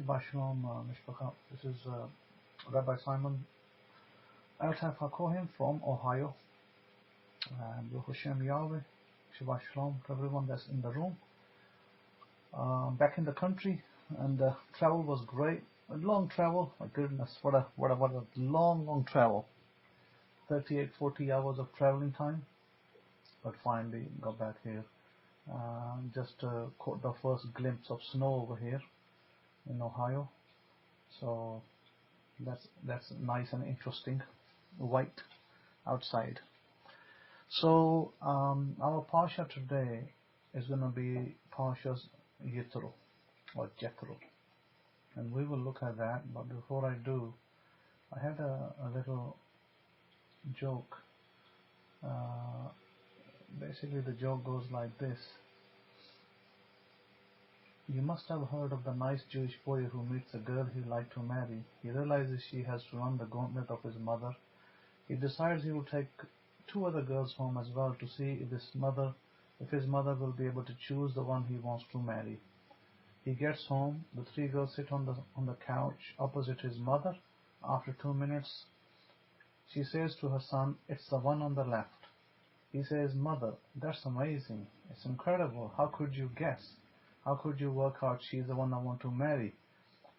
Shabbat Shalom, Mishpacha. This is Rabbi Simon from Ohio. And Hashem Yahweh, Shabbat Shalom to everyone that's in the room. Back in the country, and travel was great. A long travel, my goodness, what a long travel. 38-40 hours of traveling time. But finally got back here. Just caught the first glimpse of snow over here in Ohio, so that's nice and interesting, white outside. So our Parsha today is going to be Parsha's Yithro or Jethro, and we will look at that. But before I do, I had a little joke. Basically the joke goes like this. You must have heard of the nice Jewish boy who meets a girl he'd like to marry. He realizes she has to run the gauntlet of his mother. He decides he will take 2 other girls home as well to see if his mother will be able to choose the one he wants to marry. He gets home. The 3 girls sit on the couch opposite his mother. After 2 minutes, she says to her son, "It's the one on the left." He says, "Mother, that's amazing. It's incredible. How could you guess? How could you work out she's the one I want to marry?"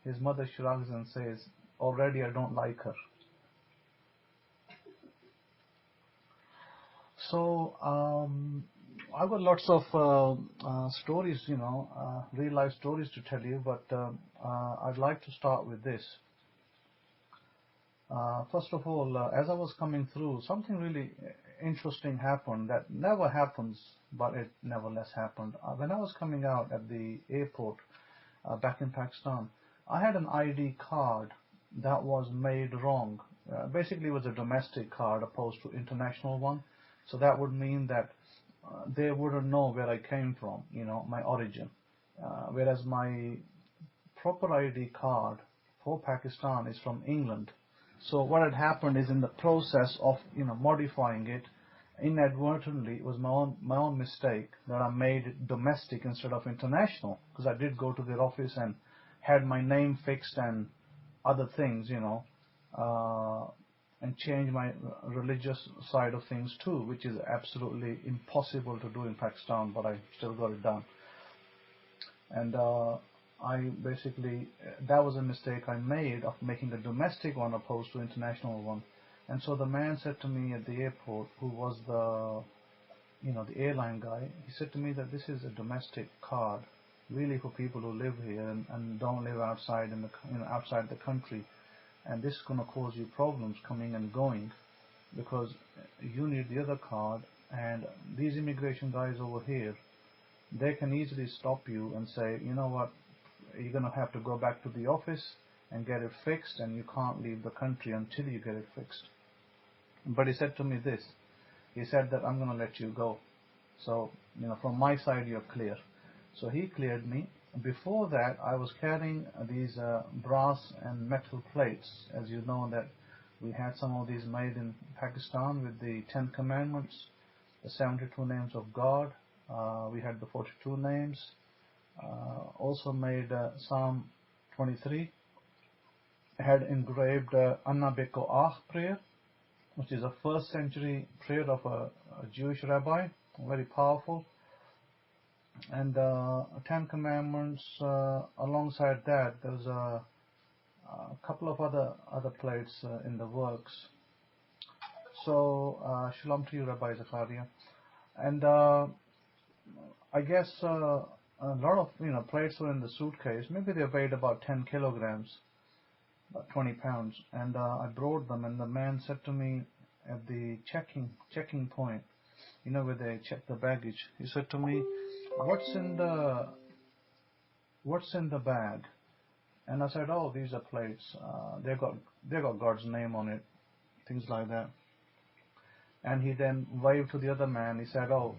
His mother shrugs and says, "Already I don't like her." So I've got lots of stories, real life stories to tell you, but I'd like to start with this. First of all, as I was coming through, something really interesting happened that never happens, but it nevertheless happened. When I was coming out at the airport back in Pakistan, I had an ID card that was made wrong. Basically, it was a domestic card opposed to international one. So that would mean that they wouldn't know where I came from, my origin. Whereas my proper ID card for Pakistan is from England. So what had happened is, in the process of modifying it, inadvertently, it was my own mistake that I made it domestic instead of international, because I did go to their office and had my name fixed and other things, and change my religious side of things too, which is absolutely impossible to do in Pakistan, but I still got it done. And that was a mistake I made of making a domestic one opposed to international one. And so the man said to me at the airport, who was the airline guy, he said to me that this is a domestic card, really for people who live here and don't live outside outside the country. And this is going to cause you problems coming and going, because you need the other card, and these immigration guys over here, they can easily stop you and say, "You know what, you're going to have to go back to the office and get it fixed, and you can't leave the country until you get it fixed." But he said to me this. He said that, "I'm going to let you go. So, from my side, you're clear." So he cleared me. Before that, I was carrying these brass and metal plates. As you know, that we had some of these made in Pakistan with the 10 Commandments, the 72 names of God. We had the 42 names. Also made Psalm 23. Had engraved Anna Bekoach prayer, which is a 1st century prayer of a Jewish rabbi, very powerful. And 10 Commandments. Alongside that, there's a couple of other plates in the works. So shalom to you, Rabbi Zakaria. And I guess a lot of plates were in the suitcase. Maybe they weighed about 10 kilograms, about 20 pounds. And I brought them, and the man said to me at the checking point, where they check the baggage, he said to me, "What's in the bag?" And I said, "Oh, these are plates. They got God's name on it," things like that. And he then waved to the other man. He said, "Oh,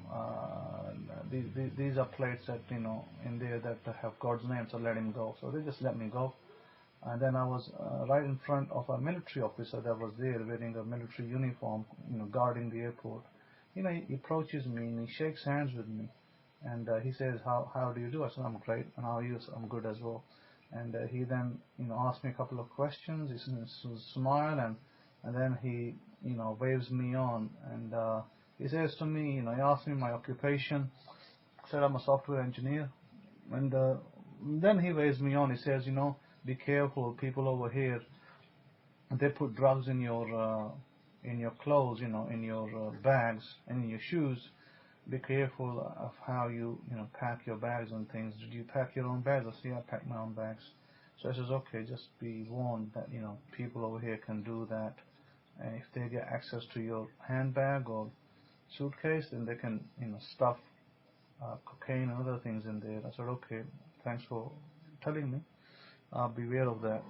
these are plates that in there that have God's name, so let him go." So they just let me go. And then I was right in front of a military officer that was there wearing a military uniform, guarding the airport. He approaches me and he shakes hands with me. And he says, how do you do? I said, "I'm great." "And how are you?" "I'm good as well." And he then, asked me a couple of questions. He smiled, and then he, waves me on, and he says to me, he asked me my occupation. I said I'm a software engineer, and then he waves me on. He says, be careful, people over here, they put drugs in your clothes, in your bags and in your shoes. Be careful of how you pack your bags and things. Did you pack your own bags? I said, yeah, I pack my own bags. So I says, okay, just be warned that people over here can do that, and if they get access to your handbag or suitcase, then they can stuff cocaine and other things in there. I said, okay, thanks for telling me. I'll be aware of that.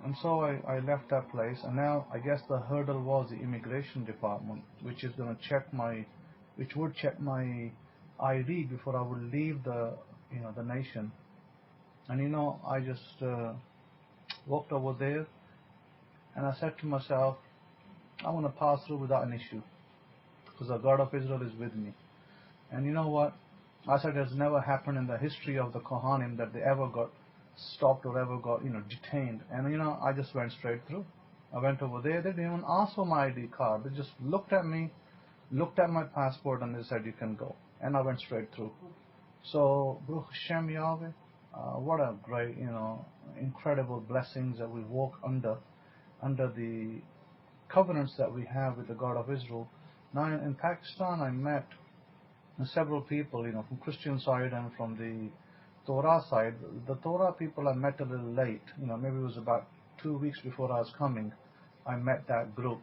And so I left that place, and now I guess the hurdle was the immigration department, which would check my ID before I would leave the nation. And I just walked over there, and I said to myself, I want to pass through without an issue, because the God of Israel is with me. And you know what? I said it's never happened in the history of the Kohanim that they ever got stopped or ever got detained. And I just went straight through. I went over there. They didn't even ask for my ID card. They just looked at me, looked at my passport, and they said you can go. And I went straight through. So Baruch Hashem Yahweh, what a great incredible blessings that we walk under the covenants that we have with the God of Israel. Now in Pakistan I met several people from Christian side and from the Torah side. The Torah people I met a little late, maybe it was about 2 weeks before I was coming. I met that group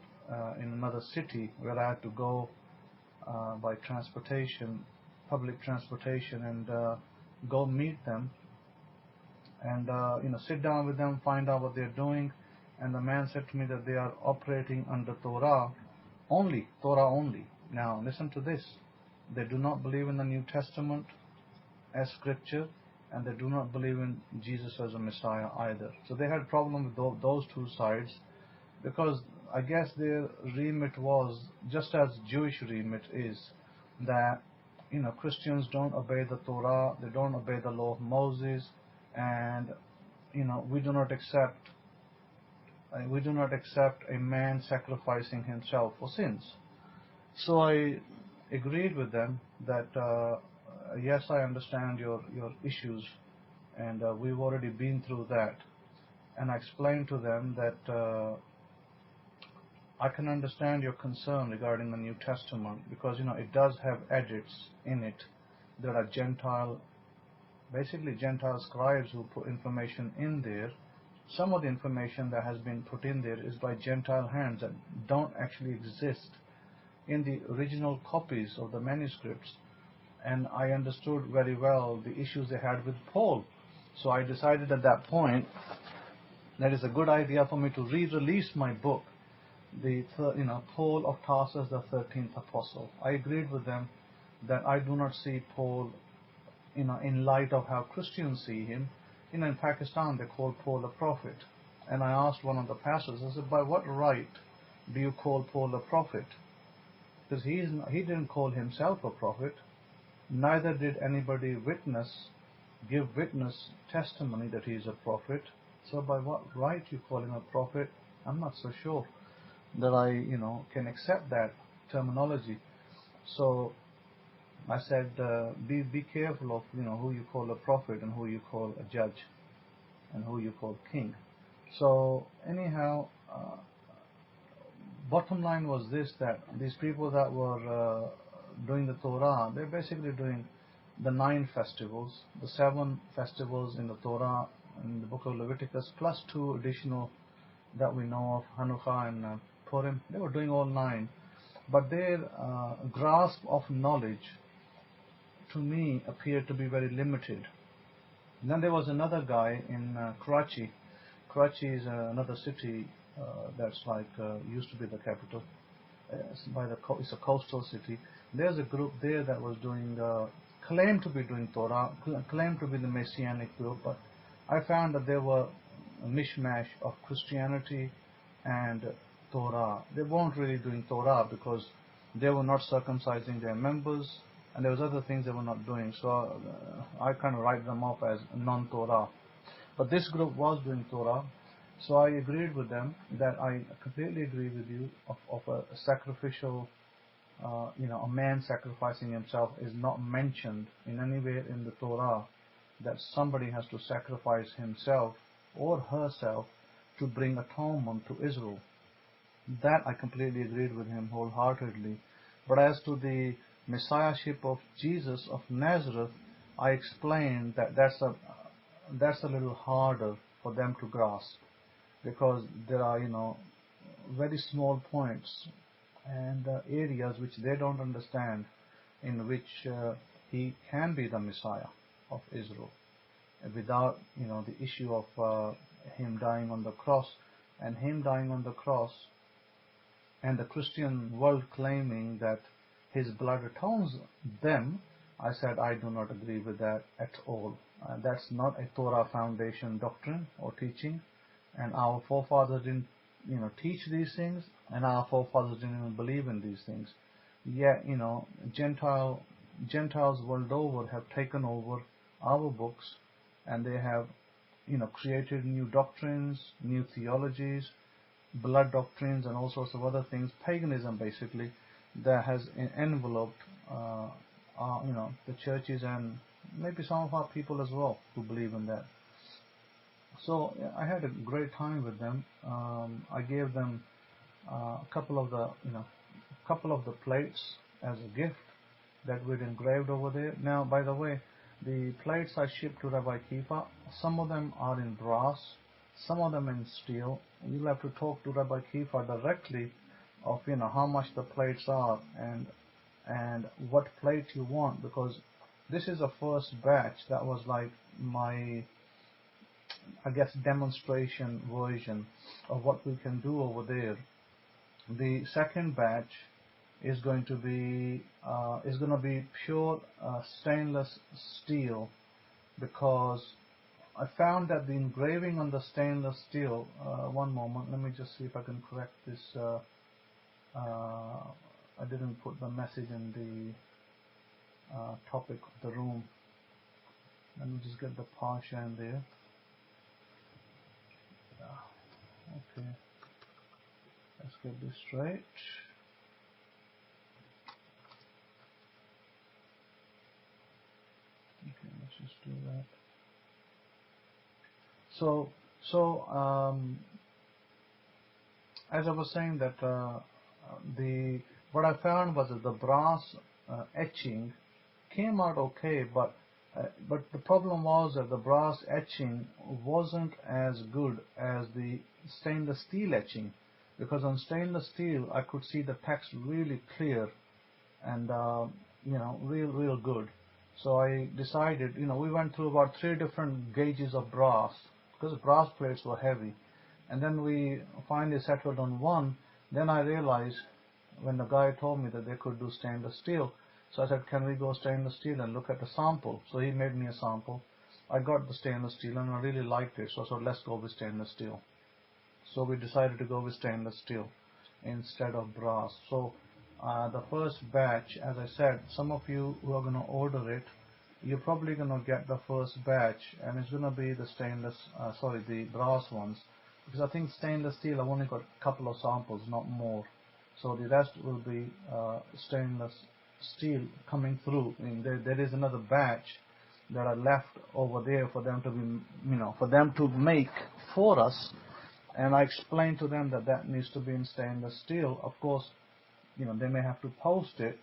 in another city where I had to go by transportation, public transportation, and go meet them and sit down with them, find out what they're doing. And the man said to me that they are operating under Torah only. Now listen to this. They do not believe in the New Testament as scripture, and they do not believe in Jesus as a Messiah either. So they had a problem with those two sides, because I guess their remit was just as Jewish remit is, that Christians don't obey the Torah, they don't obey the law of Moses, and we do not accept a man sacrificing himself for sins. So I agreed with them that yes, I understand your issues, and we've already been through that. And I explained to them that I can understand your concern regarding the New Testament, because it does have edits in it. There are basically Gentile scribes who put information in there. Some of the information that has been put in there is by Gentile hands that don't actually exist in the original copies of the manuscripts. And I understood very well the issues they had with Paul. So I decided at that point that it's a good idea for me to re-release my book, Paul of Tarsus, the 13th Apostle. I agreed with them that I do not see Paul in light of how Christians see him. In Pakistan they call Paul a prophet. And I asked one of the pastors, I said, by what right do you call Paul a prophet? Because he didn't call himself a prophet. Neither did anybody give witness testimony that he is a prophet. So by what right you call him a prophet? I'm not so sure that I can accept that terminology. So I said, be careful of who you call a prophet and who you call a judge and who you call king. So anyhow, bottom line was this, that these people that were doing the Torah, they're basically doing the 9 festivals, the 7 festivals in the Torah in the book of Leviticus, plus 2 additional that we know of, Hanukkah and Purim. They were doing all 9, but their grasp of knowledge to me appeared to be very limited. And then there was another guy in Karachi. Karachi is another city that's like used to be the capital. It's a coastal city. There's a group there that was claimed to be doing Torah, claimed to be the Messianic group, but I found that there were a mishmash of Christianity and Torah. They weren't really doing Torah because they were not circumcising their members, and there was other things they were not doing. So I kind of write them off as non-Torah. But this group was doing Torah, so I agreed with them that I completely agree with you of a sacrificial, a man sacrificing himself is not mentioned in anywhere in the Torah, that somebody has to sacrifice himself or herself to bring atonement to Israel. That I completely agreed with him wholeheartedly. But as to the messiahship of Jesus of Nazareth, I explained that that's a little harder for them to grasp, because there are, very small points and areas which they don't understand, in which he can be the Messiah of Israel, without, the issue of him dying on the cross, and him dying on the cross, and the Christian world claiming that his blood atones them. I said I do not agree with that at all. That's not a Torah foundation doctrine or teaching, and our forefathers didn't, teach these things, and our forefathers didn't even believe in these things. Yet, Gentiles world over have taken over our books, and they have, created new doctrines, new theologies, blood doctrines, and all sorts of other things, paganism basically, that has enveloped, the churches and maybe some of our people as well who believe in that. So I had a great time with them. I gave them a couple of the plates as a gift that we'd engraved over there. Now, by the way, the plates I shipped to Rabbi Kefa, some of them are in brass, some of them in steel. You'll have to talk to Rabbi Kefa directly of how much the plates are and what plate you want, because this is a first batch that was like my, I guess, demonstration version of what we can do over there. The second batch is going to be pure stainless steel, because I found that the engraving on the stainless steel. One moment, let me just see if I can correct this. I didn't put the message in the topic of the room. Let me just get the Parsha in there. Okay, let's get this straight. Okay, let's just do that. So as I was saying, that what I found was that the brass etching came out okay, but the problem was that the brass etching wasn't as good as the stainless steel etching, because on stainless steel I could see the text really clear and real good. So I decided, we went through about 3 different gauges of brass, because the brass plates were heavy, and then we finally settled on one. Then I realized, when the guy told me that they could do stainless steel, so I said, can we go stainless steel and look at a sample? So he made me a sample. I got the stainless steel and I really liked it, so I said, let's go with stainless steel. So we decided to go with stainless steel instead of brass. So the first batch, as I said, some of you who are going to order it, you're probably going to get the first batch, and it's going to be the the brass ones, because I think stainless steel, I've only got a couple of samples, not more. So the rest will be stainless steel coming through. I mean, there is another batch that are left over there for them to be, for them to make for us, and I explained to them that needs to be in stainless steel. Of course, they may have to post it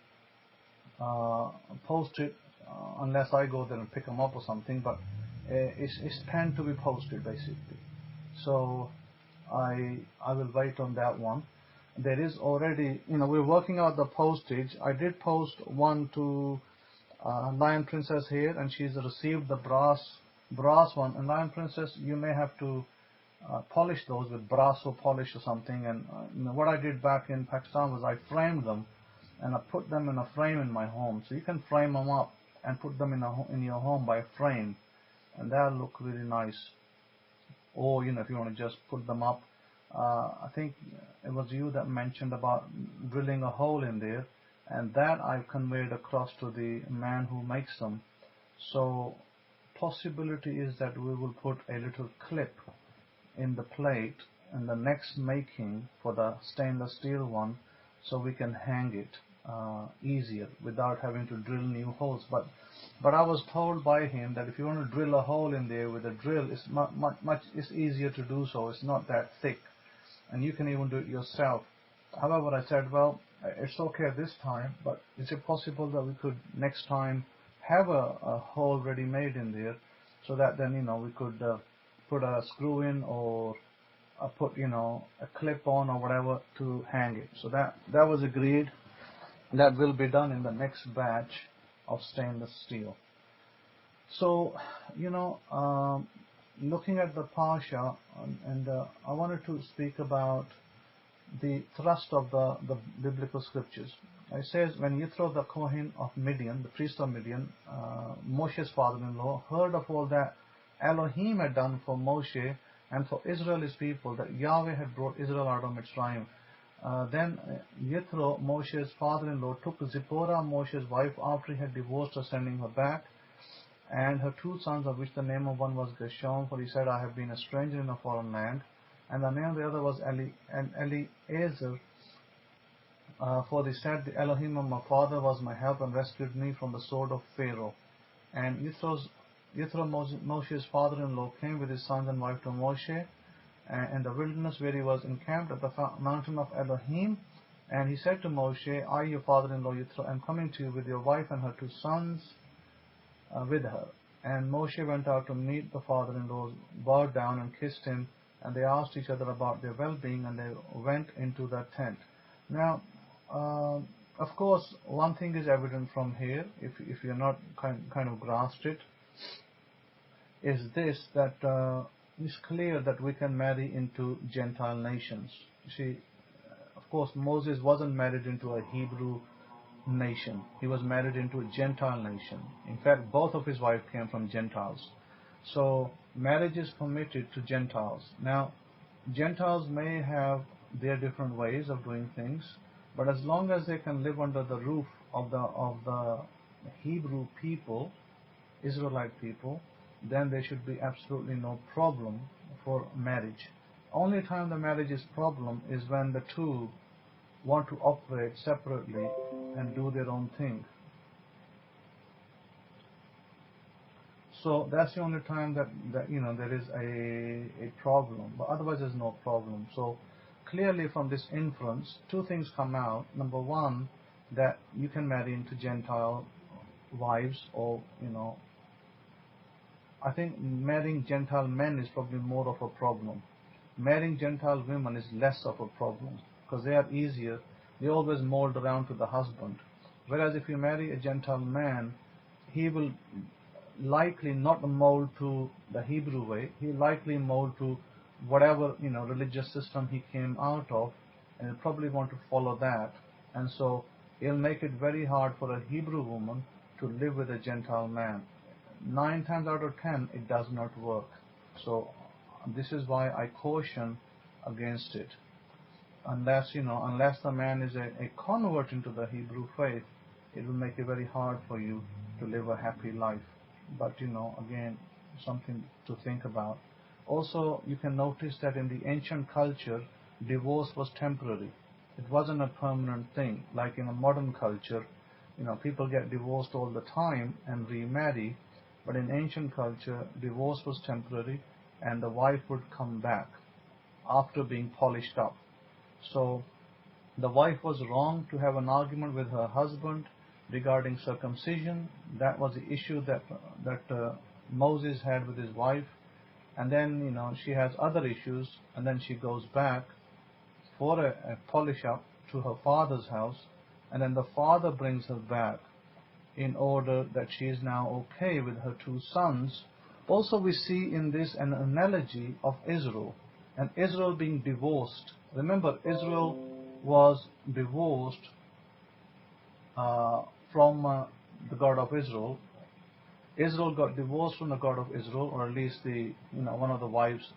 unless I go there and pick them up or something, but it's planned to be posted basically. So I will wait on that one. There is already, we're working out the postage. I did post one to Lion Princess here, and she's received the brass one. And Lion Princess, you may have to polish those with brasso polish or something. And what I did back in Pakistan was I framed them, and I put them in a frame in my home. So you can frame them up and put them in your home by frame, and that'll look really nice. Or if you want to just put them up. I think it was you that mentioned about drilling a hole in there, and that I've conveyed across to the man who makes them. So possibility is that we will put a little clip in the plate in the next making for the stainless steel one, so we can hang it easier without having to drill new holes. But I was told by him that if you want to drill a hole in there with a drill, it's much easier to do so. It's not that thick, and you can even do it yourself. However, I said, well, it's okay at this time, but is it possible that we could next time have a hole ready made in there, so that then we could put a screw in or put a clip on or whatever to hang it. So that was agreed. That will be done in the next batch of stainless steel. So looking at the Parsha, and I wanted to speak about the thrust of the biblical scriptures. It says, when Yithro the Kohen of Midian, the priest of Midian, Moshe's father-in-law, heard of all that Elohim had done for Moshe and for Israel his people, that Yahweh had brought Israel out of Mitzrayim, then Yithro, Moshe's father-in-law, took Zipporah, Moshe's wife, after he had divorced her, sending her back, and her 2 sons, of which the name of one was Gershom, for he said, I have been a stranger in a foreign land, and the name of the other was Eliezer, for they said, the Elohim of my father was my help and rescued me from the sword of Pharaoh. And Yithro, Moshe's father-in-law, came with his sons and wife to Moshe in the wilderness where he was encamped at the mountain of Elohim. And he said to Moshe, I, your father-in-law Yithro, am coming to you with your wife and her 2 sons with her. And Moshe went out to meet the father-in-law, bowed down and kissed him, and they asked each other about their well-being, and they went into the tent. Now, of course, one thing is evident from here, if you're not kind of grasped it, is this, that it's clear that we can marry into Gentile nations. You see, of course, Moses wasn't married into a Hebrew nation. He was married into a Gentile nation. In fact, both of his wives came from Gentiles. So marriage is permitted to Gentiles. Now, Gentiles may have their different ways of doing things, but as long as they can live under the roof of the Hebrew people, Israelite people, then there should be absolutely no problem for marriage. Only time the marriage is problem is when the two want to operate separately and do their own thing. So that's the only time that there is a problem, but otherwise there's no problem. So clearly from this inference, 2 things come out. Number one, that you can marry into Gentile wives, or I think marrying Gentile men is probably more of a problem. Marrying Gentile women is less of a problem, because they are easier. They always mold around to the husband. Whereas if you marry a Gentile man, he will likely not mold to the Hebrew way. He likely mold to whatever religious system he came out of, and he'll probably want to follow that. And so it'll make it very hard for a Hebrew woman to live with a Gentile man. 9 times out of 10, it does not work. So this is why I caution against it. Unless the man is a convert into the Hebrew faith, it will make it very hard for you to live a happy life. But again, something to think about. Also, you can notice that in the ancient culture, divorce was temporary. It wasn't a permanent thing. Like in a modern culture, people get divorced all the time and remarry. But in ancient culture, divorce was temporary, and the wife would come back after being polished up. So the wife was wrong to have an argument with her husband regarding circumcision. That was the issue that Moses had with his wife. And then she has other issues, and then she goes back for a polish up to her father's house, and then the father brings her back in order that she is now okay with her 2 sons. Also, we see in this an analogy of Israel, and Israel being divorced. Remember, Israel was divorced from the God of Israel. Israel got divorced from the God of Israel, or at least one of the wives.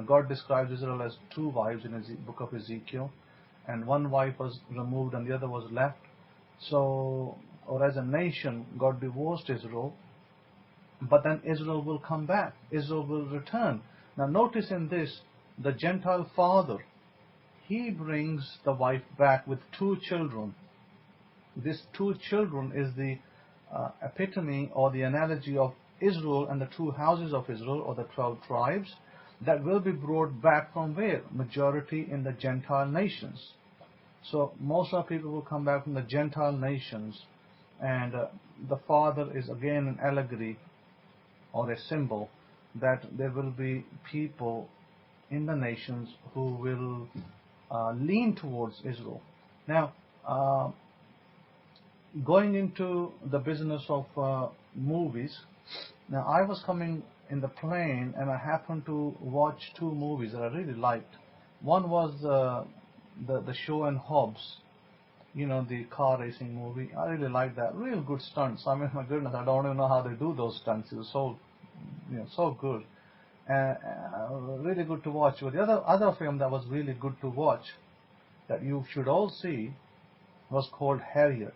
God describes Israel as 2 wives in the book of Ezekiel, and 1 wife was removed and the other was left. So, or as a nation, God divorced Israel, But then Israel will come back. Israel will return. Now notice in this, the Gentile father, he brings the wife back with 2 children. These 2 children is the epitome or the analogy of Israel and the 2 houses of Israel, or the 12 tribes, that will be brought back from where? Majority in the Gentile nations. So most of the people will come back from the Gentile nations, and the father is again an allegory or a symbol that there will be people in the nations who will lean towards Israel. Now, going into the business of movies, now I was coming in the plane and I happened to watch 2 movies that I really liked. One was the Show and Hobbs, you know, the car racing movie. I really liked that. Real good stunts. I mean, my goodness, I don't even know how they do those stunts. It was so, so good. Really good to watch. But the other film that was really good to watch, that you should all see, was called Harriet.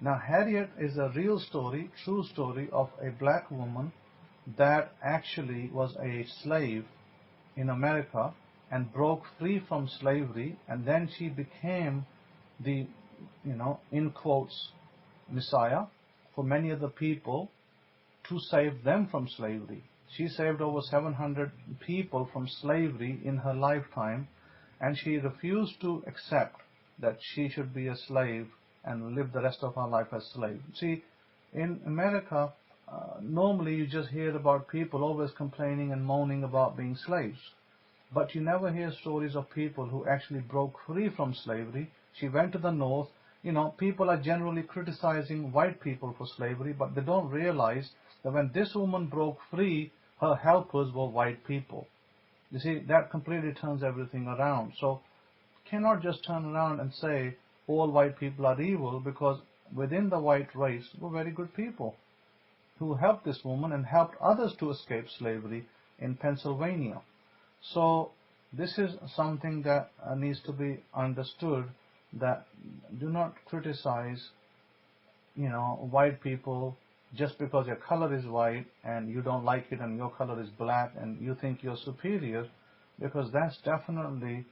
Now, Harriet is a real story, true story of a black woman that actually was a slave in America and broke free from slavery, and then she became the, in quotes, Messiah for many of the people to save them from slavery. She saved over 700 people from slavery in her lifetime, and she refused to accept that she should be a slave and live the rest of her life as slave. See, in America, normally you just hear about people always complaining and moaning about being slaves. But you never hear stories of people who actually broke free from slavery. She went to the north. People are generally criticizing white people for slavery, but they don't realize that when this woman broke free, her helpers were white people. You see, that completely turns everything around. So, cannot just turn around and say all white people are evil, because within the white race were very good people who helped this woman and helped others to escape slavery in Pennsylvania. So this is something that needs to be understood, that do not criticize, white people just because your color is white and you don't like it and your color is black and you think you're superior, because that's definitely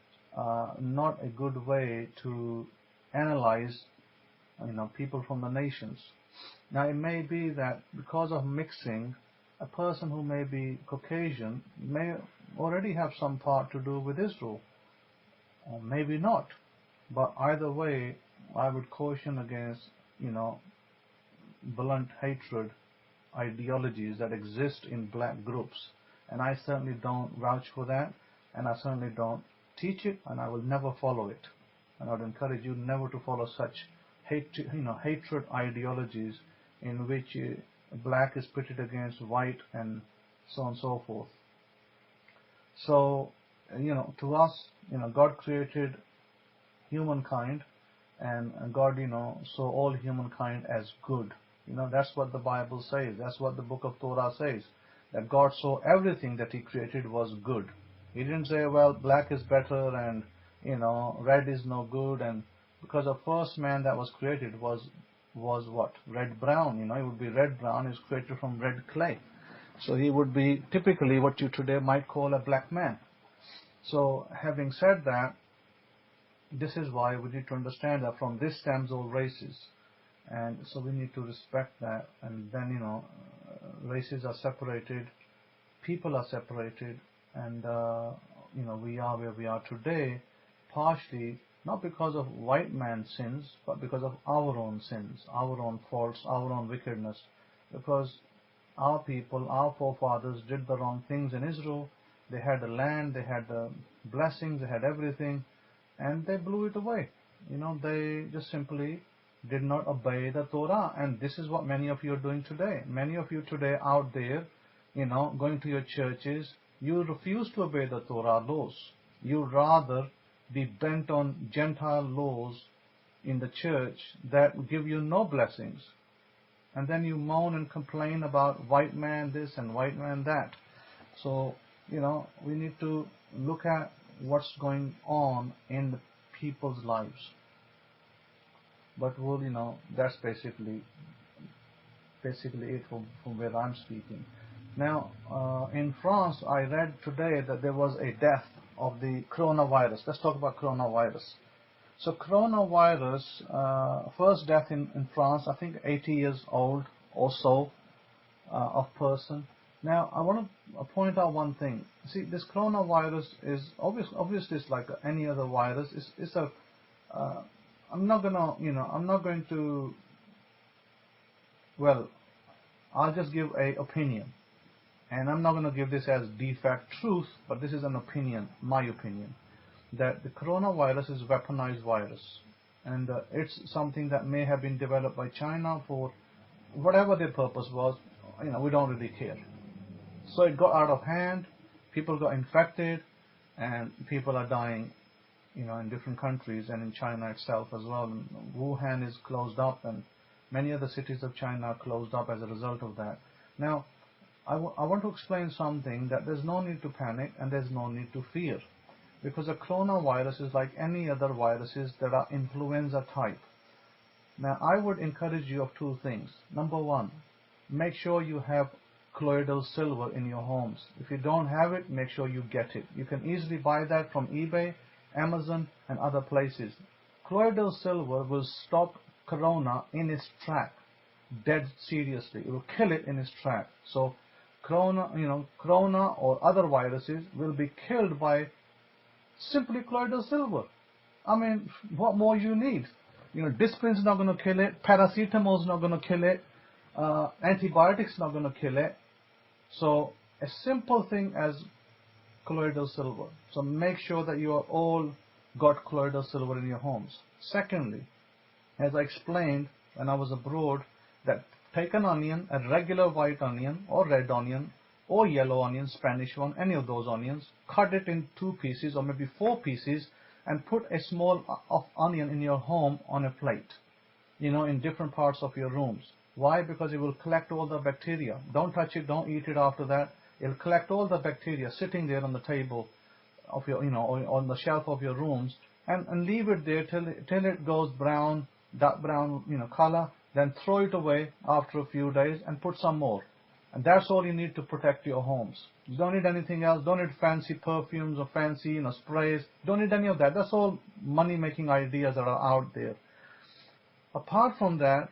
not a good way to analyze people from the nations. Now, it may be that because of mixing, a person who may be Caucasian may already have some part to do with Israel, or maybe not. But either way, I would caution against blunt hatred ideologies that exist in black groups, and I certainly don't vouch for that, and I certainly don't teach it, and I will never follow it. And I would encourage you never to follow such hatred ideologies in which black is pitted against white and so on and so forth. So, to us, God created humankind, and God, saw all humankind as good. That's what the Bible says. That's what the book of Torah says, that God saw everything that He created was good. He didn't say, well, black is better and, red is no good, and because the first man that was created was what? Red-brown. He would be red-brown. He was created from red clay. So he would be typically what you today might call a black man. So having said that, this is why we need to understand that from this stems all races. And so we need to respect that. And then, races are separated, people are separated, and, we are where we are today, partially not because of white man's sins, but because of our own sins, our own faults, our own wickedness. Because our people, our forefathers did the wrong things in Israel. They had the land, they had the blessings, they had everything, and they blew it away. They just simply did not obey the Torah. And this is what many of you are doing today. Many of you today out there, going to your churches, you refuse to obey the Torah laws. You rather be bent on Gentile laws in the church that give you no blessings. And then you moan and complain about white man this and white man that. So, we need to look at what's going on in the people's lives. But that's basically basically it from where I'm speaking. Now, in France, I read today that there was a death of the coronavirus. Let's talk about coronavirus. So coronavirus, first death in France, I think 80 years old or so of person. Now, I want to point out one thing. See, this coronavirus is obviously it's like any other virus. It's a I'm not going to, well, I'll just give a opinion. And I'm not going to give this as de facto truth, but this is an opinion, my opinion, that the coronavirus is a weaponized virus. And it's something that may have been developed by China for whatever their purpose was. We don't really care. So it got out of hand, people got infected, and people are dying, in different countries and in China itself as well. And Wuhan is closed up, and many other cities of China are closed up as a result of that. Now, I want to explain something, that there's no need to panic and there's no need to fear, because a coronavirus is like any other viruses that are influenza type. Now, I would encourage you of two things. Number one, make sure you have colloidal silver in your homes. If you don't have it, make sure you get it. You can easily buy that from eBay, Amazon, and other places. Colloidal silver will stop corona in its track, dead seriously. It will kill it in its track. So corona or other viruses will be killed by simply colloidal silver. I mean, what more you need? Disprin's not going to kill it, paracetamol's not going to kill it, antibiotics not going to kill it. So a simple thing as colloidal silver. So make sure that you are all got colloidal silver in your homes. Secondly, as I explained when I was abroad, that take an onion, a regular white onion or red onion or yellow onion, Spanish one, any of those onions, cut it in 2 pieces or maybe 4 pieces and put a small of onion in your home on a plate, in different parts of your rooms. Why? Because it will collect all the bacteria. Don't touch it, don't eat it after that. It'll collect all the bacteria sitting there on the table of your, or on the shelf of your rooms, and leave it there till it goes brown, dark brown, color. Then throw it away after a few days and put some more. And that's all you need to protect your homes. You don't need anything else. Don't need fancy perfumes or fancy, sprays. Don't need any of that. That's all money-making ideas that are out there. Apart from that,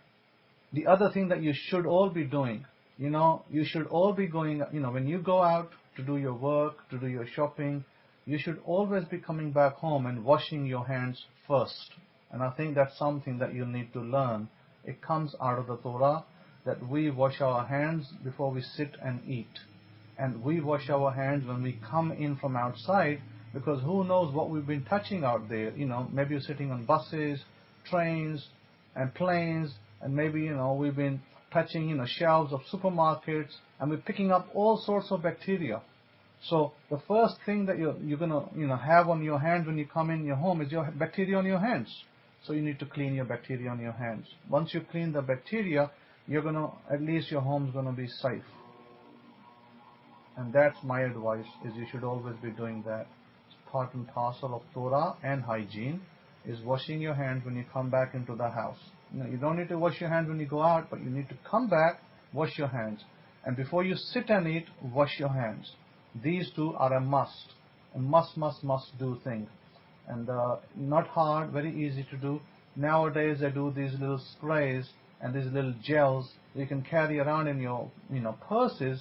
the other thing that you should all be doing, you should all be going, when you go out to do your work, to do your shopping, you should always be coming back home and washing your hands first. And I think that's something that you need to learn. It comes out of the Torah that we wash our hands before we sit and eat. And we wash our hands when we come in from outside, because who knows what we've been touching out there. Maybe you're sitting on buses, trains, and planes, and maybe, we've been touching, shelves of supermarkets, and we're picking up all sorts of bacteria. So the first thing that you're going to, have on your hands when you come in your home is your bacteria on your hands. So you need to clean your bacteria on your hands. Once you clean the bacteria, at least your home's going to be safe. And that's my advice, is you should always be doing that. It's part and parcel of Torah and hygiene, is washing your hands when you come back into the house. You don't need to wash your hands when you go out, but you need to come back, wash your hands. And before you sit and eat, wash your hands. These two are a must. A must do thing. And not hard, very easy to do. Nowadays they do these little sprays and these little gels you can carry around in your purses.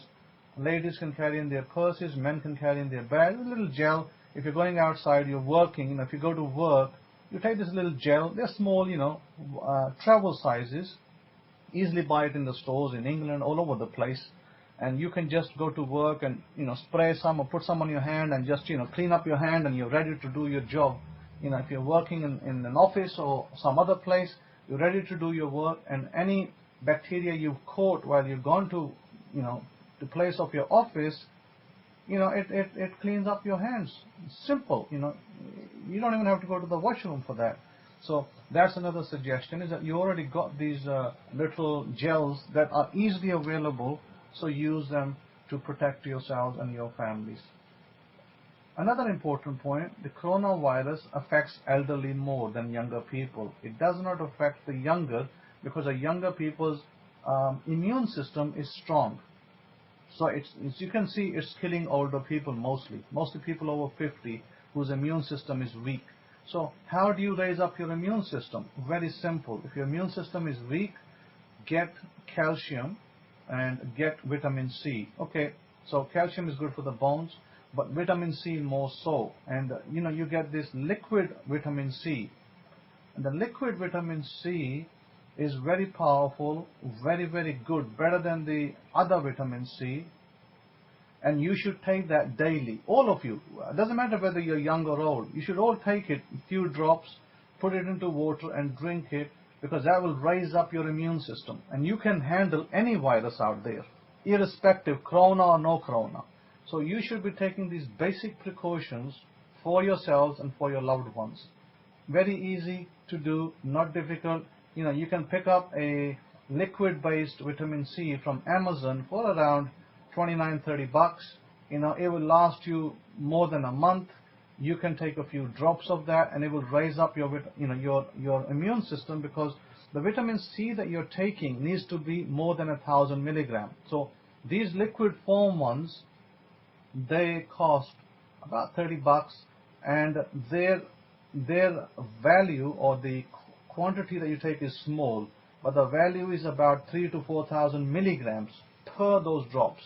Ladies can carry in their purses, men can carry in their bags. A little gel. If you're going outside, you're working, if you go to work, you take this little gel. They're small, travel sizes. Easily buy it in the stores in England, all over the place. And you can just go to work and, spray some or put some on your hand and just, clean up your hand, and you're ready to do your job. If you're working in an office or some other place, you're ready to do your work, and any bacteria you've caught while you've gone to, the place of your office, it cleans up your hands. It's simple, you don't even have to go to the washroom for that. So that's another suggestion, is that you already got these little gels that are easily available, so use them to protect yourselves and your families. Another important point, the coronavirus affects elderly more than younger people. It does not affect the younger, because the younger people's immune system is strong. So it's, as you can see, it's killing older people mostly people over 50 whose immune system is weak. So how do you raise up your immune system? Very simple. If your immune system is weak, get calcium and get vitamin C. Okay, so calcium is good for the bones, but vitamin C more so. And you get this liquid vitamin C. And the liquid vitamin C is very powerful, very, very good, better than the other vitamin C. And you should take that daily. All of you. It doesn't matter whether you're young or old. You should all take it, a few drops, put it into water and drink it, because that will raise up your immune system. And you can handle any virus out there, irrespective, corona or no corona. So you should be taking these basic precautions for yourselves and for your loved ones. Very easy to do, not difficult. You can pick up a liquid-based vitamin C from Amazon for around $29-30. It will last you more than a month. You can take a few drops of that, and it will raise up your immune system, because the vitamin C that you're taking needs to be more than 1,000 milligrams. So these liquid form ones, they cost about $30, and their value, or the quantity that you take, is small, but the value is about 3,000 to 4,000 milligrams per those drops.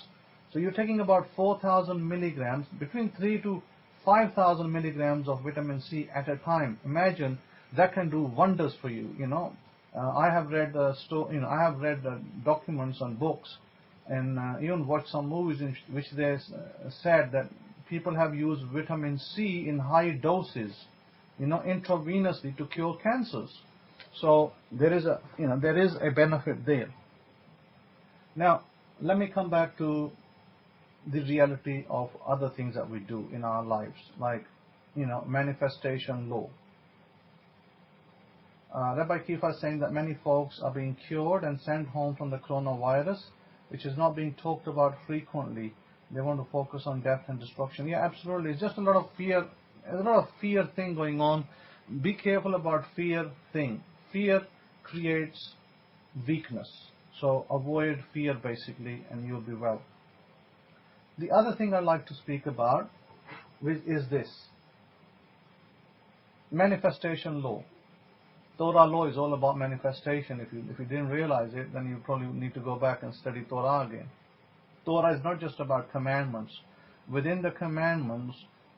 So you're taking about 4,000 milligrams, between 3,000 to 5,000 milligrams of vitamin C at a time. Imagine, that can do wonders for you. I have read I have read documents on books, and even watched some movies in which they said that people have used vitamin C in high doses, intravenously, to cure cancers. So there is a benefit there. Now let me come back to the reality of other things that we do in our lives, like manifestation law. Rabbi Kefa is saying that many folks are being cured and sent home from the coronavirus, which is not being talked about frequently. They want to focus on death and destruction. Yeah, absolutely. It's just a lot of fear. There's a lot of fear thing going on. Be careful about fear thing. Fear creates weakness. So avoid fear, basically, and you'll be well. The other thing I'd like to speak about is this. Manifestation law. Torah law is all about manifestation. If you didn't realize it, then you probably need to go back and study Torah again. Torah is not just about commandments. Within the commandments,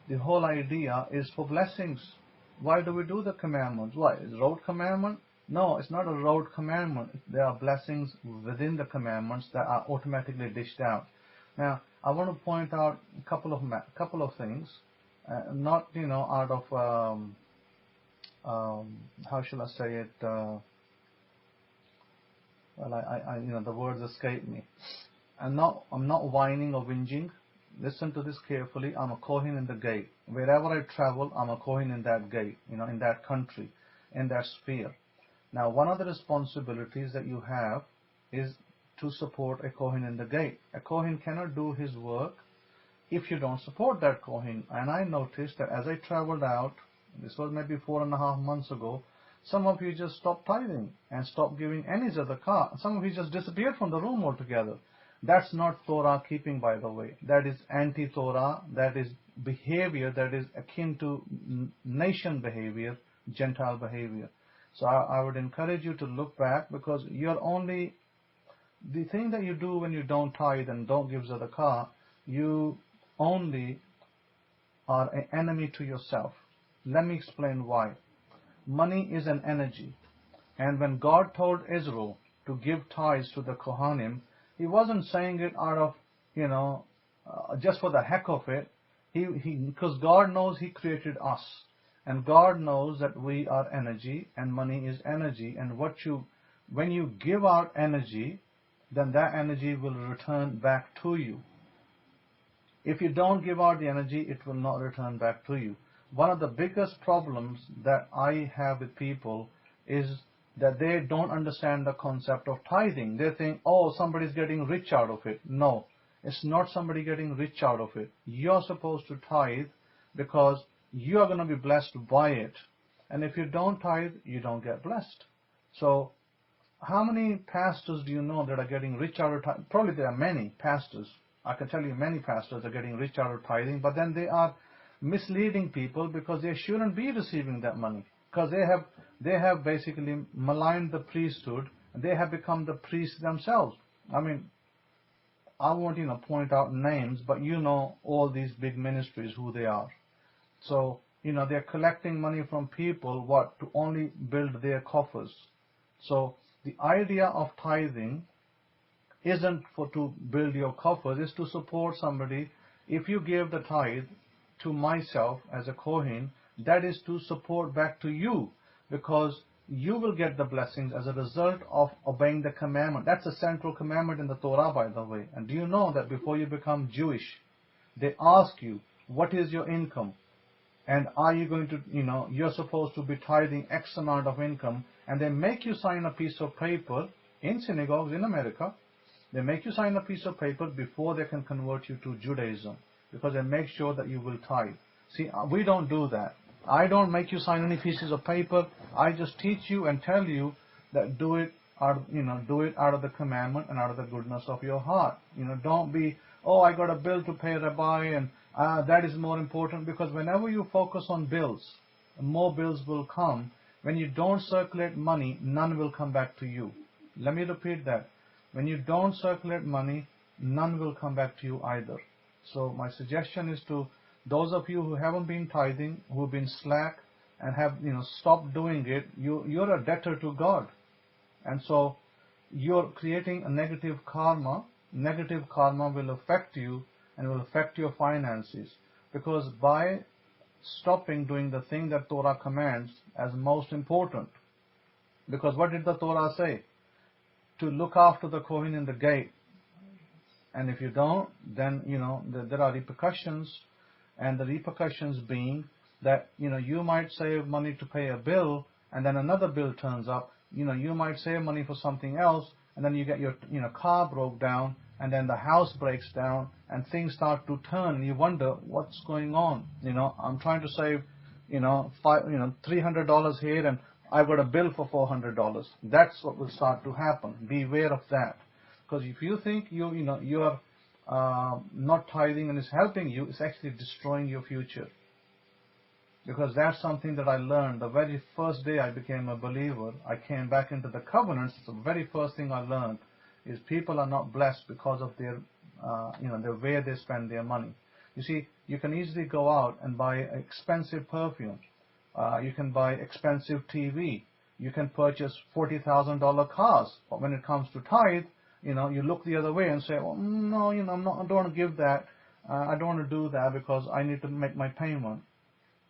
the whole idea is for blessings. Why do we do the commandments? Why? Is road commandment? No, it's not a road commandment. There are blessings within the commandments that are automatically dished out. Now, I want to point out a couple of things, not out of how shall I say it? Well, the words escape me. I'm not whining or whinging. Listen to this carefully. I'm a Kohen in the gate. Wherever I travel, I'm a Kohen in that gate, in that country, in that sphere. Now, one of the responsibilities that you have is to support a Kohen in the gate. A Kohen cannot do his work if you don't support that Kohen. And I noticed that as I traveled out, this was maybe 4.5 months ago, some of you just stopped tithing and stopped giving any zakat. Some of you just disappeared from the room altogether. That's not Torah keeping, by the way. That is anti-Torah. That is behavior that is akin to nation behavior, Gentile behavior. So I would encourage you to look back, because you're only, the thing that you do when you don't tithe and don't give zakat, you only are an enemy to yourself. Let me explain why. Money is an energy. And when God told Israel to give tithes to the Kohanim, He wasn't saying it out of, just for the heck of it. Because God knows He created us. And God knows that we are energy, and money is energy. And when you give out energy, then that energy will return back to you. If you don't give out the energy, it will not return back to you. One of the biggest problems that I have with people is that they don't understand the concept of tithing. They think, oh, somebody's getting rich out of it. No, it's not somebody getting rich out of it. You're supposed to tithe because you are going to be blessed by it. And if you don't tithe, you don't get blessed. So How many pastors do you know that are getting rich out of tithing? Probably there are many pastors. I can tell you many pastors are getting rich out of tithing, but then they are misleading people because they shouldn't be receiving that money, because they have basically maligned the priesthood and they have become the priests themselves. I mean, I won't point out names, but you know all these big ministries who they are. So they're collecting money from people to only build their coffers. So the idea of tithing isn't to build your coffers, it's to support somebody. If you give the tithe to myself as a Kohen, that is to support back to you, because you will get the blessings as a result of obeying the commandment. That's a central commandment in the Torah, by the way. And do you know that before you become Jewish, they ask you, what is your income? And are you going to, you're supposed to be tithing X amount of income, and they make you sign a piece of paper in synagogues in America. They make you sign a piece of paper before they can convert you to Judaism, because they make sure that you will tithe. See, we don't do that. I don't make you sign any pieces of paper. I just teach you and tell you that do it out of the commandment and out of the goodness of your heart. Don't be, oh, I got a bill to pay, Rabbi, and that is more important, because whenever you focus on bills, more bills will come. When you don't circulate money, none will come back to you. Let me repeat that. When you don't circulate money, none will come back to you either. So my suggestion is to those of you who haven't been tithing, who have been slack and have stopped doing it, you're a debtor to God. And so you're creating a negative karma. Negative karma will affect you and will affect your finances, because by stopping doing the thing that Torah commands as most important, because what did the Torah say? To look after the Kohen in the gate. And if you don't, then there are repercussions, and the repercussions being that you might save money to pay a bill, and then another bill turns up. You might save money for something else, and then you get your car broke down, and then the house breaks down, and things start to turn, and you wonder what's going on. I'm trying to save $300 here, and I've got a bill for $400. That's what will start to happen. Beware of that, because if you think you are not tithing and it's helping you, it's actually destroying your future. Because that's something that I learned the very first day I became a believer. I came back into the covenants. The very first thing I learned is people are not blessed because of their the way they spend their money. You see, you can easily go out and buy expensive perfume. You can buy expensive TV. You can purchase $40,000 cars. But when it comes to tithe, you look the other way and say, well, no, I don't want to give that. I don't want to do that because I need to make my payment.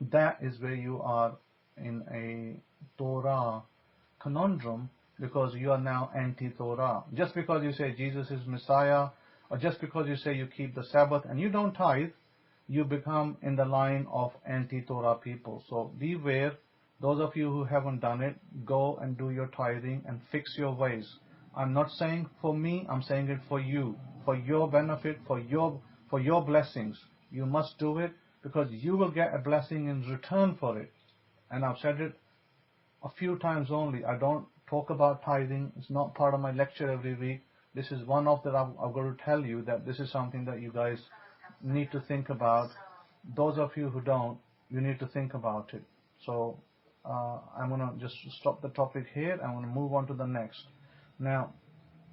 That is where you are in a Torah conundrum, because you are now anti-Torah. Just because you say Jesus is Messiah, or just because you say you keep the Sabbath and you don't tithe, you become in the line of anti-Torah people. So beware. Those of you who haven't done it, go and do your tithing and fix your ways. I'm not saying for me, I'm saying it for you, for your benefit, for your blessings. You must do it, because you will get a blessing in return for it. And I've said it a few times only. I don't talk about tithing. It's not part of my lecture every week. This is one of that I've got to tell you that this is something that you guys need to think about. Those of you who don't, you need to think about it. So I'm going to just stop the topic here. I'm going to move on to the next. Now,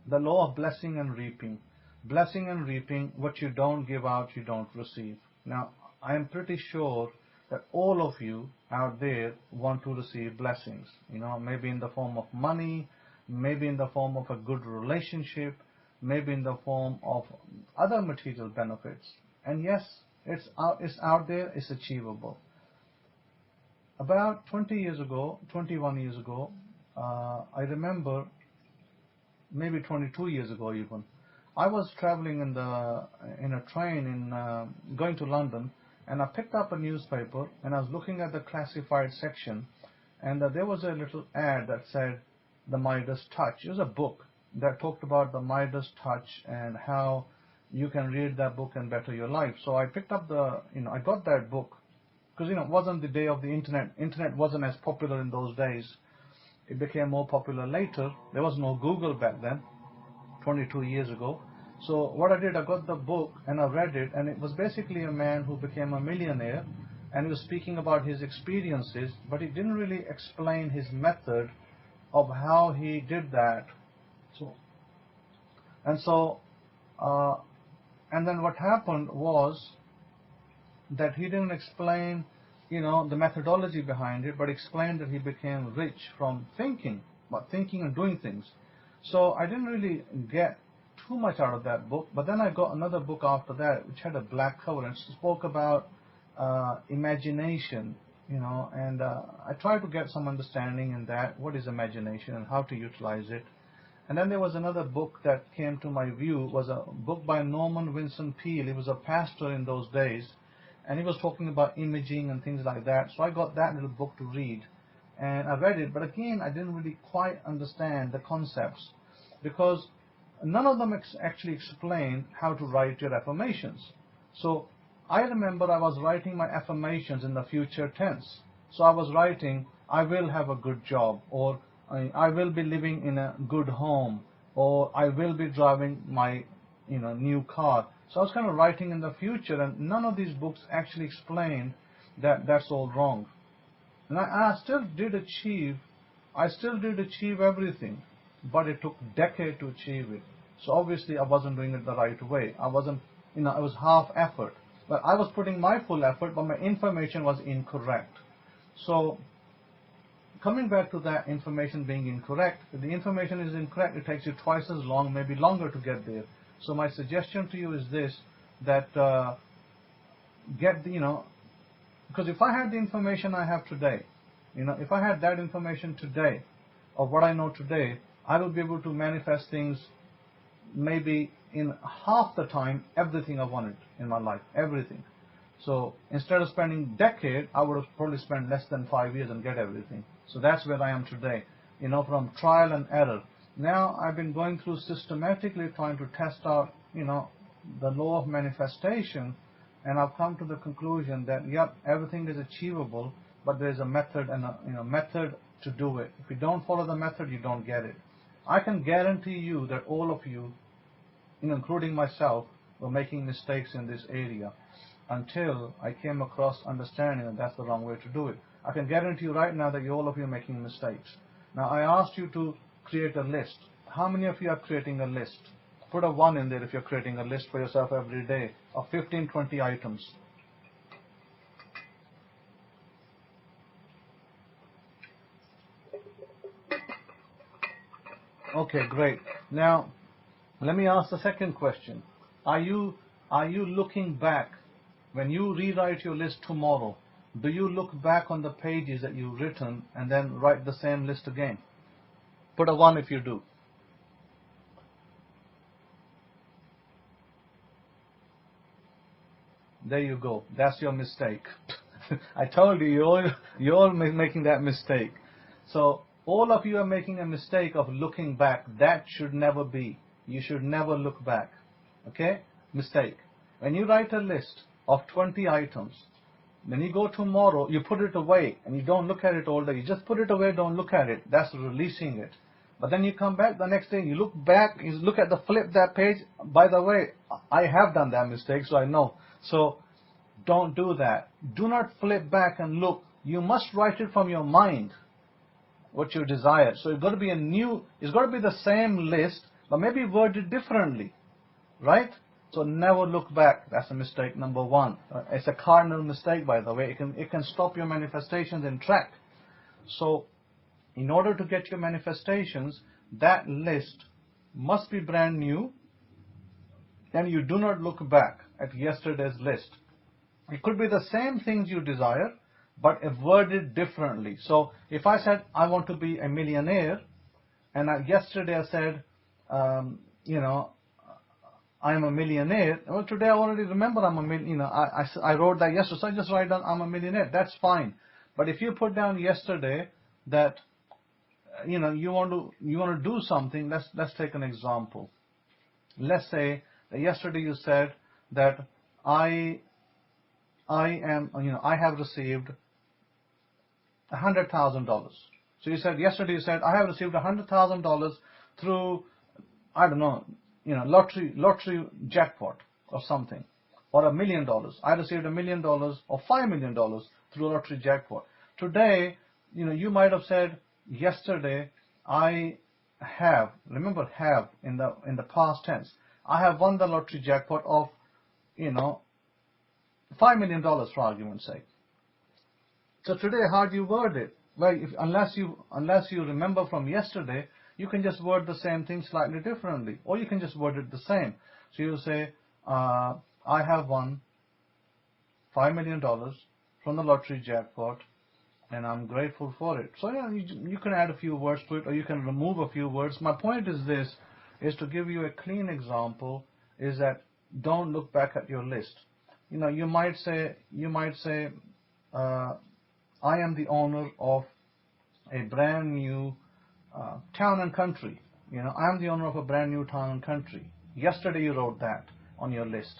the law of blessing and reaping. Blessing and reaping, what you don't give out, you don't receive. Now, I am pretty sure that all of you out there want to receive blessings. Maybe in the form of money, maybe in the form of a good relationship, maybe in the form of other material benefits. And yes, it's out there, it's achievable. About 21 years ago, I remember, maybe 22 years ago even, I was traveling in a train going to London, and I picked up a newspaper and I was looking at the classified section, and there was a little ad that said the Midas Touch. It was a book that talked about the Midas Touch and how you can read that book and better your life. So I picked up I got that book because it wasn't the day of the internet. Internet wasn't as popular in those days. It became more popular later. There was no Google back then, 22 years ago. So what I did, I got the book and I read it, and it was basically a man who became a millionaire, and he was speaking about his experiences, but he didn't really explain his method of how he did that. And then what happened was that he didn't explain, the methodology behind it, but explained that he became rich from thinking and doing things. So I didn't really get too much out of that book, but then I got another book after that which had a black cover and spoke about imagination, and I tried to get some understanding in that, what is imagination and how to utilize it. And then there was another book that came to my view, was a book by Norman Vincent Peale. He was a pastor in those days, and he was talking about imaging and things like that. So I got that little book to read, and I read it, but again, I didn't really quite understand the concepts, because none of them actually explain how to write your affirmations. So I remember I was writing my affirmations in the future tense. So I was writing, I will have a good job, or I will be living in a good home, or I will be driving my new car. So I was kind of writing in the future, and none of these books actually explained that that's all wrong. And I still did achieve everything, but it took a decade to achieve it. So obviously I wasn't doing it the right way. I wasn't, it was half effort. But I was putting my full effort, but my information was incorrect. So coming back to that information being incorrect, if the information is incorrect, it takes you twice as long, maybe longer to get there. So my suggestion to you is this, that because if I had the information I have today, if I had that information today, of what I know today, I will be able to manifest things maybe in half the time, everything I wanted in my life, everything. So instead of spending a decade, I would have probably spent less than 5 years and get everything. So that's where I am today, from trial and error. Now I've been going through systematically trying to test out, the law of manifestation, and I've come to the conclusion that, yep, everything is achievable, but there's a method and a method to do it. If you don't follow the method, you don't get it. I can guarantee you that all of you, including myself, were making mistakes in this area until I came across understanding that that's the wrong way to do it. I can guarantee you right now that all of you are making mistakes. Now I asked you to create a list. How many of you are creating a list? Put a 1 in there if you're creating a list for yourself every day of 15, 20 items. Okay, great. Now, let me ask the second question. Are you looking back? When you rewrite your list tomorrow, do you look back on the pages that you've written and then write the same list again? Put a 1 if you do. There you go. That's your mistake. I told you, you're all making that mistake. So all of you are making a mistake of looking back. That should never be. You should never look back. Okay? Mistake. When you write a list of 20 items, then you go tomorrow, you put it away, and you don't look at it all day. You just put it away, don't look at it. That's releasing it. But then you come back the next day, you look back, you look at the flip that page. By the way, I have done that mistake, so I know. So don't do that. Do not flip back and look. You must write it from your mind, what you desire. So it's got to be it's got to be the same list, but maybe worded differently, right? So never look back. That's a mistake number 1. It's a cardinal mistake, by the way. It can stop your manifestations in track. So in order to get your manifestations, that list must be brand new, and you do not look back at yesterday's list. It could be the same things you desire, but worded differently. So if I said I want to be a millionaire, and yesterday I said, I am a millionaire. Well, today I already remember I'm a millionaire. I wrote that yesterday, so I just write down I'm a millionaire. That's fine. But if you put down yesterday that you want to do something, let's take an example. Let's say that yesterday you said that I have received $100,000. So you said, yesterday you said, I have received $100,000 through, I don't know, lottery jackpot or something, or $1 million. I received $1 million or $5 million through a lottery jackpot. Today, you might have said, yesterday, I have, remember have in the past tense, I have won the lottery jackpot of, $5 million for argument's sake. So today, how do you word it? Well, unless you remember from yesterday, you can just word the same thing slightly differently, or you can just word it the same. So you say, I have won $5 million from the lottery jackpot, and I'm grateful for it. So you can add a few words to it, or you can remove a few words. My point is this, is to give you a clean example, is that don't look back at your list. You might say, I am the owner of a brand new town and country. I am the owner of a brand new town and country. Yesterday you wrote that on your list,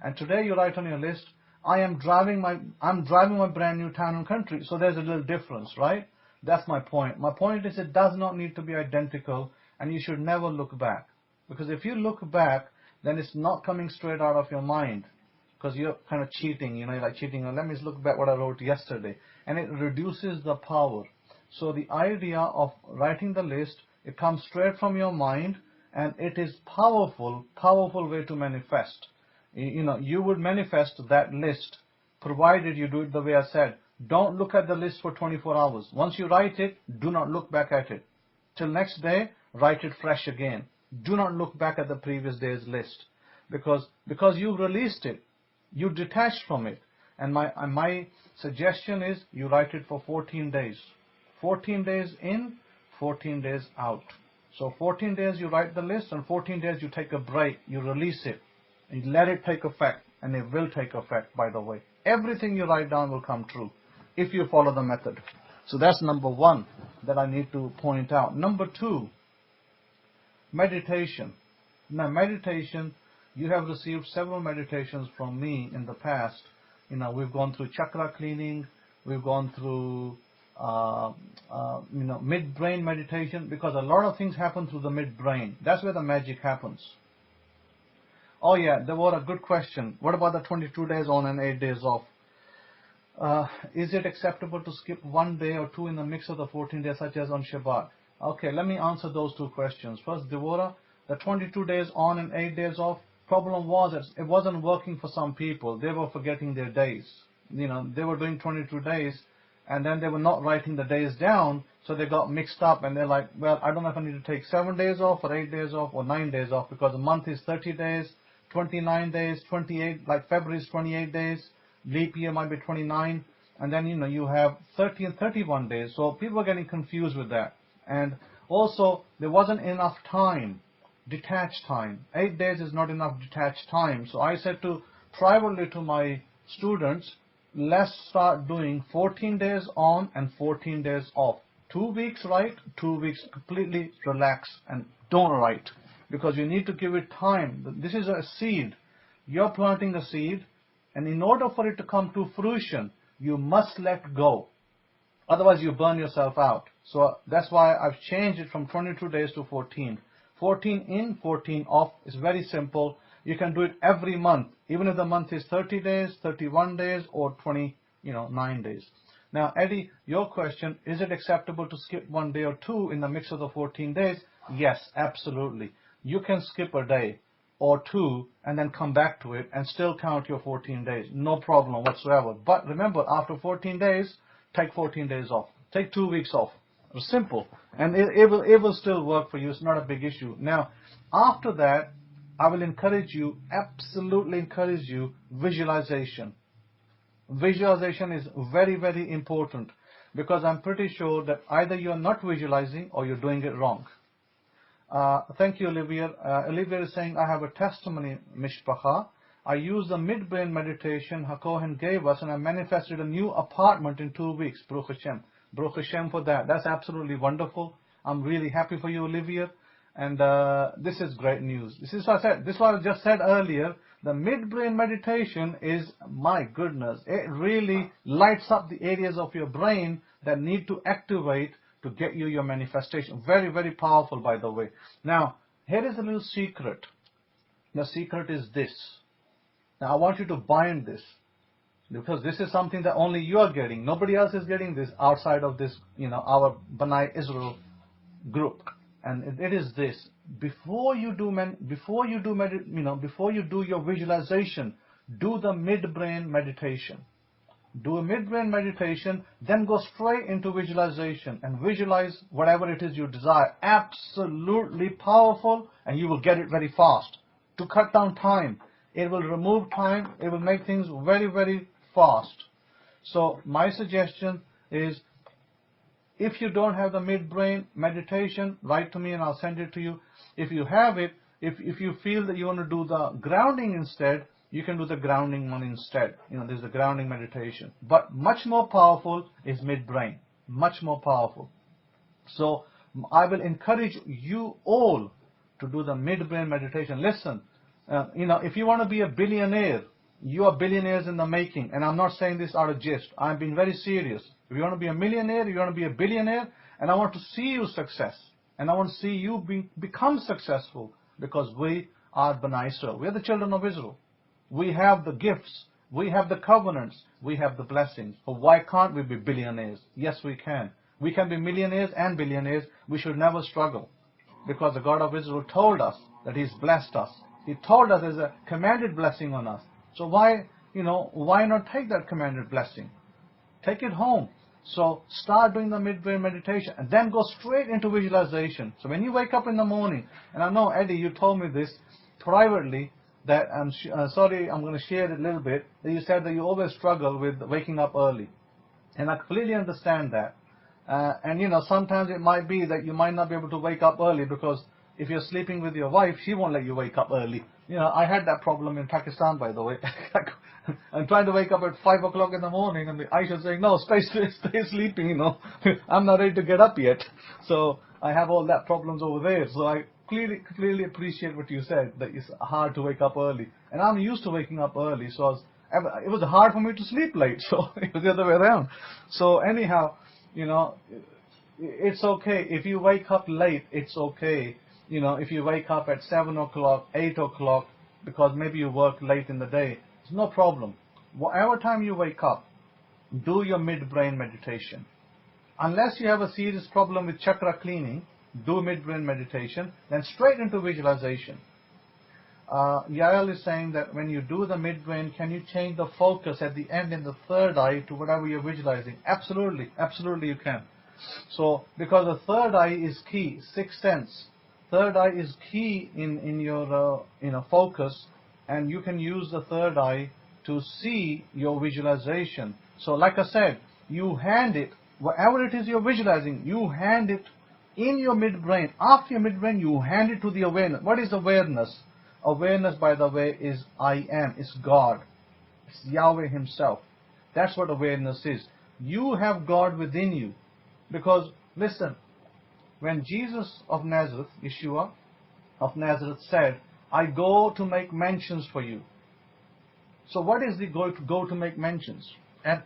and today you write on your list, I'm driving my brand new town and country. So there's a little difference, right? That's my point. My point is, it does not need to be identical, and you should never look back, because if you look back, then it's not coming straight out of your mind, because you're kind of cheating. You're like cheating. Let me just look back what I wrote yesterday, and it reduces the power. So the idea of writing the list, it comes straight from your mind, and it is powerful way to manifest. You would manifest that list, provided you do it the way I said. Don't look at the list for 24 hours. Once you write it, do not look back at it. Till next day, write it fresh again. Do not look back at the previous day's list, because you released it, you detached from it. And my suggestion is, you write it for 14 days. 14 days in, 14 days out. So 14 days you write the list, and 14 days you take a break, you release it, and you let it take effect, and it will take effect, by the way. Everything you write down will come true if you follow the method. So that's number one that I need to point out. Number two, meditation. Now meditation, you have received several meditations from me in the past. We've gone through chakra cleaning, we've gone through mid-brain meditation, because a lot of things happen through the mid-brain. That's where the magic happens. Oh yeah, there was a good question. What about the 22 days on and 8 days off? Is it acceptable to skip 1 day or 2 in the mix of the 14 days, such as on Shabbat? Okay, let me answer those two questions. First, Devorah, the 22 days on and 8 days off, problem was that it wasn't working for some people. They were forgetting their days. They were doing 22 days, and then they were not writing the days down, so they got mixed up, and they're like, well, I don't know if I need to take 7 days off, or 8 days off, or 9 days off, because a month is 30 days, 29 days, 28, like February is 28 days, leap year might be 29, and then you have 30 and 31 days. So people are getting confused with that. And also, there wasn't enough time, detached time. 8 days is not enough detached time. So I said privately to my students, let's start doing 14 days on and 14 days off. 2 weeks write, 2 weeks completely relax and don't write, because you need to give it time. This is a seed. You're planting a seed, and in order for it to come to fruition, you must let go. Otherwise, you burn yourself out. So that's why I've changed it from 22 days to 14. 14 in, 14 off. It's very simple. You can do it every month, even if the month is 30 days, 31 days, or 29 days. Now, Eddie, your question, is it acceptable to skip 1 day or 2 in the mix of the 14 days? Yes, absolutely. You can skip a day or 2 and then come back to it and still count your 14 days. No problem whatsoever. But remember, after 14 days, take 14 days off. Take 2 weeks off. It's simple. And it will still work for you. It's not a big issue. Now, after that, I will encourage you, absolutely encourage you, visualization. Visualization is very, very important, because I'm pretty sure that either you're not visualizing or you're doing it wrong. Thank you, Olivia. Olivia is saying, I have a testimony, Mishpacha. I used the midbrain meditation Hakohen gave us, and I manifested a new apartment in 2 weeks. Baruch Hashem. Baruch Hashem for that. That's absolutely wonderful. I'm really happy for you, Olivia. And this is great news. This is what I said. This is what I just said earlier. The midbrain meditation is, my goodness, it really lights up the areas of your brain that need to activate to get you your manifestation. Very, very powerful, by the way. Now, here is a little secret. The secret is this. Now, I want you to bind this, because this is something that only you are getting. Nobody else is getting this outside of this, our B'nai Israel group. And it is this: before you do your visualization, do the midbrain meditation. Do a midbrain meditation, then go straight into visualization and visualize whatever it is you desire. Absolutely powerful, and you will get it very fast. To cut down time, it will remove time. It will make things very, very fast. So my suggestion is, if you don't have the midbrain meditation, write to me and I'll send it to you. If you have it, if you feel that you want to do the grounding instead, you can do the grounding one instead. There's the grounding meditation. But much more powerful is midbrain. Much more powerful. So I will encourage you all to do the midbrain meditation. Listen, if you want to be a billionaire, you are billionaires in the making. And I'm not saying this out of jest. I'm being very serious. If you want to be a millionaire, you want to be a billionaire, and I want to see you success. And I want to see you become successful, because we are B'nai Israel. We are the children of Israel. We have the gifts. We have the covenants. We have the blessings. So why can't we be billionaires? Yes, we can. We can be millionaires and billionaires. We should never struggle, because the God of Israel told us that He's blessed us. He told us there's a commanded blessing on us. So why not take that commanded blessing? Take it home. So start doing the midbrain meditation and then go straight into visualization. So when you wake up in the morning, and I know, Eddie, you told me this privately, that I'm going to share it a little bit, that you said that you always struggle with waking up early. And I completely understand that. And sometimes it might be that you might not be able to wake up early, because if you're sleeping with your wife, she won't let you wake up early. I had that problem in Pakistan, by the way. I'm trying to wake up at 5 o'clock in the morning, and Aisha saying, no, stay sleeping, I'm not ready to get up yet. So I have all that problems over there. So I clearly appreciate what you said, that it's hard to wake up early. And I'm used to waking up early, so it was hard for me to sleep late, so it was the other way around. So anyhow, it's okay. If you wake up late, it's okay. If you wake up at 7 o'clock, 8 o'clock, because maybe you work late in the day, it's no problem. Whatever time you wake up, do your midbrain meditation. Unless you have a serious problem with chakra cleaning, do midbrain meditation, then straight into visualization. Yael is saying that when you do the midbrain, can you change the focus at the end in the third eye to whatever you're visualizing? Absolutely, absolutely you can. So, because the third eye is key, sixth sense. Third eye is key in your focus, and you can use the third eye to see your visualization. So like I said, you hand it, whatever it is you're visualizing, you hand it in your midbrain. After your midbrain, you hand it to the awareness. What is awareness? Awareness, by the way, is I am. It's God. It's Yahweh Himself. That's what awareness is. You have God within you. Because, listen, when Jesus of Nazareth, Yeshua of Nazareth said, I go to make mentions for you. So what is the go to make mentions? And,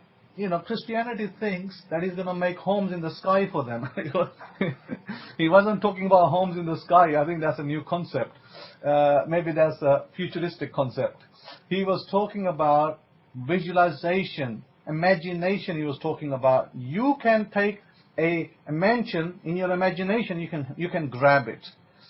Christianity thinks that He's going to make homes in the sky for them. He wasn't talking about homes in the sky. I think that's a new concept. Maybe that's a futuristic concept. He was talking about visualization, imagination he was talking about. You can take a mansion in your imagination, you can grab it.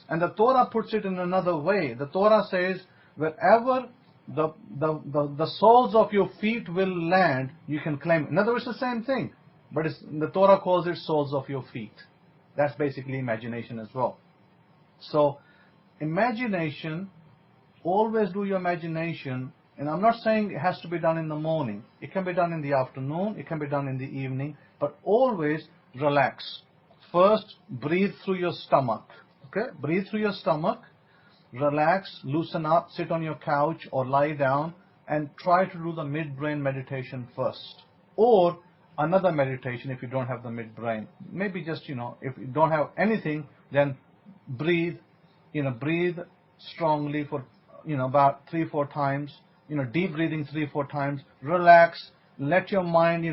And the Torah puts it in another way. The Torah says, wherever the soles of your feet will land, you can claim it. In other words, the same thing. But the Torah calls it soles of your feet. That's basically imagination as well. So, imagination, always do your imagination. And I'm not saying it has to be done in the morning. It can be done in the afternoon. It can be done in the evening. But always relax. First, breathe through your stomach. Okay? Breathe through your stomach. Relax, loosen up, sit on your couch or lie down and try to do the midbrain meditation first. Or another meditation if you don't have the midbrain. Maybe just, if you don't have anything, then breathe, breathe strongly for, about 3-4 times. Deep breathing 3-4 times. Relax. Let your mind,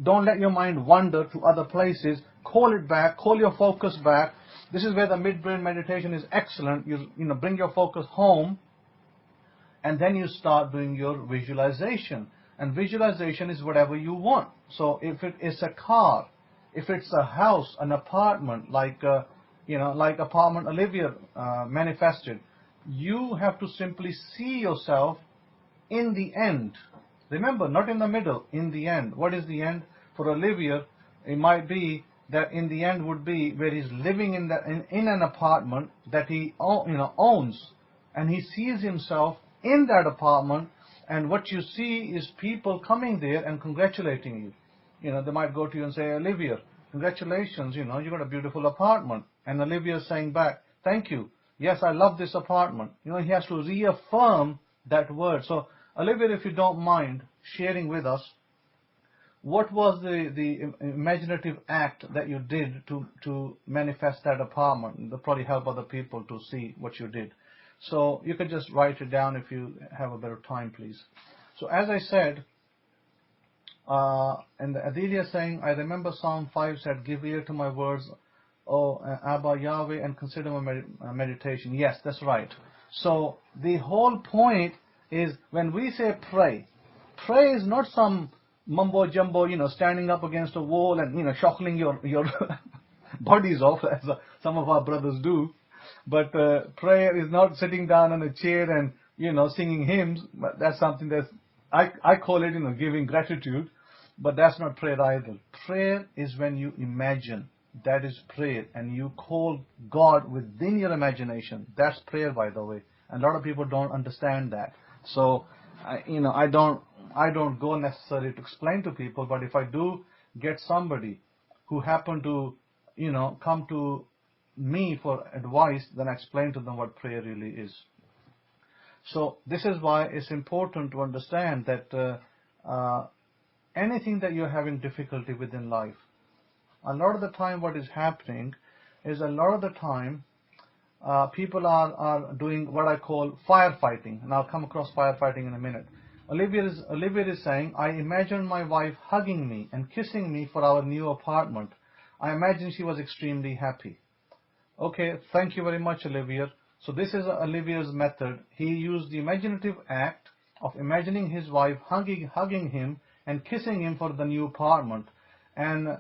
don't let your mind wander to other places. call it back, call your focus back. This is where the midbrain meditation is excellent. You bring your focus home, and then you start doing your visualization. And visualization is whatever you want. So if it is a car, if it's a house, an apartment, like apartment Olivia manifested, you have to simply see yourself in the end. Remember, not in the middle, in the end. What is the end? For Olivia, it might be that in the end would be where he's living in an apartment that he owns, and he sees himself in that apartment, and what you see is people coming there and congratulating you. They might go to you and say, Olivia, congratulations, you got a beautiful apartment. And Olivia is saying back, thank you. Yes, I love this apartment. He has to reaffirm that word. So, Olivia, if you don't mind sharing with us, what was the imaginative act that you did to manifest that apartment? That'll probably help other people to see what you did. So you could just write it down if you have a better time, please. So as I said, and Adelia saying, I remember Psalm 5 said, give ear to my words, O Abba Yahweh, and consider my meditation. Yes, that's right. So the whole point is when we say pray is not some mumbo jumbo, standing up against a wall and, shuffling your bodies off, as some of our brothers do. But prayer is not sitting down on a chair and, singing hymns. But that's something that's, I call it, giving gratitude. But that's not prayer either. Prayer is when you imagine. That is prayer. And you call God within your imagination. That's prayer, by the way. And a lot of people don't understand that. So, I don't go necessarily to explain to people. But if I do get somebody who happen to, come to me for advice, then I explain to them what prayer really is. So this is why it's important to understand that anything that you're having difficulty with in life, a lot of the time what is happening is a lot of the time people are doing what I call firefighting, and I'll come across firefighting in a minute. Olivia is saying, I imagine my wife hugging me and kissing me for our new apartment. I imagine she was extremely happy. Okay, thank you very much, Olivia. So this is Olivia's method. He used the imaginative act of imagining his wife hugging him and kissing him for the new apartment. And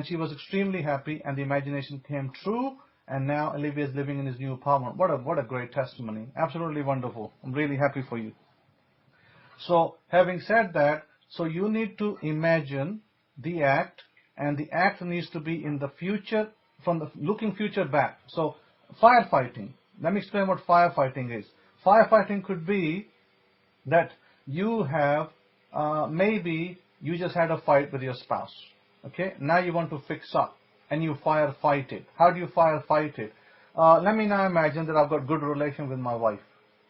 she was extremely happy, and the imagination came true, and now Olivia is living in his new apartment. What a great testimony. Absolutely wonderful. I'm really happy for you. So having said that, so you need to imagine the act, and the act needs to be in the future, from the looking future back. So firefighting. Let me explain what firefighting is. Firefighting could be that you have, maybe you just had a fight with your spouse. Okay, now you want to fix up and you firefight it. How do you firefight it? Let me now imagine that I've got good relation with my wife,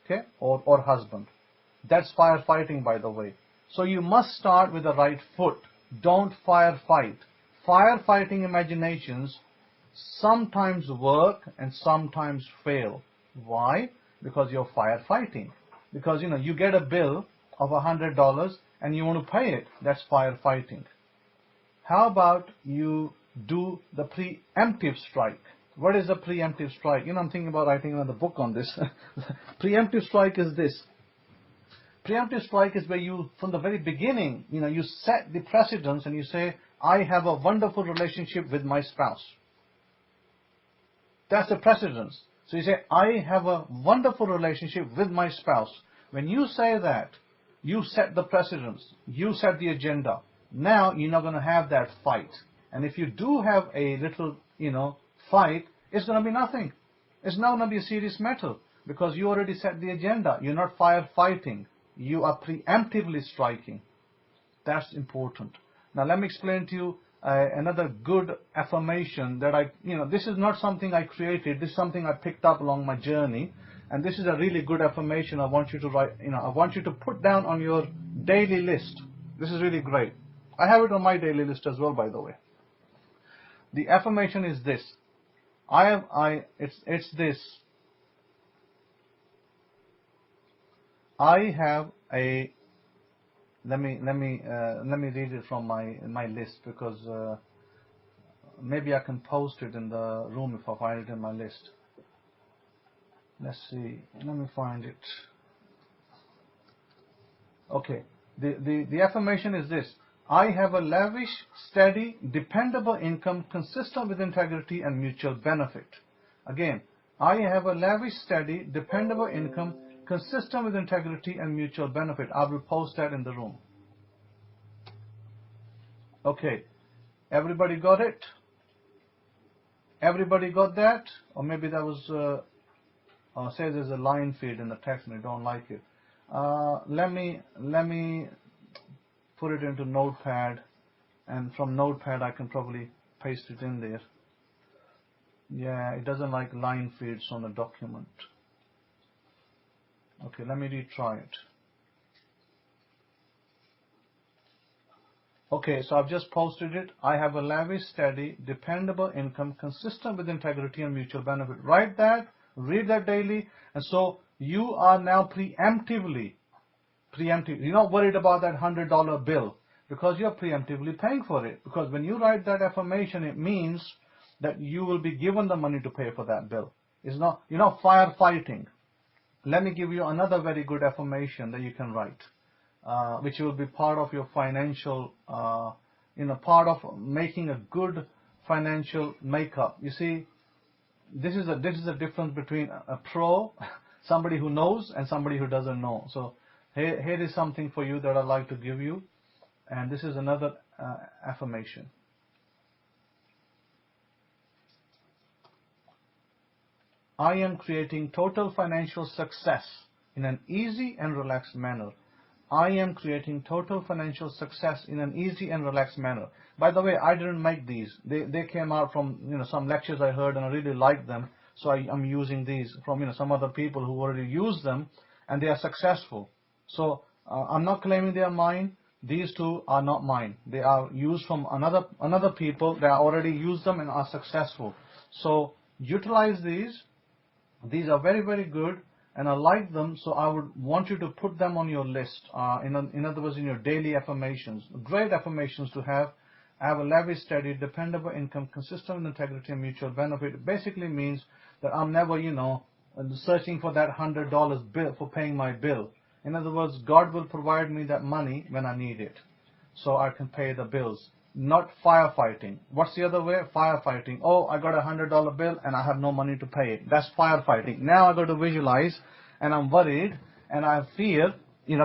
okay, or husband. That's firefighting, by the way. So you must start with the right foot. Don't firefight. Firefighting imaginations sometimes work and sometimes fail. Why? Because you're firefighting. Because you get a bill of $100 and you want to pay it. That's firefighting. How about you do the preemptive strike? What is a preemptive strike? I'm thinking about writing another book on this. Preemptive strike is this. Preemptive strike is where you, from the very beginning, you set the precedence and you say, I have a wonderful relationship with my spouse. That's the precedence. So you say, I have a wonderful relationship with my spouse. When you say that, you set the precedence. You set the agenda. Now you're not going to have that fight. And if you do have a little, fight, it's going to be nothing. It's not going to be a serious matter because you already set the agenda. You're not firefighting. You are preemptively striking. That's important. Now let me explain to you another good affirmation that this is not something I created. This is something I picked up along my journey. And this is a really good affirmation I want you to write, I want you to put down on your daily list. This is really great. I have it on my daily list as well, by the way. The affirmation is this. It's this. I have a, let me read it from my list because maybe I can post it in the room if I find it in my list. Let's see. Let me find it. Okay. The affirmation is this: I have a lavish, steady, dependable income consistent with integrity and mutual benefit. Again, I have a lavish, steady, dependable income consistent with integrity and mutual benefit. I will post that in the room. Okay. Everybody got it? Everybody got that? Or maybe that was, says there's a line feed in the text and I don't like it. Let me put it into Notepad, and from Notepad I can probably paste it in there. Yeah, it doesn't like line feeds on the document. Okay, let me retry it. Okay, so I've just posted it. I have a lavish, steady, dependable income consistent with integrity and mutual benefit. Write that, read that daily, and so you are now preemptively, you're not worried about that $100 bill because you're preemptively paying for it. Because when you write that affirmation, it means that you will be given the money to pay for that bill. It's not, you're not firefighting. Let me give you another very good affirmation that you can write, which will be part of your financial, part of making a good financial makeup. You see, this is a difference between a pro, somebody who knows, and somebody who doesn't know. So here is something for you that I'd like to give you, and this is another affirmation. I am creating total financial success in an easy and relaxed manner. I am creating total financial success in an easy and relaxed manner. By the way, I didn't make these. They came out from some lectures I heard and I really liked them. So I'm using these from some other people who already use them and they are successful. So I'm not claiming they are mine. These two are not mine. They are used from another people that already use them and are successful. So utilize these. These are very, very good, and I like them, so I would want you to put them on your list, in other words, in your daily affirmations. Great affirmations to have. I have a lavish, steady, dependable income, consistent with integrity and mutual benefit. It basically means that I'm never, searching for that $100 bill for paying my bill. In other words, God will provide me that money when I need it, so I can pay the bills. Not firefighting. What's the other way? Firefighting. Oh, I got a $100 bill and I have no money to pay it. That's firefighting. Now I got to visualize and I'm worried and I have fear.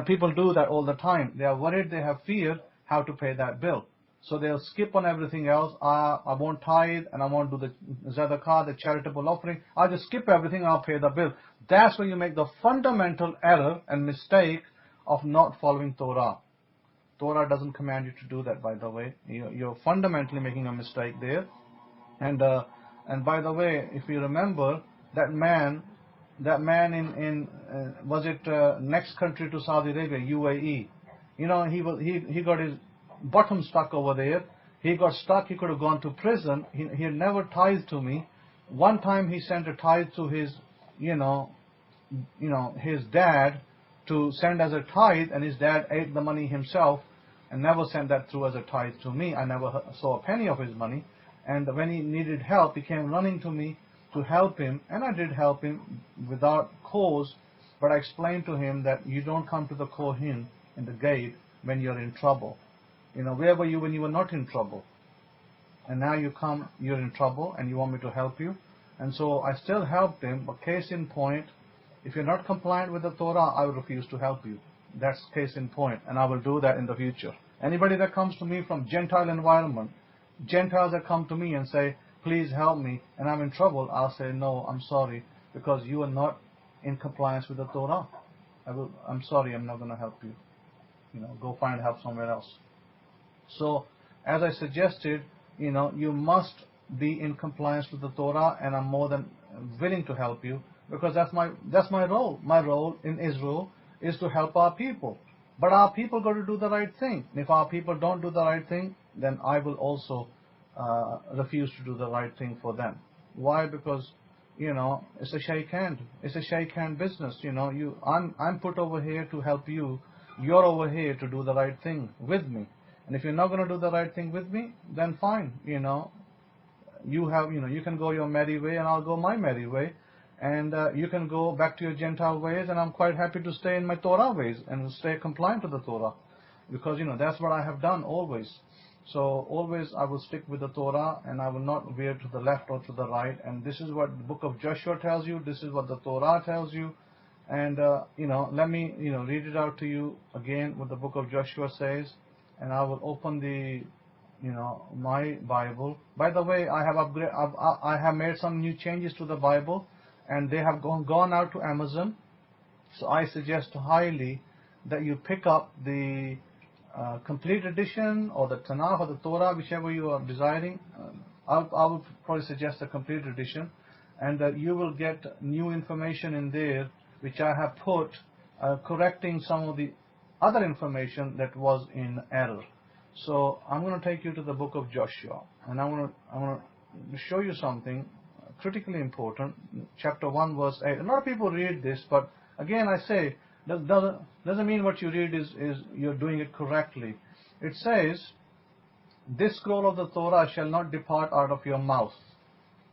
People do that all the time. They are worried, they have fear how to pay that bill. So they'll skip on everything else. I won't tithe and I won't do the Zadaqah, the charitable offering. I'll just skip everything and I'll pay the bill. That's when you make the fundamental error and mistake of not following Torah. Torah doesn't command you to do that, by the way. You're fundamentally making a mistake there. And by the way, if you remember, that man in was it next country to Saudi Arabia, UAE? He got his bottom stuck over there. He got stuck. He could have gone to prison. He had never tithed to me. One time he sent a tithe to his, his dad, to send as a tithe, and his dad ate the money himself and never sent that through as a tithe to me. I never saw a penny of his money. And when he needed help, he came running to me to help him, and I did help him without cause, but I explained to him that you don't come to the Kohen in the gate when you're in trouble. Where were you when you were not in trouble? And now you come, you're in trouble, and you want me to help you. And so I still helped him, but case in point, if you're not compliant with the Torah, I will refuse to help you. That's case in point, and I will do that in the future. Anybody that comes to me from Gentile environment, Gentiles that come to me and say, please help me, and I'm in trouble, I'll say, no, I'm sorry, because you are not in compliance with the Torah. I'm sorry, I'm not going to help you. Go find help somewhere else. So, as I suggested, you must be in compliance with the Torah, and I'm more than willing to help you, because that's my role. My role in Israel is to help our people. But our people got to do the right thing. And if our people don't do the right thing, then I will also refuse to do the right thing for them. Why? Because it's a shake hand. It's a shake hand business. I'm put over here to help you. You're over here to do the right thing with me. And if you're not going to do the right thing with me, then fine. you have, you can go your merry way and I'll go my merry way. And you can go back to your Gentile ways, and I'm quite happy to stay in my Torah ways and stay compliant to the Torah. Because, that's what I have done always. So always I will stick with the Torah, and I will not veer to the left or to the right. And this is what the book of Joshua tells you. This is what the Torah tells you. And, let me, read it out to you again what the book of Joshua says. And I will open the, my Bible. By the way, I have made some new changes to the Bible, and they have gone out to Amazon. So I suggest highly that you pick up the complete edition or the Tanakh or the Torah, whichever you are desiring. I would probably suggest a complete edition, and that you will get new information in there which I have put, correcting some of the other information that was in error. So I'm going to take you to the book of Joshua, and I want to show you something critically important. Chapter 1 verse 8. A lot of people read this, but again I say, doesn't mean what you read is you're doing it correctly. It says, this scroll of the Torah shall not depart out of your mouth,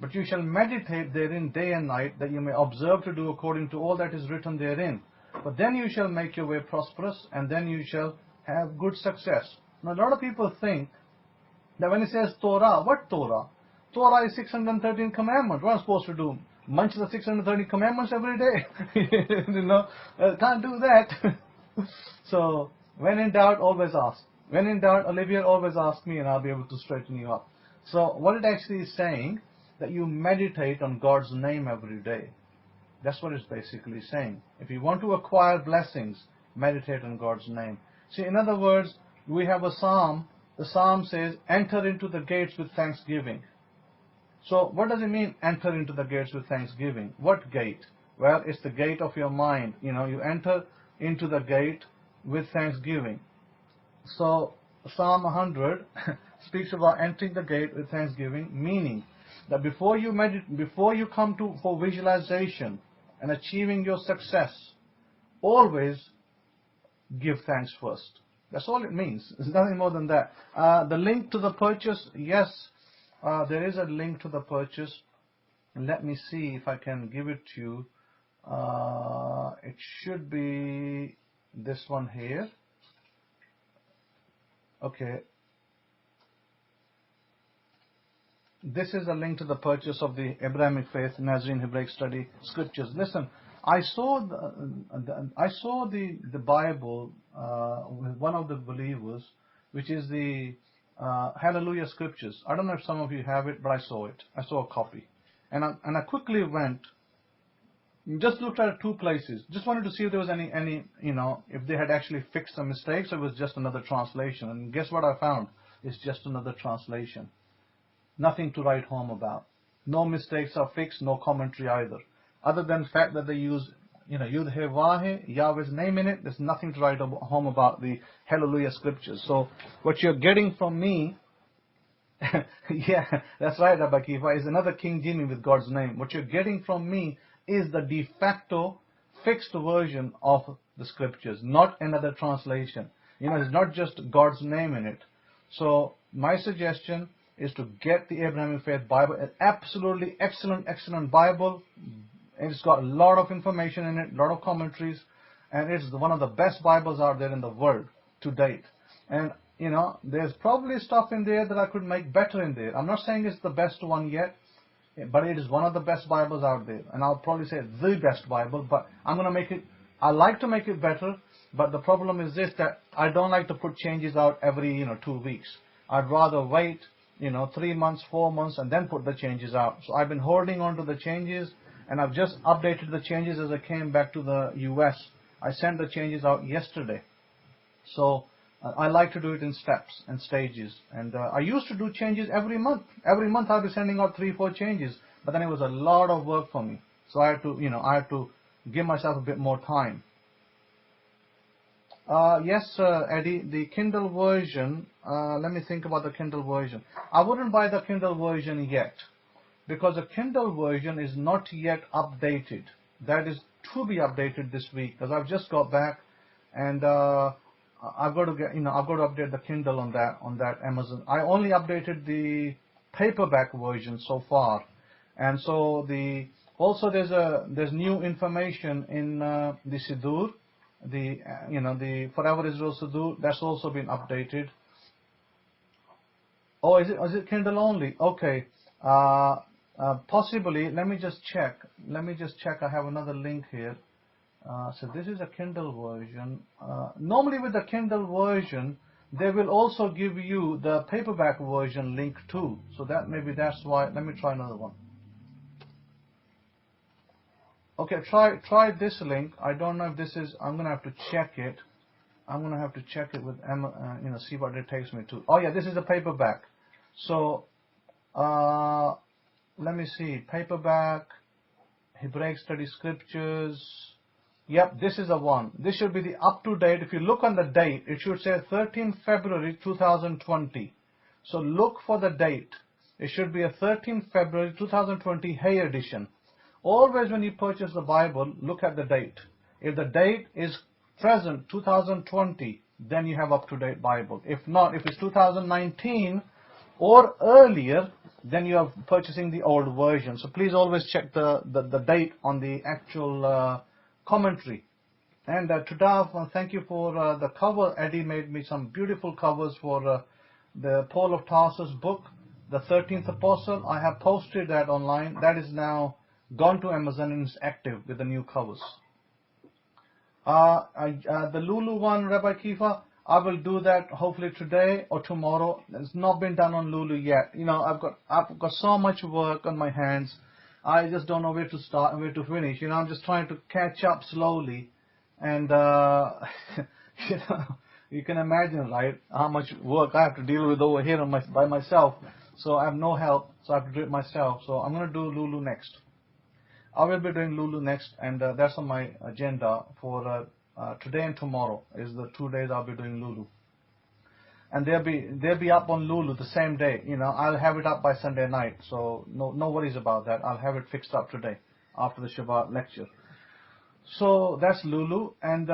but you shall meditate therein day and night, that you may observe to do according to all that is written therein. But then you shall make your way prosperous, and then you shall have good success. Now a lot of people think that when it says Torah, what Torah? Torah is 613 commandments. What am I supposed to do? Munch the 630 commandments every day? Can't do that. So, when in doubt, always ask. When in doubt, Olivia, always ask me and I'll be able to straighten you up. So, what it actually is saying, that you meditate on God's name every day. That's what it's basically saying. If you want to acquire blessings, meditate on God's name. See, in other words, we have a psalm. The psalm says, enter into the gates with thanksgiving. So what does it mean, enter into the gates with thanksgiving? What gate? Well, it's the gate of your mind. You enter into the gate with thanksgiving. So Psalm 100 speaks about entering the gate with thanksgiving, meaning that before you come for visualization and achieving your success, always give thanks first. That's all it means. It's nothing more than that. The link to the purchase, yes, there is a link to the purchase. Let me see if I can give it to you. It should be this one here. Okay. This is a link to the purchase of the Abrahamic-Faith Nazarene Hebraic Study Scriptures. Listen, I saw the Bible with one of the believers, which is the Hallelujah Scriptures. I don't know if some of you have it, but I saw it. I saw a copy, and I quickly went, just looked at 2 places. Just wanted to see if there was any if they had actually fixed some mistakes, or it was just another translation. And guess what I found? It's just another translation. Nothing to write home about. No mistakes are fixed, no commentary either. Other than the fact that they use, Yud-He-Vah-He, Yahweh's name in it, there's nothing to write home about the Hallelujah Scriptures. So what you're getting from me, yeah, that's right, Rabbi Kefa, is another King Jimmy with God's name. What you're getting from me is the de facto fixed version of the Scriptures, not another translation. It's not just God's name in it. So my suggestion is to get the Abrahamic-Faith Bible, an absolutely excellent Bible. It's got a lot of information in it, a lot of commentaries, and it's one of the best Bibles out there in the world to date. And, there's probably stuff in there that I could make better in there. I'm not saying it's the best one yet, but it is one of the best Bibles out there. And I'll probably say the best Bible, but I like to make it better, but the problem is this, that I don't like to put changes out every, 2 weeks. I'd rather wait 3 months, 4 months, and then put the changes out. So I've been holding on to the changes, and I've just updated the changes as I came back to the US. I sent the changes out yesterday. So I like to do it in steps and stages. And I used to do changes every month. Every month I'll be sending out 3-4 changes, but then it was a lot of work for me. So I had to, give myself a bit more time. Yes, Eddie, the Kindle version, let me think about the Kindle version. I wouldn't buy the Kindle version yet, because the Kindle version is not yet updated. That is to be updated this week, because I've just got back, and I've got to update the Kindle on that Amazon. I only updated the paperback version so far. And so there's new information in the Siddur, the Forever-Israel Siddur. That's also been updated. Oh, is it Kindle only? Okay. Possibly. Let me just check. I have another link here. So this is a Kindle version. Normally with the Kindle version, they will also give you the paperback version link too. So that's why. Let me try another one. Okay, try this link. I don't know if this is. I'm gonna have to check it. I'm gonna have to check it with Emma. See what it takes me to. Oh yeah, this is a paperback. So let me see. Paperback, Hebraic Study Scriptures. Yep, this is the one. This should be the up-to-date. If you look on the date, it should say 13 February 2020. So look for the date. It should be a 13 February 2020 Hay edition. Always when you purchase the Bible, look at the date. If the date is present 2020, then you have up-to-date Bible. If not, if it's 2019 or earlier, then you are purchasing the old version. So please always check the date on the actual commentary. And Tudav, thank you for the cover. Eddie made me some beautiful covers for the Paul of Tarsus book, the 13th Apostle. I have posted that online. That is now gone to Amazon and is active with the new covers. The Lulu one, Rabbi Kefa, I will do that hopefully today or tomorrow. It's not been done on Lulu yet. I've got so much work on my hands. I just don't know where to start and where to finish. I'm just trying to catch up slowly. And, you can imagine, right, how much work I have to deal with over here by myself. So I have no help, so I have to do it myself. So I'm going to do Lulu next. I will be doing Lulu next, and that's on my agenda for today and tomorrow is the 2 days I'll be doing Lulu. And they'll be up on Lulu the same day. I'll have it up by Sunday night, so no worries about that. I'll have it fixed up today after the Shabbat lecture. So that's Lulu. And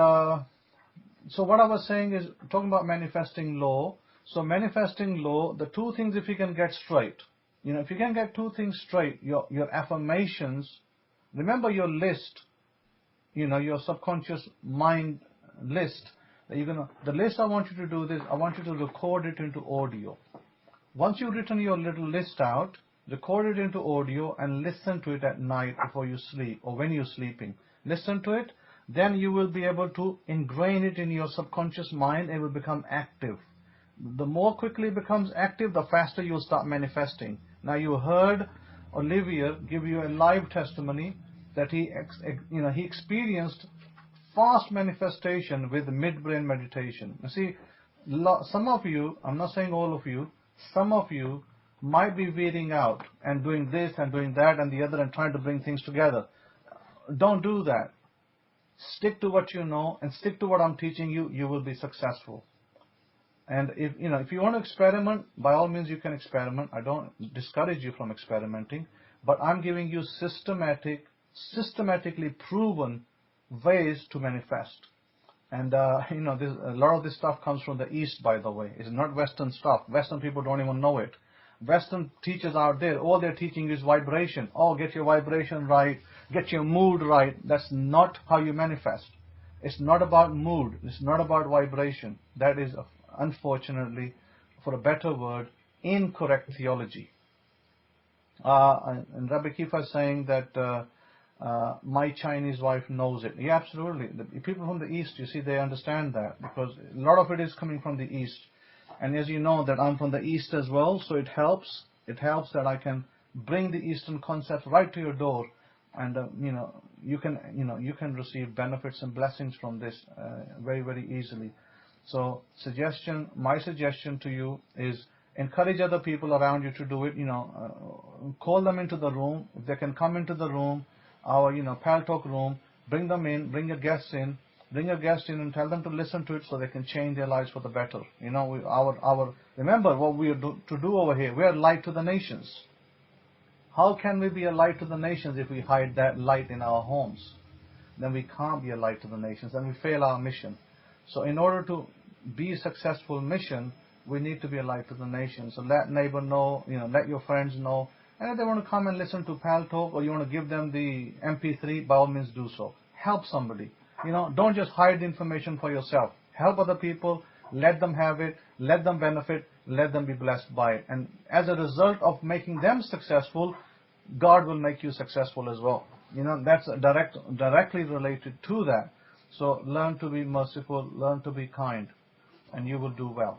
so what I was saying is talking about manifesting law. So manifesting law, the two things if you can get straight. If you can get two things straight, your affirmations. Remember your list, your subconscious mind list. The list I want you to do this, I want you to record it into audio. Once you've written your little list out, record it into audio and listen to it at night before you sleep or when you're sleeping. Listen to it, then you will be able to ingrain it in your subconscious mind. It will become active. The more quickly it becomes active, the faster you'll start manifesting. Now you heard Olivier give you a live testimony that he experienced fast manifestation with midbrain meditation. You see, some of you, I'm not saying all of you, some of you might be weeding out and doing this and doing that and the other and trying to bring things together. Don't do that. Stick to what you know and stick to what I'm teaching you. You will be successful. And if you want to experiment, by all means you can experiment. I don't discourage you from experimenting, but I'm giving you systematically proven ways to manifest. And a lot of this stuff comes from the East, by the way. It's not Western stuff. Western people don't even know it. Western teachers out there, all they're teaching is vibration. Oh, get your vibration right, get your mood right. That's not how you manifest. It's not about mood. It's not about vibration. That is, unfortunately, for a better word, incorrect theology. And Rabbi Kefa is saying that my Chinese wife knows it. Yeah, absolutely. The people from the East, you see, they understand that because a lot of it is coming from the East. And as you know, that I'm from the East as well, so it helps. It helps that I can bring the Eastern concepts right to your door, and you can receive benefits and blessings from this very, very easily. So my suggestion to you is encourage other people around you to do it. Call them into the room. If they can come into the room, our Pal Talk room, bring them in, bring your guests in. Bring a guest in and tell them to listen to it so they can change their lives for the better. Remember what we are to do over here. We are light to the nations. How can we be a light to the nations if we hide that light in our homes? Then we can't be a light to the nations and we fail our mission. So in order to be a successful mission, We need to be a light to the nation. So let neighbor know, let your friends know. And if they want to come and listen to Pal Talk, or you want to give them the MP3, by all means do so. Help somebody. Don't just hide the information for yourself. Help other people. Let them have it. Let them benefit. Let them be blessed by it. And as a result of making them successful, God will make you successful as well. That's directly related to that. So learn to be merciful, learn to be kind, and you will do well.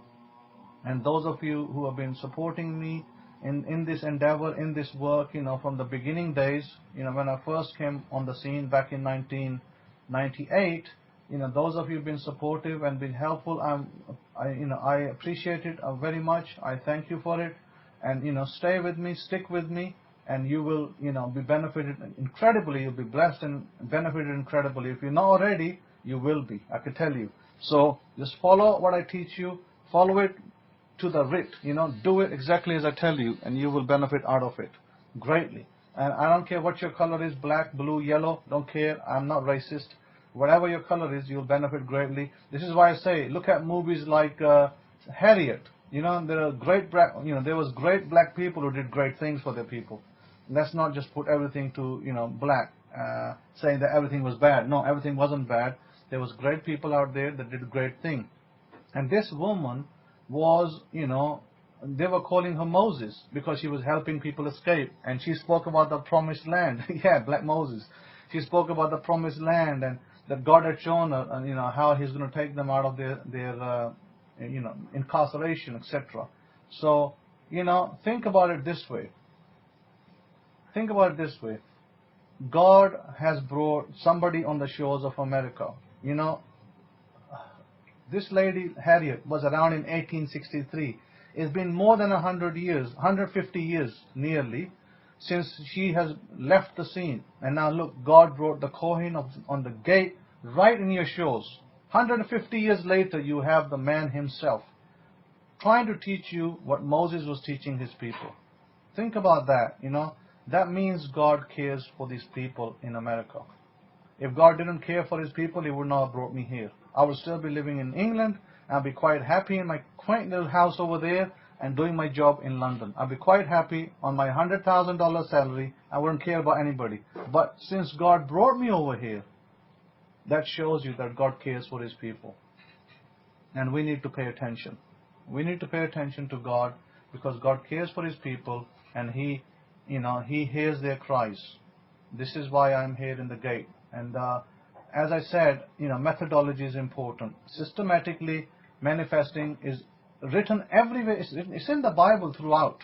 And those of you who have been supporting me in this endeavor, in this work, from the beginning days, when I first came on the scene back in 1998, those of you who've been supportive and been helpful, I appreciate it very much. I thank you for it. And, stay with me, stick with me, and you will, be benefited incredibly. You'll be blessed and benefited incredibly. If you're not already, you will be, I can tell you. So just follow what I teach you, follow it to the writ, do it exactly as I tell you, and you will benefit out of it greatly. And I don't care what your color is, black, blue, yellow, don't care. I'm not racist. Whatever your color is, you'll benefit greatly. This is why I say, look at movies like Harriet. There are there was great black people who did great things for their people. Let's not just put everything to, black, saying that everything was bad. No, everything wasn't bad. There was great people out there that did great things. And this woman was, they were calling her Moses because she was helping people escape. And she spoke about the promised land. Yeah, Black Moses. She spoke about the promised land and that God had shown her, and, how He's going to take them out of their incarceration, etc. So, think about it this way. Think about it this way. God has brought somebody on the shores of America. This lady, Harriet, was around in 1863. It's been more than 100 years, 150 years nearly, since she has left the scene. And now look, God brought the Kohen on the gate right in your shores. 150 years later, you have the man himself trying to teach you what Moses was teaching his people. Think about that, That means God cares for these people in America. If God didn't care for His people, He would not have brought me here. I would still be living in England. I'll be quite happy in my quaint little house over there and doing my job in London. I'll be quite happy on my $100,000 salary. I wouldn't care about anybody. But since God brought me over here, that shows you that God cares for His people. And we need to pay attention. We need to pay attention to God because God cares for His people and He hears their cries. This is why I'm here in the gate. And as I said, methodology is important. Systematically manifesting is written everywhere. It's in the Bible throughout.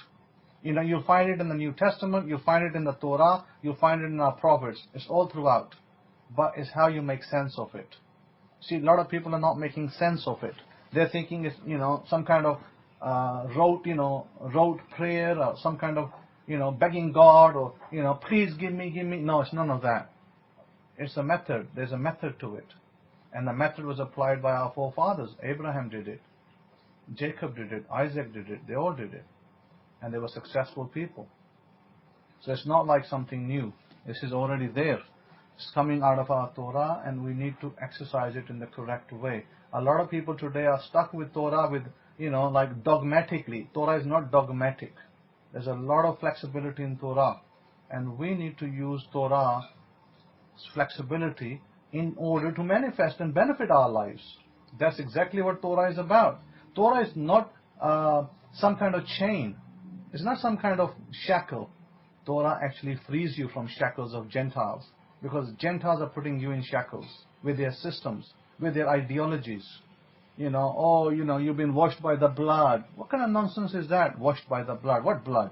You'll find it in the New Testament. You'll find it in the Torah. You'll find it in our prophets. It's all throughout. But it's how you make sense of it. See, a lot of people are not making sense of it. They're thinking it's, some kind of rote prayer or some kind of, begging God or, please give me. No, it's none of that. It's a method. There's a method to it. And the method was applied by our forefathers. Abraham did it. Jacob did it. Isaac did it. They all did it. And they were successful people. So it's not like something new. This is already there. It's coming out of our Torah and we need to exercise it in the correct way. A lot of people today are stuck with Torah with, like dogmatically. Torah is not dogmatic. There's a lot of flexibility in Torah. And we need to use Torah's flexibility in order to manifest and benefit our lives. That's exactly what Torah is about. Torah is not some kind of chain. It's not some kind of shackle. Torah actually frees you from shackles of Gentiles. Because Gentiles are putting you in shackles with their systems, with their ideologies. You've been washed by the blood. What kind of nonsense is that? Washed by the blood. What blood?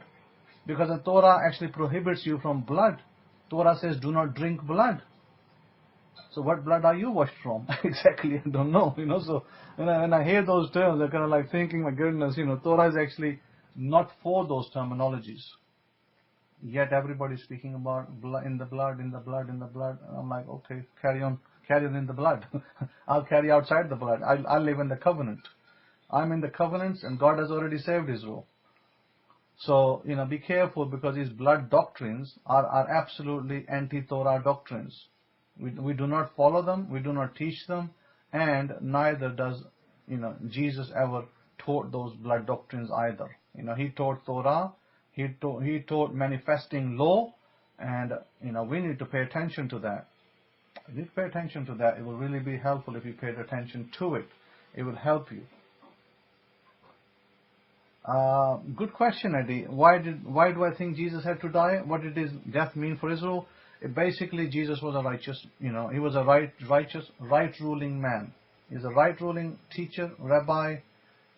Because the Torah actually prohibits you from blood. Torah says, do not drink blood. So what blood are you washed from? Exactly, I don't know. So when I hear those terms, I'm kind of like thinking, my goodness, Torah is actually not for those terminologies. Yet everybody's speaking about blood, in the blood. And I'm like, okay, carry on in the blood. I'll carry outside the blood. I'll live in the covenant. I'm in the covenants and God has already saved Israel. So, be careful because these blood doctrines are absolutely anti-Torah doctrines. We do not follow them, we do not teach them, and neither does, Jesus ever taught those blood doctrines either. He taught Torah, he taught manifesting law, and we need to pay attention to that. We need to pay attention to that. It will really be helpful if you paid attention to it. It will help you. Good question, Eddie. Why do I think Jesus had to die? What did his death mean for Israel? Basically, Jesus was a righteous, he was a right ruling man. He's a right ruling teacher, rabbi,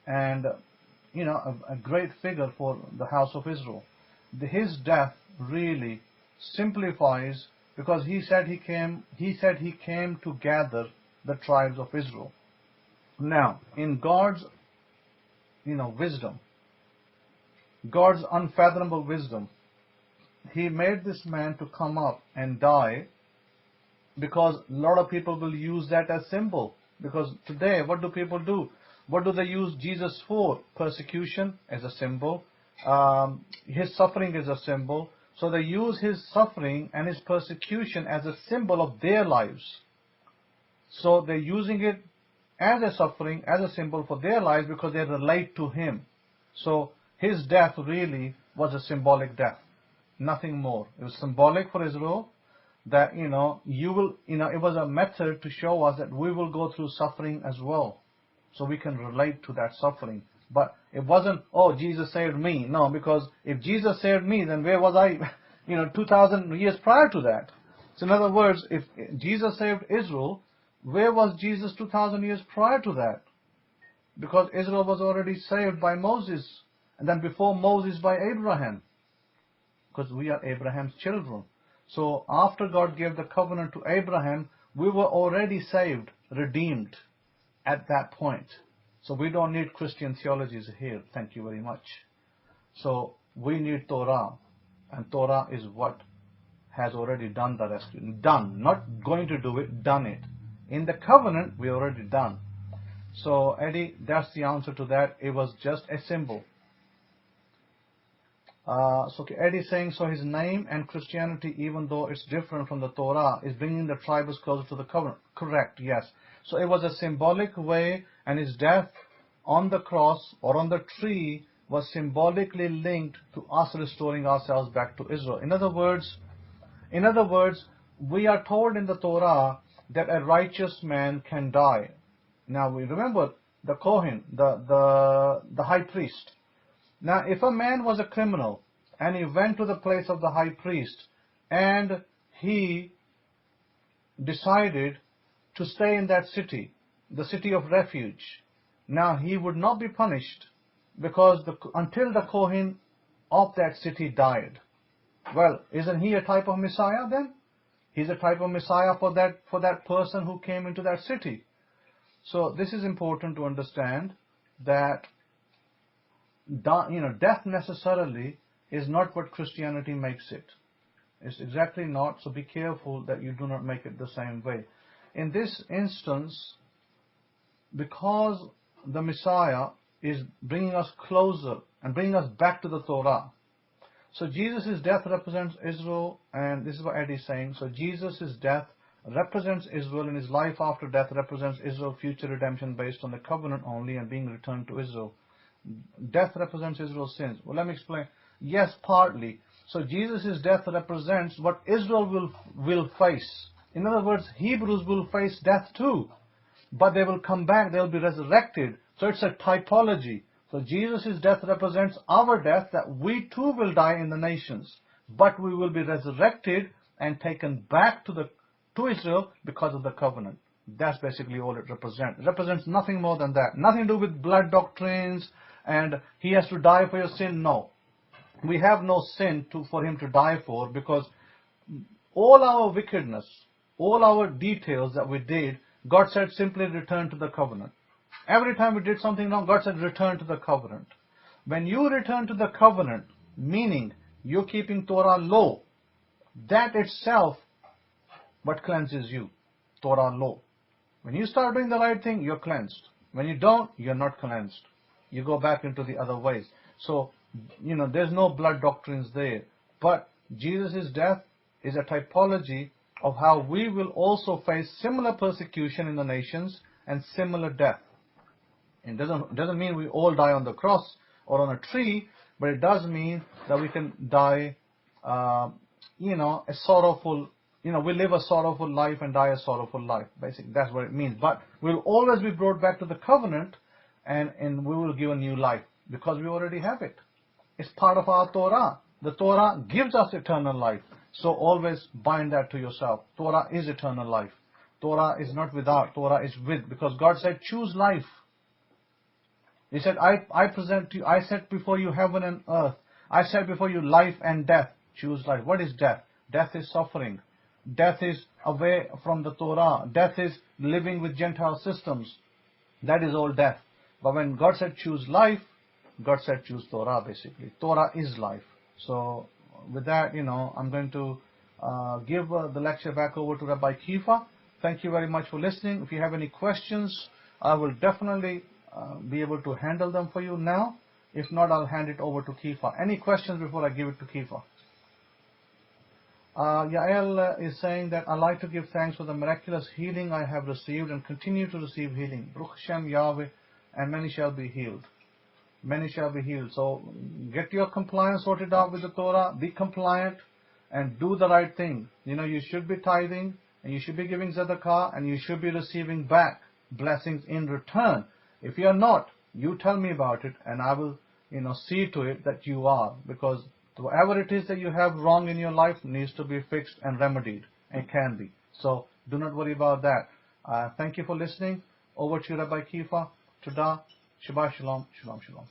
and a great figure for the house of Israel. His death really simplifies, because he said he came to gather the tribes of Israel. Now, in God's wisdom, God's unfathomable wisdom, he made this man to come up and die, because a lot of people will use that as symbol. Because today, what do people do? What do they use Jesus for? Persecution as a symbol. His suffering is a symbol. So they use his suffering and his persecution as a symbol of their lives. So they're using it as a suffering, as a symbol for their lives, because they relate to him. So his death really was a symbolic death. Nothing more. It was symbolic for Israel that, it was a method to show us that we will go through suffering as well. So we can relate to that suffering. But it wasn't, oh, Jesus saved me. No, because if Jesus saved me, then where was I, 2,000 years prior to that? So in other words, if Jesus saved Israel, where was Jesus 2,000 years prior to that? Because Israel was already saved by Moses, and then before Moses by Abraham. Because we are Abraham's children. So after God gave the covenant to Abraham, we were already saved, redeemed at that point. So we don't need Christian theologies here. Thank you very much. So we need Torah. And Torah is what has already done the rescue. Done. Not going to do it, done it. In the covenant, we already done. So Eddie, that's the answer to that. It was just a symbol. So Eddie is saying, so his name and Christianity, even though it's different from the Torah, is bringing the tribes closer to the covenant. Correct, yes. So it was a symbolic way, and his death on the cross or on the tree was symbolically linked to us restoring ourselves back to Israel. In other words, we are told in the Torah that a righteous man can die. Now we remember the Kohen, the high priest. Now, if a man was a criminal and he went to the place of the high priest and he decided to stay in that city, the city of refuge, now he would not be punished because until the Kohen of that city died. Well, isn't he a type of Messiah then? He's a type of Messiah for that person who came into that city. So this is important to understand that death necessarily is not what Christianity makes it. It's exactly not. So be careful that you do not make it the same way. In this instance, because the Messiah is bringing us closer and bringing us back to the Torah. So Jesus' death represents Israel, and this is what Eddie is saying. So Jesus' death represents Israel, and his life after death represents Israel's future redemption based on the covenant only and being returned to Israel. Death represents Israel's sins. Well, let me explain. Yes, partly. So Jesus' death represents what Israel will face. In other words, Hebrews will face death too. But they will come back, they will be resurrected. So it's a typology. So Jesus' death represents our death, that we too will die in the nations. But we will be resurrected and taken back to Israel because of the covenant. That's basically all it represents. It represents nothing more than that. Nothing to do with blood doctrines and he has to die for your sin. No. We have no sin for him to die for, because all our wickedness, all our details that we did, God said simply return to the covenant. Every time we did something wrong, God said return to the covenant. When you return to the covenant, meaning you're keeping Torah law, that itself what cleanses you, Torah law. When you start doing the right thing, you're cleansed. When you don't, you're not cleansed. You go back into the other ways. So, there's no blood doctrines there. But Jesus' death is a typology of how we will also face similar persecution in the nations and similar death. It doesn't mean we all die on the cross or on a tree, but it does mean that we can die, a sorrowful, we live a sorrowful life and die a sorrowful life. Basically, that's what it means. But we'll always be brought back to the covenant, and we will give a new life because we already have it. It's part of our Torah. The Torah gives us eternal life. So always bind that to yourself. Torah is eternal life. Torah is not without. Torah is with. Because God said, choose life. He said, I present to you, I set before you heaven and earth. I set before you life and death. Choose life. What is death? Death is suffering. Death is away from the Torah. Death is living with Gentile systems. That is all death. But when God said choose life, God said choose Torah, basically. Torah is life. So with that, I'm going to give the lecture back over to Rabbi Kefa. Thank you very much for listening. If you have any questions, I will definitely be able to handle them for you now. If not, I'll hand it over to Kefa. Any questions before I give it to Kefa? Yael is saying that I'd like to give thanks for the miraculous healing I have received and continue to receive healing. Baruch Hashem Yahweh, and many shall be healed. Many shall be healed. So get your compliance sorted out with the Torah, be compliant, and do the right thing. You should be tithing, and you should be giving tzedakah, and you should be receiving back blessings in return. If you are not, you tell me about it, and I will, see to it that you are, because whatever it is that you have wrong in your life needs to be fixed and remedied, and can be. So do not worry about that. Thank you for listening. Over to you, Rabbi Kefa. Todah. Shabbat Shalom. Shalom, Shalom.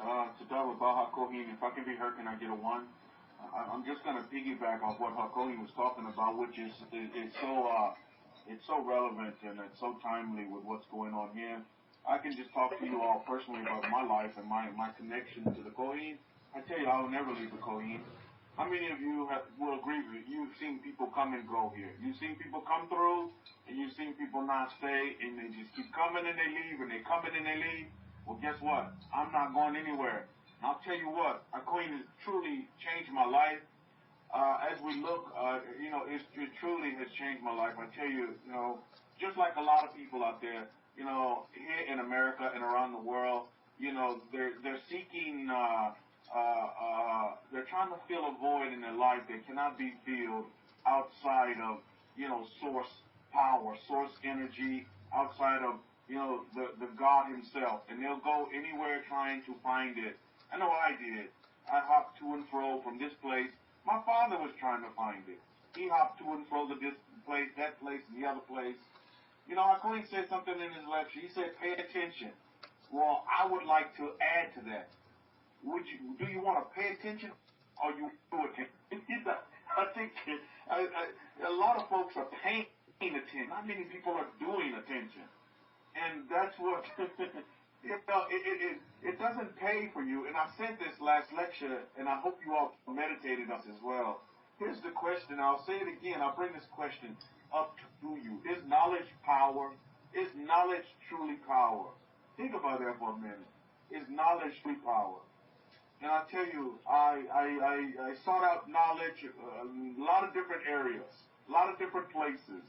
Todah with Hakohim. If I can be heard, can I get a 1? I'm just going to piggyback off what Hakohim was talking about, which is it's so relevant and it's so timely with what's going on here. I can just talk to you all personally about my life and my connection to the Kohen. I tell you, I will never leave the Kohen. How many of you will agree with me? You've seen people come and go here. You've seen people come through, and you've seen people not stay, and they just keep coming and they leave, and they come in and they leave. Well, guess what? I'm not going anywhere. And I'll tell you what, a Kohen has truly changed my life. As we look, it truly has changed my life. I tell you, just like a lot of people out there, here in America and around the world, they're seeking, they're trying to fill a void in their life that cannot be filled outside of, source power, source energy, outside of, the God himself. And they'll go anywhere trying to find it. I know I did. I hopped to and fro from this place. My father was trying to find it. He hopped to and fro to this place, that place, and the other place. Hakohen said something in his lecture. He said, pay attention. Well, I would like to add to that. Do you want to pay attention or you do attention? I think a lot of folks are paying attention. Not many people are doing attention. And that's what, it doesn't pay for you. And I said this last lecture, and I hope you all meditated on this as well. Here's the question. I'll say it again. I'll bring this question up to you. Is knowledge power? Is knowledge truly power? Think about that for a minute. Is knowledge truly power? And I'll tell you, I sought out knowledge a lot of different areas, a lot of different places.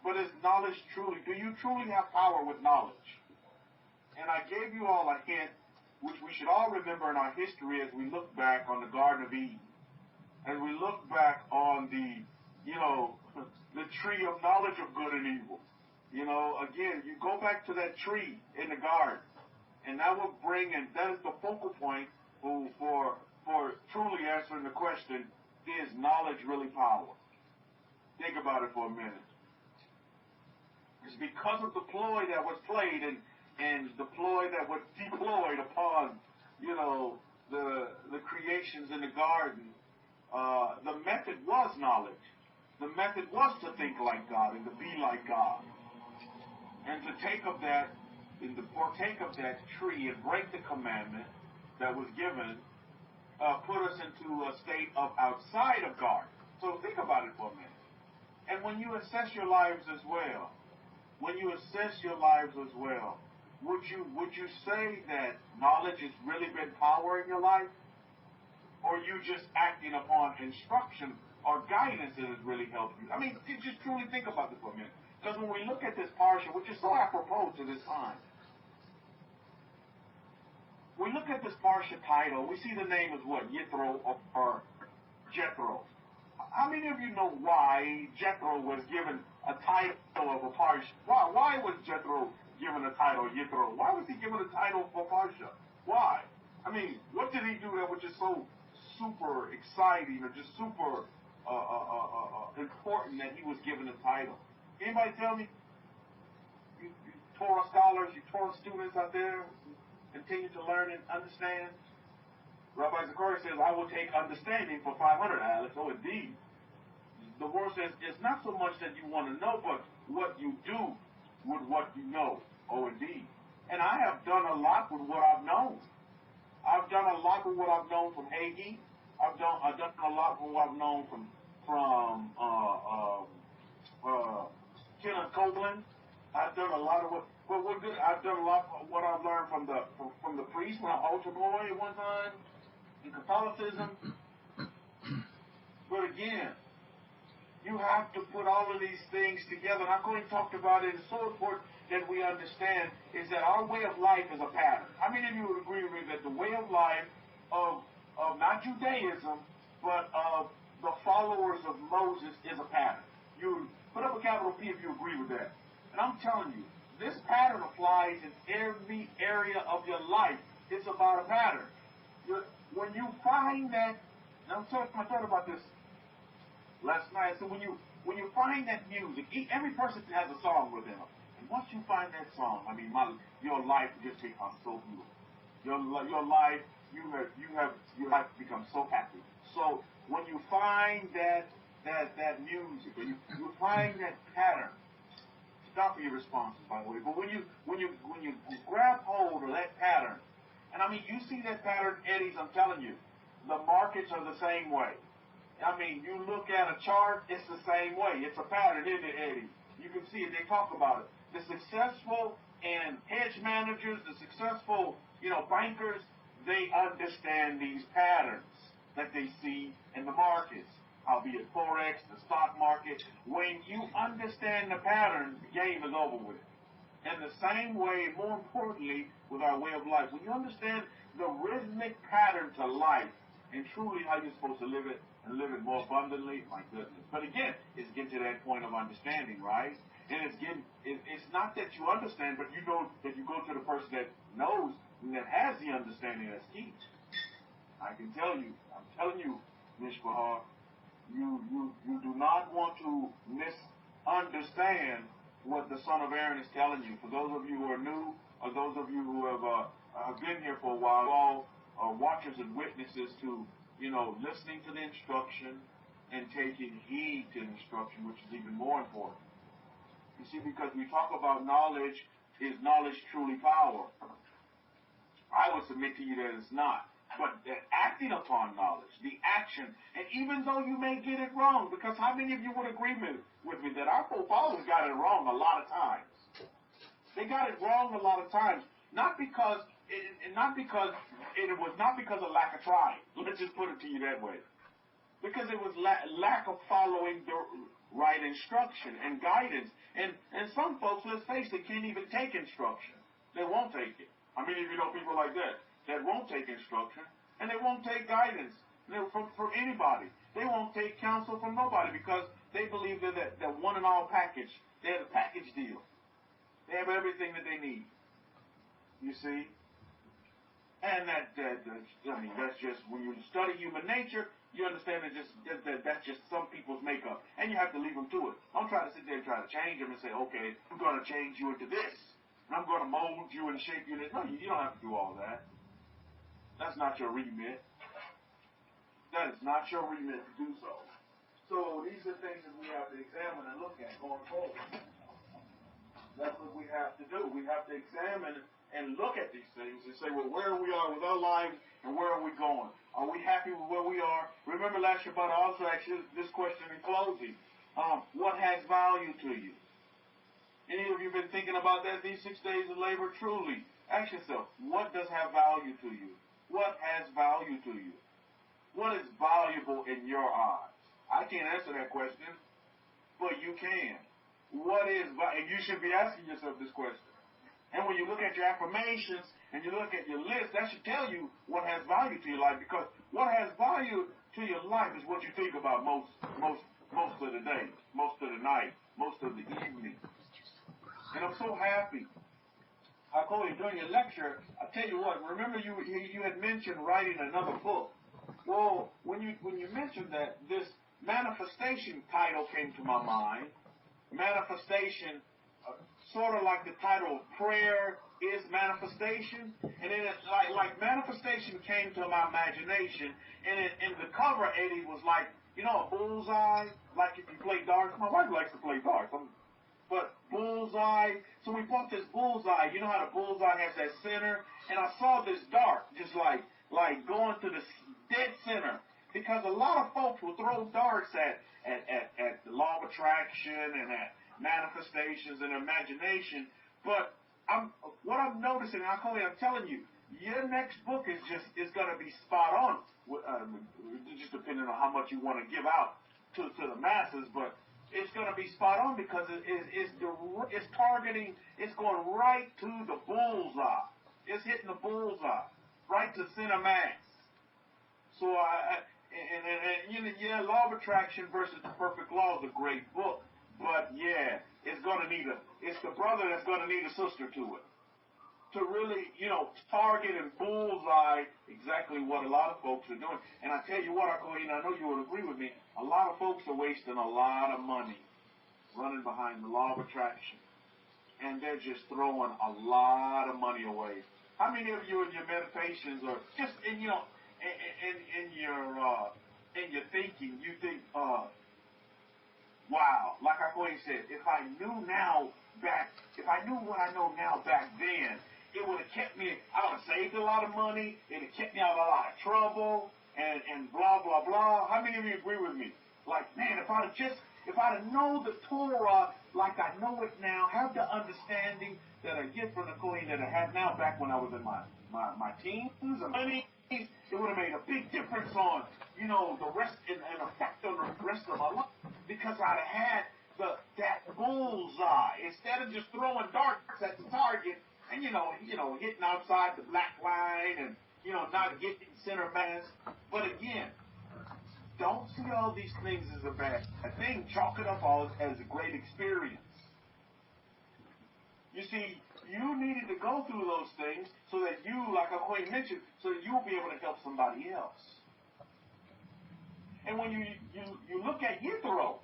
But is knowledge truly, do you truly have power with knowledge? And I gave you all a hint, which we should all remember in our history as we look back on the Garden of Eden, as we look back on the tree of knowledge of good and evil. Again, you go back to that tree in the garden, and that will bring, and that is the focal point for truly answering the question, is knowledge really power? Think about it for a minute. It's because of the ploy that was played and the ploy that was deployed upon, the creations in the garden. The method was knowledge. The method was to think like God and to be like God. And to take of that, and to partake of that tree and break the commandment that was given, put us into a state of outside of God. So think about it for a minute. And when you assess your lives as well, would you say that knowledge has really been power in your life? Or you just acting upon instruction or guidance that has really helped you? I mean, just truly think about this for a minute. Because when we look at this Parsha, which is so apropos to this time, we look at this Parsha title, we see the name is what? Yithro or Jethro. How many of you know why Jethro was given a title of a Parsha? Why was Jethro given a title, Yithro? Why was he given a title for Parsha? Why? I mean, what did he do that was just so super exciting or just super important that he was given a title? Anybody tell me? You Torah scholars, you Torah students out there who continue to learn and understand? Rabbi Zakari says, I will take understanding for 500, Alex. Oh, indeed. The word says, it's not so much that you want to know, but what you do with what you know. Oh, indeed. And I have done a lot with what I've known. I've done a lot with what I've known from Hagee. I've done a lot with what I've known from Kenneth Copeland. I've done a lot of I've done a lot of what I've learned from the priest when I was a boy at one time in Catholicism. But again, you have to put all of these things together. And I'm going to talk about it. It's so important that we understand is that our way of life is a pattern. How many of you would agree with me that the way of life of not Judaism, but of the followers of Moses is a pattern? You put up a capital P if you agree with that. And I'm telling you, this pattern applies in every area of your life. It's about a pattern. When you find that, and I thought about this last night. So when you find that music, every person has a song within them. And once you find that song, I mean, your life just becomes so beautiful. Your life, you have become so happy. So when you find that music, or you find that pattern, stop your responses, by the way. But when you grab hold of that pattern, and I mean, you see that pattern, Eddies, I'm telling you, the markets are the same way. I mean, you look at a chart, it's the same way. It's a pattern, isn't it, Eddie? You can see it. They talk about it. The successful and hedge managers, the successful, bankers, they understand these patterns that they see in the markets, albeit Forex, the stock market. When you understand the pattern, the game is over with. And the same way, more importantly, with our way of life, when you understand the rhythmic pattern to life and truly how you're supposed to live it and live it more abundantly, my goodness. But again, it's getting to that point of understanding, right? And it's not that you understand, but you know that you go to the person that knows and that has the understanding that's key. I can tell you, I'm telling you, Mishpahar, you do not want to misunderstand what the son of Aaron is telling you. For those of you who are new, or those of you who have been here for a while, all are watchers and witnesses to, listening to the instruction and taking heed to the instruction, which is even more important. You see, because we talk about knowledge, is knowledge truly power? I would submit to you that it's not. But acting upon knowledge, the action, and even though you may get it wrong, because how many of you would agree with me that our forefathers got it wrong a lot of times? They got it wrong a lot of times, not because it was not because of lack of trying. Let's just put it to you that way, because it was lack of following the right instruction and guidance. And some folks, let's face it, can't even take instruction. They won't take it. I mean, if you know people like that won't take instruction, and they won't take guidance from anybody. They won't take counsel from nobody because they believe that one and all package. They have a package deal. They have everything that they need. You see? And that's just, when you study human nature, you understand that's just some people's makeup. And you have to leave them to it. Don't try to sit there and try to change them and say, okay, I'm going to change you into this. And I'm going to mold you and shape you. No, you don't have to do all that. That's not your remit. That is not your remit to do so. So these are things that we have to examine and look at going forward. That's what we have to do. We have to examine and look at these things and say, well, where we are with our lives and where are we going? Are we happy with where we are? Remember last Shabbat I also asked you this question in closing. What has value to you? Any of you been thinking about that these 6 days of labor? Truly, ask yourself, what does have value to you? What has value to you? What is valuable in your eyes? I can't answer that question, but you can. And you should be asking yourself this question. And when you look at your affirmations and you look at your list, that should tell you what has value to your life, because what has value to your life is what you think about most of the day, most of the night, most of the evening. And I'm so happy. I told you during your lecture, I tell you what, remember you had mentioned writing another book. Well, when you mentioned that, this manifestation title came to my mind. Manifestation, sort of like the title of prayer is manifestation, and then it's like manifestation came to my imagination, and the cover, Eddie, was like, you know, a bullseye, like if you play darts. My wife likes to play darts, but bullseye. So we bought this bullseye. You know how the bullseye has that center, and I saw this dart just like going to the dead center, because a lot of folks will throw darts at the law of attraction and at manifestations and imagination, but what I'm noticing, I'm telling you, your next book is going to be spot on. Just depending on how much you want to give out to the masses, but it's going to be spot on, because it's targeting, it's going right to the bullseye. It's hitting the bullseye, right to center mass. So Law of Attraction versus the Perfect Law is a great book, but yeah, it's the brother that's going to need a sister to it, to really, target and bullseye exactly what a lot of folks are doing. And I tell you what, I know you would agree with me, a lot of folks are wasting a lot of money running behind the law of attraction, and they're just throwing a lot of money away. How many of you in your meditations, or just in your thinking, you think, wow, like I always said, if I knew what I know now back then, it would have kept me, I would have saved a lot of money, it would have kept me out of a lot of trouble, and blah, blah, blah. How many of you agree with me? Like, man, if I'd have known the Torah like I know it now, have the understanding that I get from the Kohen that I have now back when I was in my teens and 20s, it would have made a big difference on, the rest and effect on the rest of my life, because I'd have had that bullseye instead of just throwing darts at the target and hitting outside the black line and not getting center mass. But again, don't see all these things as a bad thing. Chalk it up all as a great experience. You see, you needed to go through those things so that you, like I mentioned, so that you'll be able to help somebody else. And when you look at Yithro,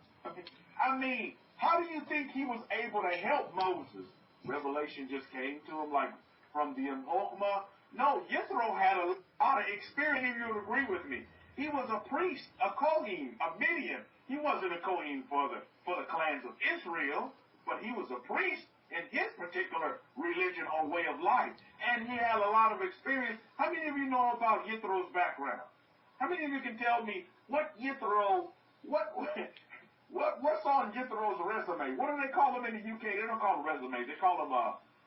how do you think he was able to help Moses? Revelation just came to him like from the Okma. No, Yithro had a lot of experience, if you would agree with me. He was a priest, a Kohen, a Midian. He wasn't a Kohen for the clans of Israel, but he was a priest in his particular religion or way of life. And he had a lot of experience. How many of you know about Yithro's background? How many of you can tell me what's on Yithro's resume? What do they call them in the UK? They don't call them resumes. They call them,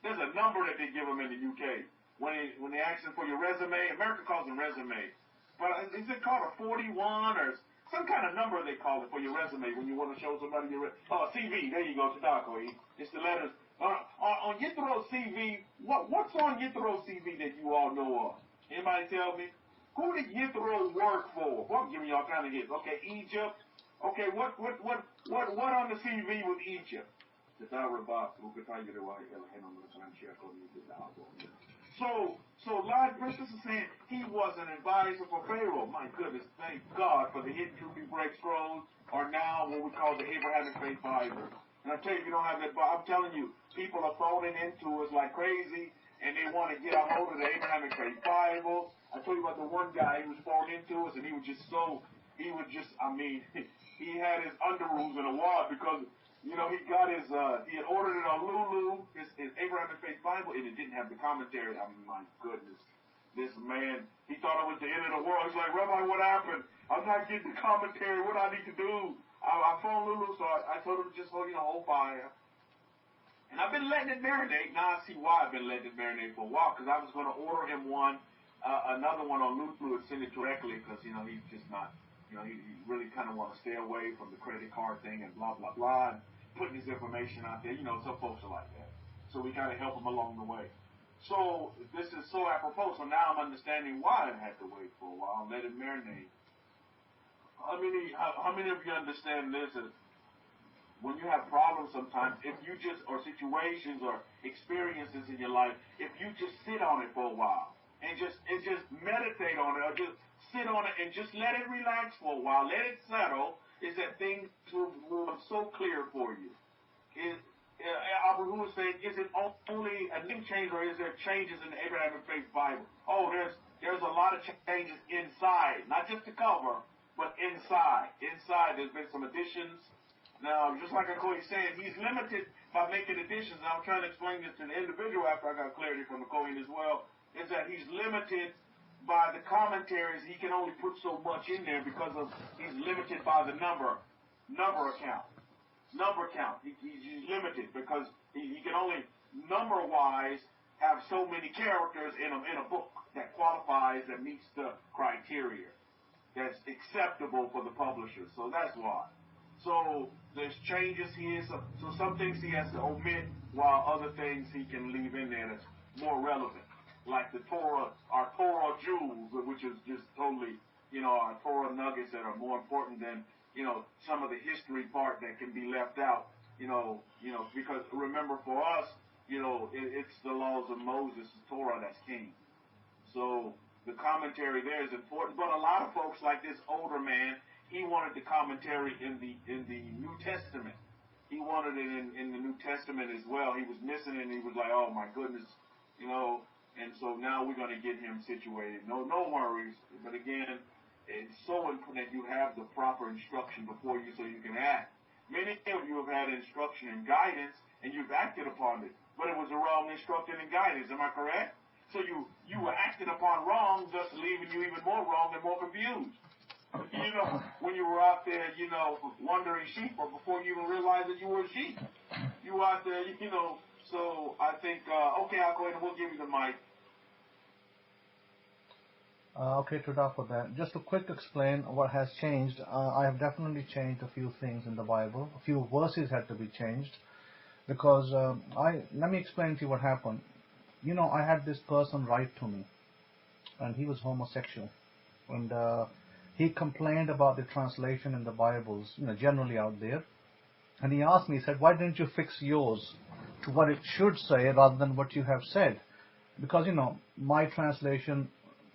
there's a number that they give them in the UK. When they ask them for your resume, America calls them resume. But is it called a 41 or some kind of number they call it for your resume when you want to show somebody your CV? There you go, Chadasha. It's the letters. On Yithro's CV, what's on Yithro's CV that you all know of? Anybody tell me? Who did Yithro work for? Well, I'm giving you all kind of hits. Okay, Egypt. Okay, what on the CV with Egypt? So Lord Princess is saying he was an advisor for Pharaoh. My goodness, thank God for the hidden truth break scrolls, or now what we call the Abrahamic-Faith Bible. And I tell you, if you don't have that, I'm telling you, people are phoning into us like crazy, and they want to get a hold of the Abrahamic-Faith Bible. I told you about the one guy who was phoned into us, and he had his underoos in a wad because, he got he had ordered it on Lulu, his Abrahamic-Faith Bible, and it didn't have the commentary. I mean, my goodness. This man, he thought it was the end of the world. He's like, Rabbi, what happened? I'm not getting the commentary. What do I need to do? I phoned Lulu, so I told him to just hold fire. And I've been letting it marinate. Now I see why I've been letting it marinate for a while, because I was going to order him another one on Lulu and send it directly, because, he's just not You know, he really kind of want to stay away from the credit card thing and blah, blah, blah, and putting his information out there. You know, some folks are like that. So we kind of help him along the way. So this is so apropos. So now I'm understanding why I had to wait for a while and let it marinate. How many of you understand this? Is when you have problems sometimes, if you just, or situations or experiences in your life, if you just sit on it for a while and just meditate on it, or just sit on it and just let it relax for a while, let it settle, is that things will become so clear for you. Abraham was saying, is it only a name change, or is there changes in the Abrahamic-Faith Bible? Oh, there's a lot of changes inside, not just the cover, but inside. Inside, there's been some additions. Now, just like Akoi's saying, he's limited by making additions. And I'm trying to explain this to the individual after I got clarity from Akoi as well, is that he's limited by the commentaries. He can only put so much in there because he's limited by the number count. He's limited because he can only, number-wise, have so many characters in a book that qualifies, that meets the criteria that's acceptable for the publisher. So that's why. So there's changes here. So some things he has to omit, while other things he can leave in there that's more relevant. Like the Torah, our Torah jewels, which is just totally, our Torah nuggets that are more important than, some of the history part that can be left out, because remember for us, it's the laws of Moses, the Torah that's king. So the commentary there is important. But a lot of folks, like this older man, he wanted the commentary in the New Testament. He wanted it in the New Testament as well. He was missing it, and he was like, oh, my goodness, And so now we're going to get him situated. No worries. But again, it's so important that you have the proper instruction before you so you can act. Many of you have had instruction and guidance, and you've acted upon it. But it was the wrong instruction and guidance. Am I correct? So you were acting upon wrong, thus leaving you even more wrong and more confused. When you were out there, wandering sheep, or before you even realized that you were a sheep. You were out there, so I think, okay, I'll go ahead and we'll give you the mic. Okay, Toda for that. Just to quick explain what has changed. I have definitely changed a few things in the Bible. A few verses had to be changed because let me explain to you what happened. I had this person write to me, and he was homosexual, and he complained about the translation in the Bibles, generally out there. And he asked me, he said, why didn't you fix yours to what it should say rather than what you have said? Because, my translation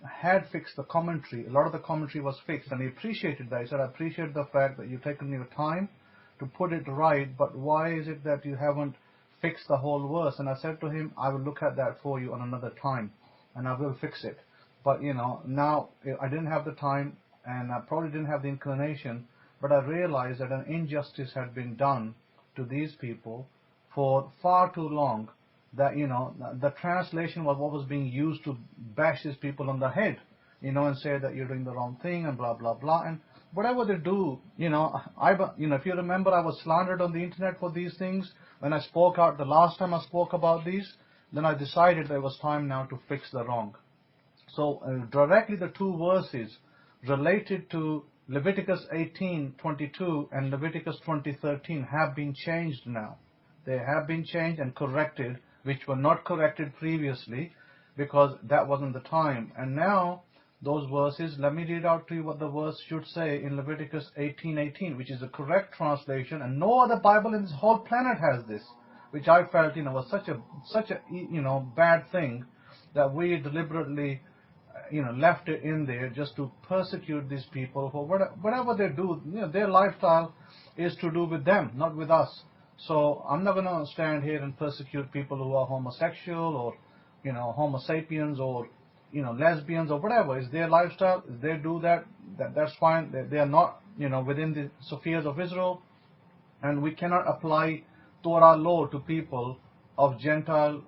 had fixed the commentary. A lot of the commentary was fixed, and he appreciated that. He said, I appreciate the fact that you've taken your time to put it right, but why is it that you haven't fixed the whole verse? And I said to him, I will look at that for you on another time, and I will fix it. But, now I didn't have the time, and I probably didn't have the inclination, but I realized that an injustice had been done to these people for far too long, that, the translation was what was being used to bash these people on the head, and say that you're doing the wrong thing and blah, blah, blah. And whatever they do, if you remember, I was slandered on the internet for these things. When I spoke out the last time I spoke about these, then I decided it was time now to fix the wrong. So directly the two verses related to Leviticus 18:22 and Leviticus 20:13 have been changed now. They have been changed and corrected, which were not corrected previously because that wasn't the time. And now those verses, let me read out to you what the verse should say in Leviticus 18:18, which is the correct translation, and no other Bible in this whole planet has this, which I felt was such a bad thing that we deliberately left it in there just to persecute these people for whatever they do. Their lifestyle is to do with them, not with us. So I'm not going to stand here and persecute people who are homosexual or homo sapiens or lesbians or whatever. It's their lifestyle. If they do that's fine. They are not within the spheres of Israel, and we cannot apply Torah law to people of Gentile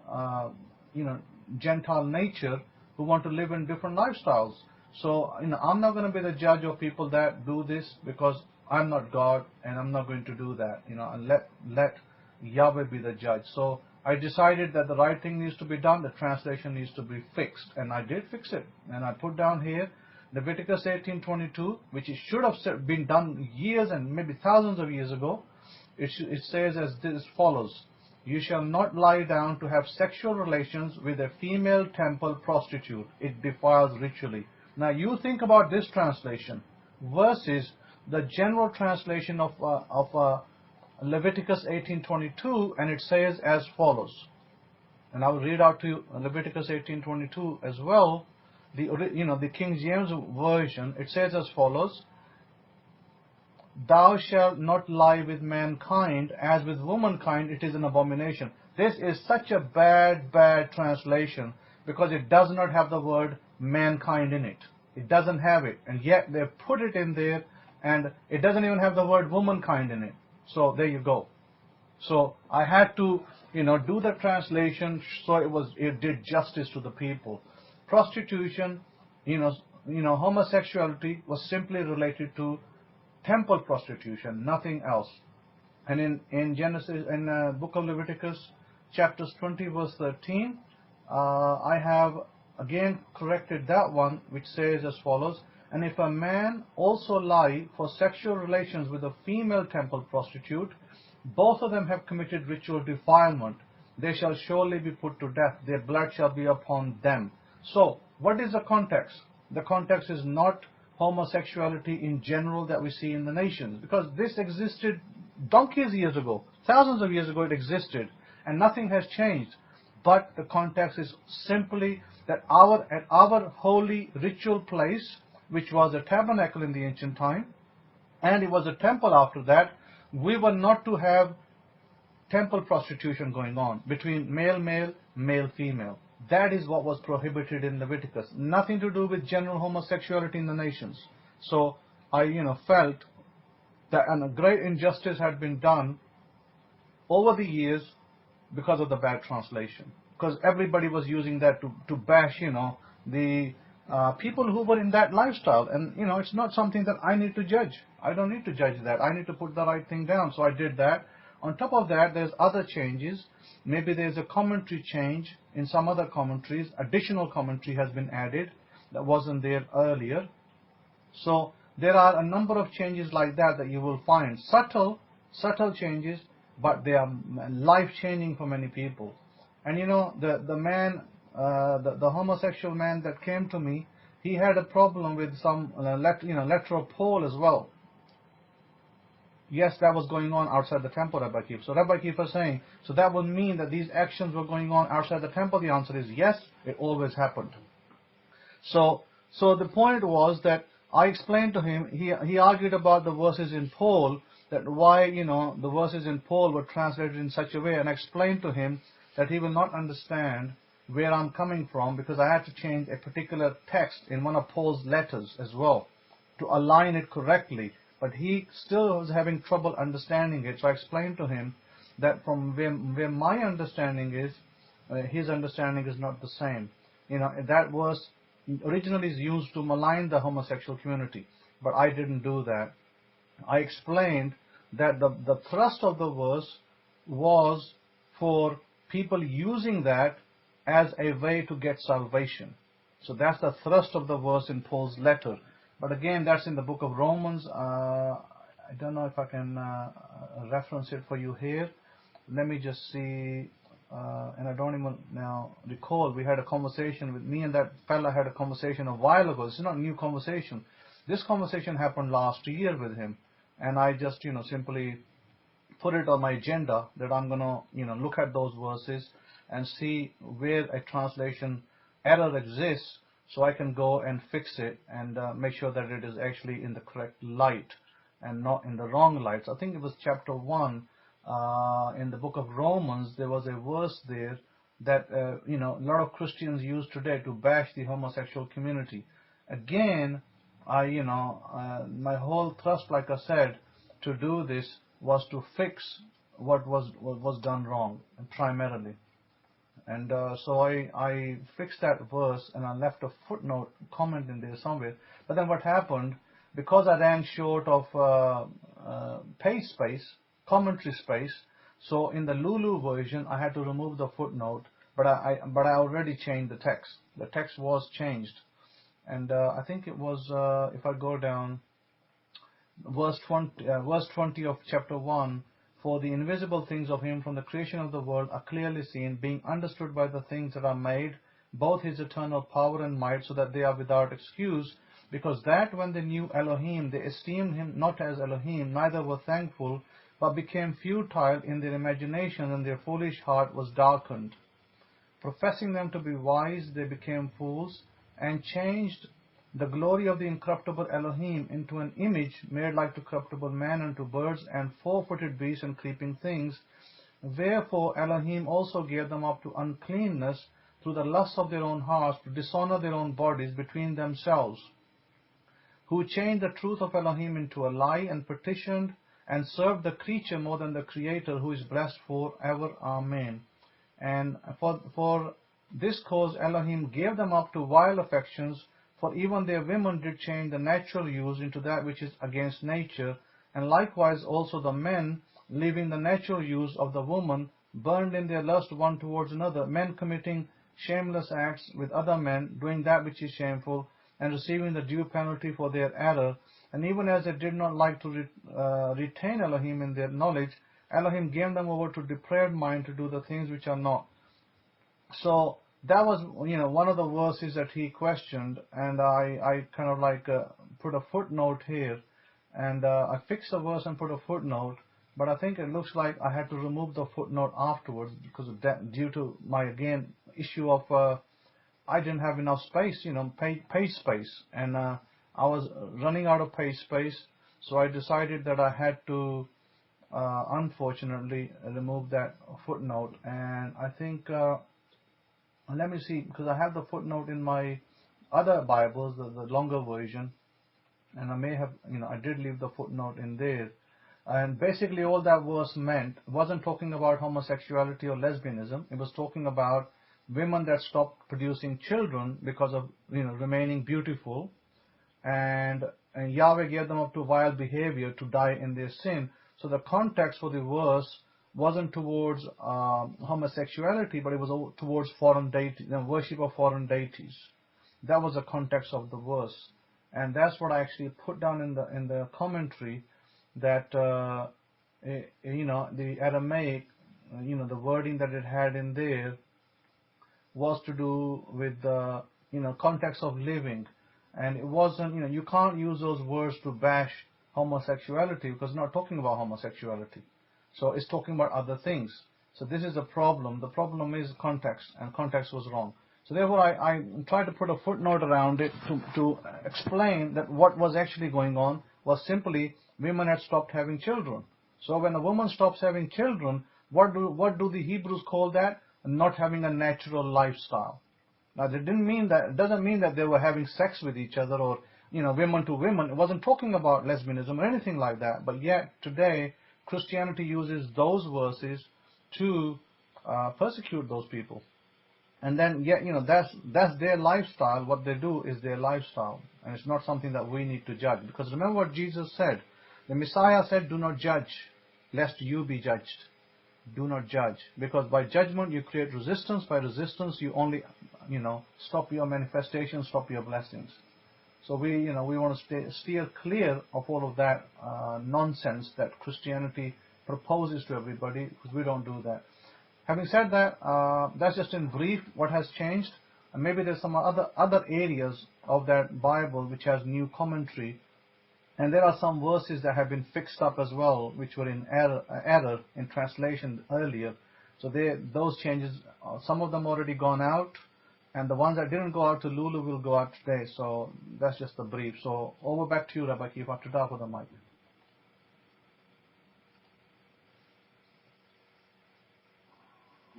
nature who want to live in different lifestyles. So, I'm not going to be the judge of people that do this because I'm not God, and I'm not going to do that. And let Yahweh be the judge. So I decided that the right thing needs to be done. The translation needs to be fixed, and I did fix it. And I put down here Leviticus 18:22, which it should have been done years and maybe thousands of years ago, it says as this follows: "You shall not lie down to have sexual relations with a female temple prostitute. It defiles ritually." Now you think about this translation versus the general translation of Leviticus 18:22, and it says as follows. And I will read out to you Leviticus 18:22 as well. The King James version, it says as follows: "Thou shalt not lie with mankind, as with womankind it is an abomination." This is such a bad translation because it does not have the word mankind in it. It doesn't have it, and yet they put it in there, and it doesn't even have the word womankind in it. So there you go. So I had to, do the translation so it did justice to the people. Prostitution, homosexuality was simply related to temple prostitution, nothing else. And in Genesis, in book of Leviticus, chapters 20, verse 13, I have again corrected that one, which says as follows: "And if a man also lie for sexual relations with a female temple prostitute, both of them have committed ritual defilement. They shall surely be put to death. Their blood shall be upon them." So, what is the context? The context is not homosexuality in general that we see in the nations, because this existed donkeys years ago, thousands of years ago it existed, and nothing has changed. But the context is simply that at our holy ritual place, which was a tabernacle in the ancient time, and it was a temple after that, we were not to have temple prostitution going on between male, female. That is what was prohibited in Leviticus. Nothing to do with general homosexuality in the nations. So I, felt that a great injustice had been done over the years because of the bad translation. Because everybody was using that to bash, the people who were in that lifestyle. And, it's not something that I need to judge. I don't need to judge that. I need to put the right thing down. So I did that. On top of that, there's other changes. Maybe there's a commentary change in some other commentaries. Additional commentary has been added that wasn't there earlier. So there are a number of changes like that you will find. Subtle changes, but they are life-changing for many people. And the man, the homosexual man that came to me, he had a problem with some letter of Paul as well. Yes, that was going on outside the temple, Rabbi Kefa. So Rabbi Kefa is saying, so that would mean that these actions were going on outside the temple. The answer is yes, it always happened. So the point was that I explained to him, he argued about the verses in Paul, that why, the verses in Paul were translated in such a way, and I explained to him that he will not understand where I'm coming from, because I had to change a particular text in one of Paul's letters as well to align it correctly. But he still was having trouble understanding it. So I explained to him that from where my understanding is, his understanding is not the same. That verse originally is used to malign the homosexual community, but I didn't do that. I explained that the thrust of the verse was for people using that as a way to get salvation. So that's the thrust of the verse in Paul's letter. But again, that's in the book of Romans. I don't know if I can reference it for you here. Let me just see. And I don't even now recall. We had a conversation with me and that fella had a conversation a while ago. This is not a new conversation. This conversation happened last year with him. And I just, simply put it on my agenda that I'm going to, look at those verses and see where a translation error exists, so I can go and fix it and make sure that it is actually in the correct light and not in the wrong light. So I think it was chapter 1 in the book of Romans. There was a verse there that a lot of Christians use today to bash the homosexual community. Again, my whole thrust, like I said, to do this was to fix what was done wrong primarily. And so I fixed that verse and I left a footnote comment in there somewhere. But then what happened, because I ran short of page space, commentary space, so in the Lulu version I had to remove the footnote, but I already changed the text. The text was changed. And I think it was, if I go down, verse 20 of chapter 1, for the invisible things of him from the creation of the world are clearly seen, being understood by the things that are made, both his eternal power and might, so that they are without excuse, because that when they knew Elohim, they esteemed him not as Elohim, neither were thankful, but became futile in their imagination, and their foolish heart was darkened. Professing them to be wise, they became fools, and changed the glory of the incorruptible Elohim into an image made like to corruptible man, and to birds, and four-footed beasts, and creeping things. Wherefore Elohim also gave them up to uncleanness through the lusts of their own hearts, to dishonor their own bodies between themselves, who changed the truth of Elohim into a lie, and petitioned and served the creature more than the Creator, who is blessed forever. Amen. And for this cause Elohim gave them up to vile affections, for even their women did change the natural use into that which is against nature, and likewise also the men, leaving the natural use of the woman, burned in their lust one towards another, men committing shameless acts with other men, doing that which is shameful, and receiving the due penalty for their error. And even as they did not like to retain Elohim in their knowledge, Elohim gave them over to depraved mind to do the things which are not. So that was, one of the verses that he questioned, and I kind of like put a footnote here, and I fixed the verse and put a footnote, but I think it looks like I had to remove the footnote afterwards because of that, due to my, again, issue of I didn't have enough space, page space, and I was running out of page space, so I decided that I had to, unfortunately, remove that footnote. And I think, let me see, because I have the footnote in my other Bibles, the longer version, and I may have, I did leave the footnote in there. And basically all that verse meant wasn't talking about homosexuality or lesbianism. It was talking about women that stopped producing children because of, remaining beautiful, and Yahweh gave them up to vile behavior to die in their sin. So the context for the verse wasn't towards homosexuality, but it was towards foreign deities, worship of foreign deities. That was the context of the verse, and that's what I actually put down in the commentary, that the Aramaic, the wording that it had in there was to do with the context of living, and it wasn't, you can't use those words to bash homosexuality, because it's not talking about homosexuality. So it's talking about other things. So this is a problem. The problem is context, and context was wrong. So therefore I tried to put a footnote around it to explain that what was actually going on was simply women had stopped having children. So when a woman stops having children, what do the Hebrews call that? Not having a natural lifestyle. Now it doesn't mean that they were having sex with each other, or women to women. It wasn't talking about lesbianism or anything like that. But yet today Christianity uses those verses to persecute those people. And then yet that's their lifestyle. What they do is their lifestyle, and it's not something that we need to judge. Because remember what Jesus said. The Messiah said, "Do not judge, lest you be judged." Do not judge, because by judgment you create resistance. By resistance you only, stop your manifestation, stop your blessings. So we want to steer clear of all of that nonsense that Christianity proposes to everybody, because we don't do that. Having said that, that's just in brief what has changed. And maybe there's some other areas of that Bible which has new commentary. And there are some verses that have been fixed up as well, which were in error in translation earlier. So those changes, some of them already gone out, and the ones that didn't go out to Lulu will go out today. So that's just the brief. So over back to you, Rabbi Kefa, to talk with the mic.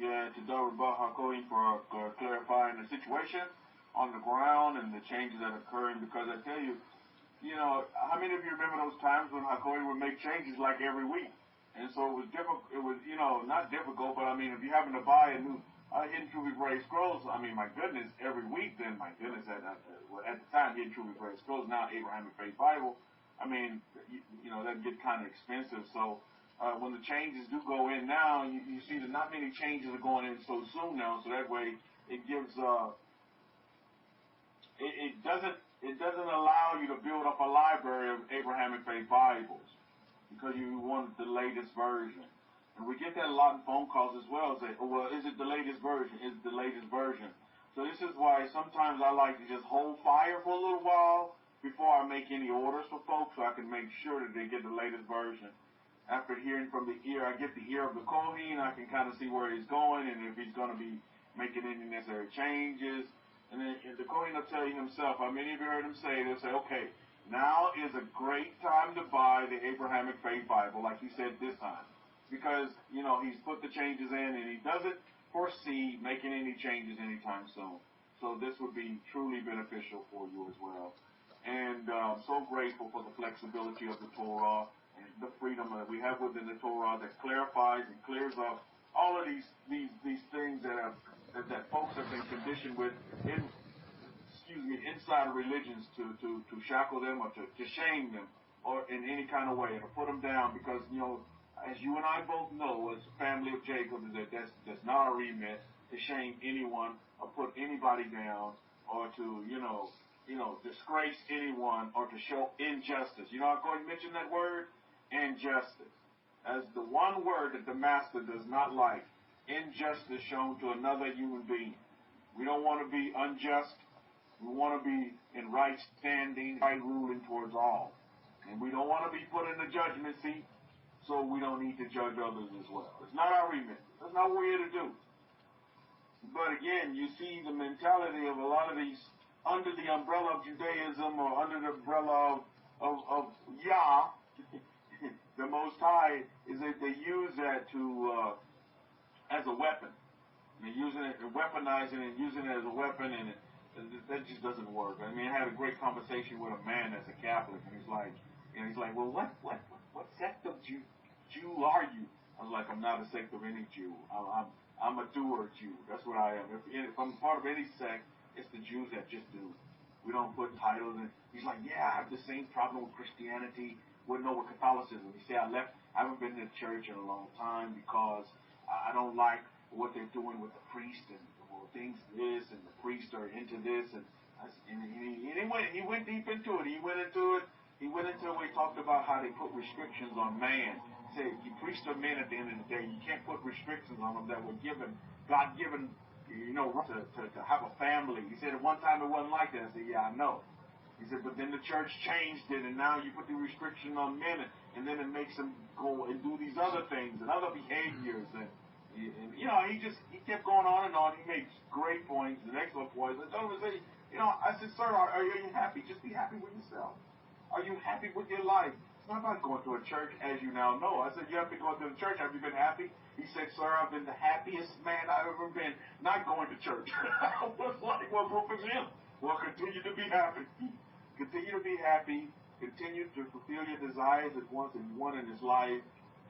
Yeah, to Rabbi for clarifying the situation on the ground and the changes that are occurring. Because I tell you, how many of you remember those times when Hakohen would make changes like every week? And so it was difficult. It was, not difficult, but I mean, if you happen to buy a new Hidden Truly Brave Scrolls, I mean, my goodness, every week, then my goodness, at the time, Hidden Truly Brave Scrolls, now Abrahamic-Faith Bible, I mean, that'd get kind of expensive. So when the changes do go in now, you see that not many changes are going in so soon now. So that way, it gives it doesn't allow you to build up a library of Abrahamic-Faith Bibles because you want the latest version. And we get that a lot in phone calls as well. Say, oh, well, is it the latest version? Is it the latest version? So this is why sometimes I like to just hold fire for a little while before I make any orders for folks, so I can make sure that they get the latest version. After hearing from the ear, I get the ear of the Kohen, I can kind of see where he's going and if he's going to be making any necessary changes. And then the Kohen will tell you himself, how many of you heard him say, they'll say, okay, now is a great time to buy the Abrahamic-Faith Bible, like he said this time. Because, you know, he's put the changes in and he doesn't foresee making any changes anytime soon. So this would be truly beneficial for you as well. And I'm so grateful for the flexibility of the Torah and the freedom that we have within the Torah that clarifies and clears up all of these things that folks have been conditioned with inside of religions to shackle them or to shame them or in any kind of way, to put them down, because, you know, as you and I both know, as a family of Jacob, that's not our remit to shame anyone or put anybody down or to, you know, disgrace anyone or to show injustice. You know, I'm going to mention that word, injustice, as the one word that the master does not like. Injustice shown to another human being. We don't want to be unjust. We want to be in right standing, right ruling towards all. And we don't want to be put in the judgment seat, so we don't need to judge others as well. It's not our remit. That's not what we're here to do. But again, you see the mentality of a lot of these under the umbrella of Judaism or under the umbrella of Yah, the Most High, is that they use that to as a weapon. They're using it, they're weaponizing it, using it as a weapon, and that just doesn't work. I mean, I had a great conversation with a man that's a Catholic, and he's like, well, what sect of Jew are you? I was like, I'm not a sect of any Jew. I'm a doer Jew. That's what I am. If I'm part of any sect, it's the Jews that just do. We don't put titles in. He's like, yeah, I have the same problem with Christianity. With Catholicism. He said, I haven't been to church in a long time because I don't like what they're doing with the priest and things this, and the priests are into this, and he went deep into it. He went into where he talked about how they put restrictions on man. He said, you priests are men at the end of the day. You can't put restrictions on them that were God-given, to have a family. He said at one time it wasn't like that. I said, yeah, I know. He said, but then the church changed it, and now you put the restriction on men, and then it makes them go and do these other things and other behaviors, and he kept going on and on. He made great points and excellent points. I told him, I said, sir, are you happy? Just be happy with yourself. Are you happy with your life? It's not about going to a church, as you now know. I said, you have been going to the church. Have you been happy? He said, sir, I've been the happiest man I've ever been not going to church. I was like, well, good for him. Well, continue to be happy. Continue to be happy. Continue to fulfill your desires that once you want in this life,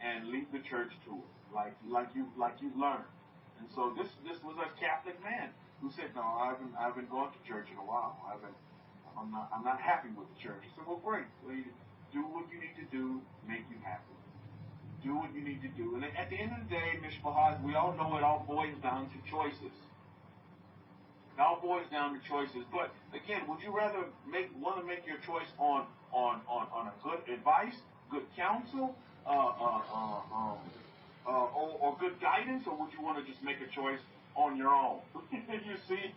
and lead the church to it, like you've learned. And so this was a Catholic man who said, no, I haven't gone to church in a while. I'm not happy with the church. I said, well, great. Well, you do what you need to do, make you happy. Do what you need to do. And at the end of the day, Mishpahad, we all know it all boils down to choices. It all boils down to choices. But again, would you rather want to make your choice on a good advice, good counsel, or good guidance, or would you want to just make a choice on your own? You see?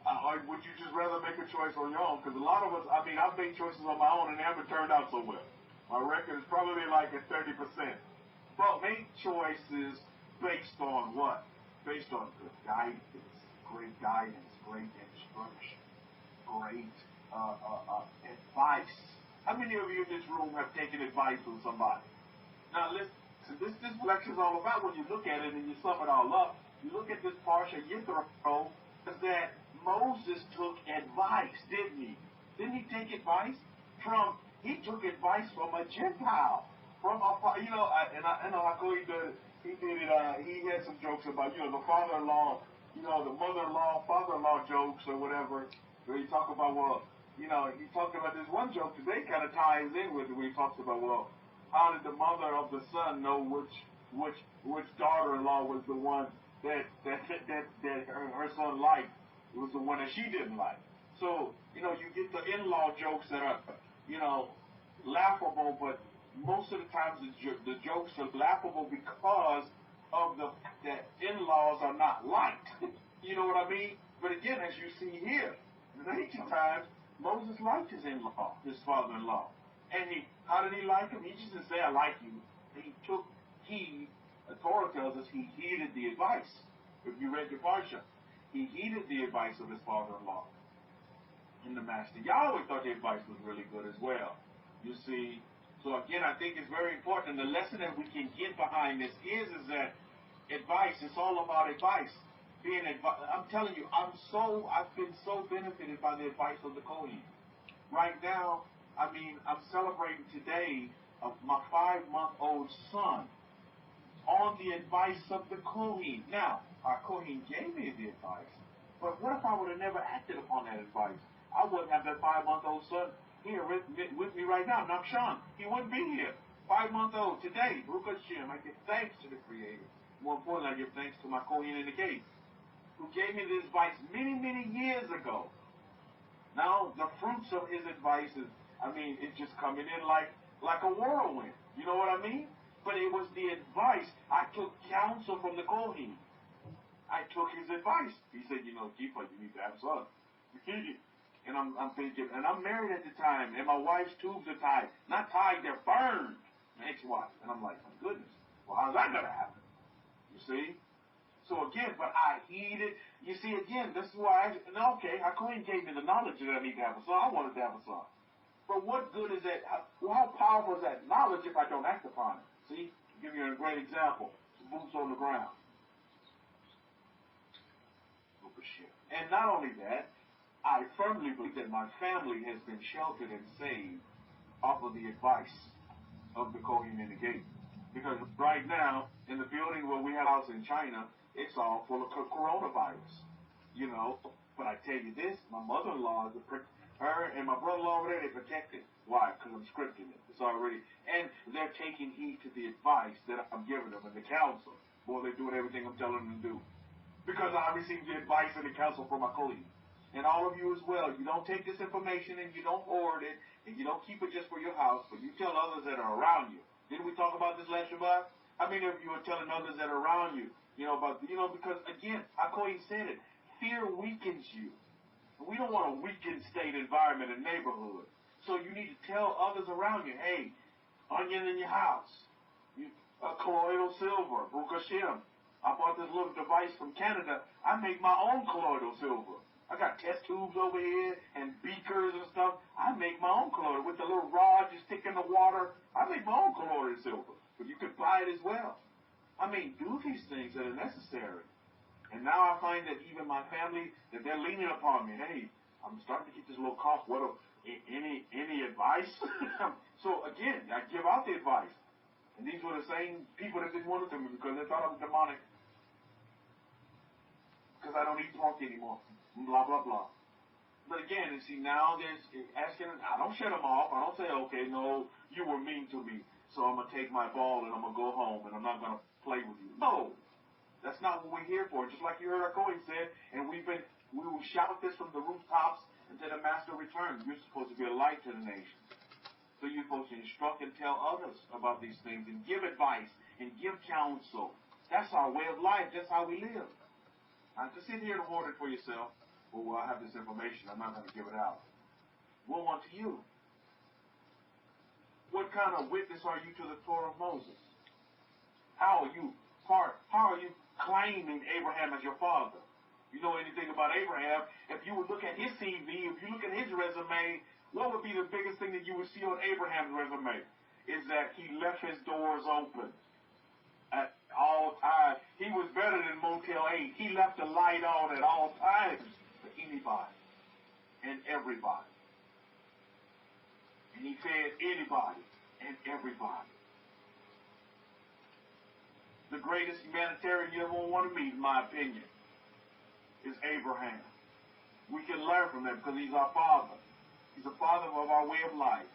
Or would you just rather make a choice on your own? Because a lot of us, I've made choices on my own and they haven't turned out so well. My record is probably like at 30%. But make choices based on what? Based on good guidance, great instruction, great advice. How many of you in this room have taken advice from somebody? Now listen, this lecture is all about, when you look at it and you sum it all up, you look at this Parsha Yithro, that Moses took advice, didn't he? Didn't he take advice he took advice from a Gentile, and I know he did it, he had some jokes about, the father-in-law, the mother-in-law, father-in-law jokes or whatever, where he talked about, he talked about this one joke today kind of ties in with it, where he talks about, how did the mother of the son know which daughter-in-law was the one that her son liked? It was the one that she didn't like. So, you know, you get the in-law jokes that are, you know, laughable, but most of the times the jokes are laughable because of the fact that in-laws are not liked. You know what I mean? But again, as you see here, in ancient times, Moses liked his in-law, his father-in-law. And how did he like him? He just didn't say, I like you. The Torah tells us he heeded the advice. If you read your Parsha, he heeded the advice of his father-in-law and the master. Yahweh thought the advice was really good as well. You see, so again, I think it's very important. The lesson that we can get behind this is that advice, it's all about advice. I'm telling you, I've been so benefited by the advice of the Kohen. Right now, I mean, I'm celebrating today of my 5-month-old son on the advice of the Kohen. Now, our Kohen gave me the advice, but what if I would have never acted upon that advice? I wouldn't have that 5-month-old son here with me right now. Not Sean. He wouldn't be here. 5-month-old today. Baruch Hashem. I give thanks to the Creator. More importantly, I give thanks to my Kohen in the gate, who gave me this advice many, many years ago. Now, the fruits of his advice is, I mean, it's just coming in like a whirlwind. You know what I mean? But it was the advice. I took counsel from the Kohen. I took his advice. He said, you know, Kefa, you need to have a son. And I'm thinking, and I'm married at the time, and my wife's tubes are tied. Not tied, they're burned. My ex-wife. And I'm like, my goodness, well, how's that going to happen? You see? So again, but I heeded. You see, again, this is why okay, Kohen gave me the knowledge that I need to have a son. I wanted to have a son. But what good is that? How powerful is that knowledge if I don't act upon it? See, I'll give you a great example. Boots on the ground. And not only that, I firmly believe that my family has been sheltered and saved off of the advice of the Kohen in the gate. Because right now, in the building where we have a house in China, it's all full of coronavirus. You know, but I tell you this, my mother-in-law, her and my brother-in-law over there, they're protected. Why? Because I'm scripting it. It's already, and they're taking heed to the advice that I'm giving them and the counsel. Boy, they're doing everything I'm telling them to do. Because I received the advice and the counsel from my colleague. And all of you as well. You don't take this information and you don't hoard it and you don't keep it just for your house, but you tell others that are around you. Didn't we talk about this last Shabbat? How many of you are telling others that are around you? Because again, our colleague said it. Fear weakens you. We don't want a weakened state environment and neighborhood. So you need to tell others around you, hey, onion in your house, colloidal silver, Baruch Hashem. I bought this little device from Canada. I make my own colloidal silver. I got test tubes over here and beakers and stuff. I make my own colloidal. With the little rod you stick in the water, I make my own colloidal silver. But you can buy it as well. I mean, do these things that are necessary. And now I find that even my family, that they're leaning upon me. Hey, I'm starting to get this little cough. Any advice? So again, I give out the advice. And these were the same people that didn't want it to me because they thought I was demonic. Because I don't eat pork anymore. Blah, blah, blah. But again, you see, now there's asking, I don't shut them off. I don't say, okay, no, you were mean to me, so I'm going to take my ball and I'm going to go home and I'm not going to play with you. No. That's not what we're here for. Just like you heard our Kohen said, and we will shout this from the rooftops until the master returns. You're supposed to be a light to the nation. So you're supposed to instruct and tell others about these things and give advice and give counsel. That's our way of life. That's how we live. Not to sit here and hoard it for yourself. Well, I have this information. I'm not going to give it out. Woe unto you. What kind of witness are you to the Torah of Moses? How are you claiming Abraham as your father? You know anything about Abraham? If you would look at his CV, if you look at his resume, what would be the biggest thing that you would see on Abraham's resume? Is that he left his doors open at all times. He was better than Motel 8. He left the light on at all times for anybody and everybody. And he fed anybody and everybody. The greatest humanitarian you ever want to meet, in my opinion, is Abraham. We can learn from him because he's our father. He's the father of our way of life.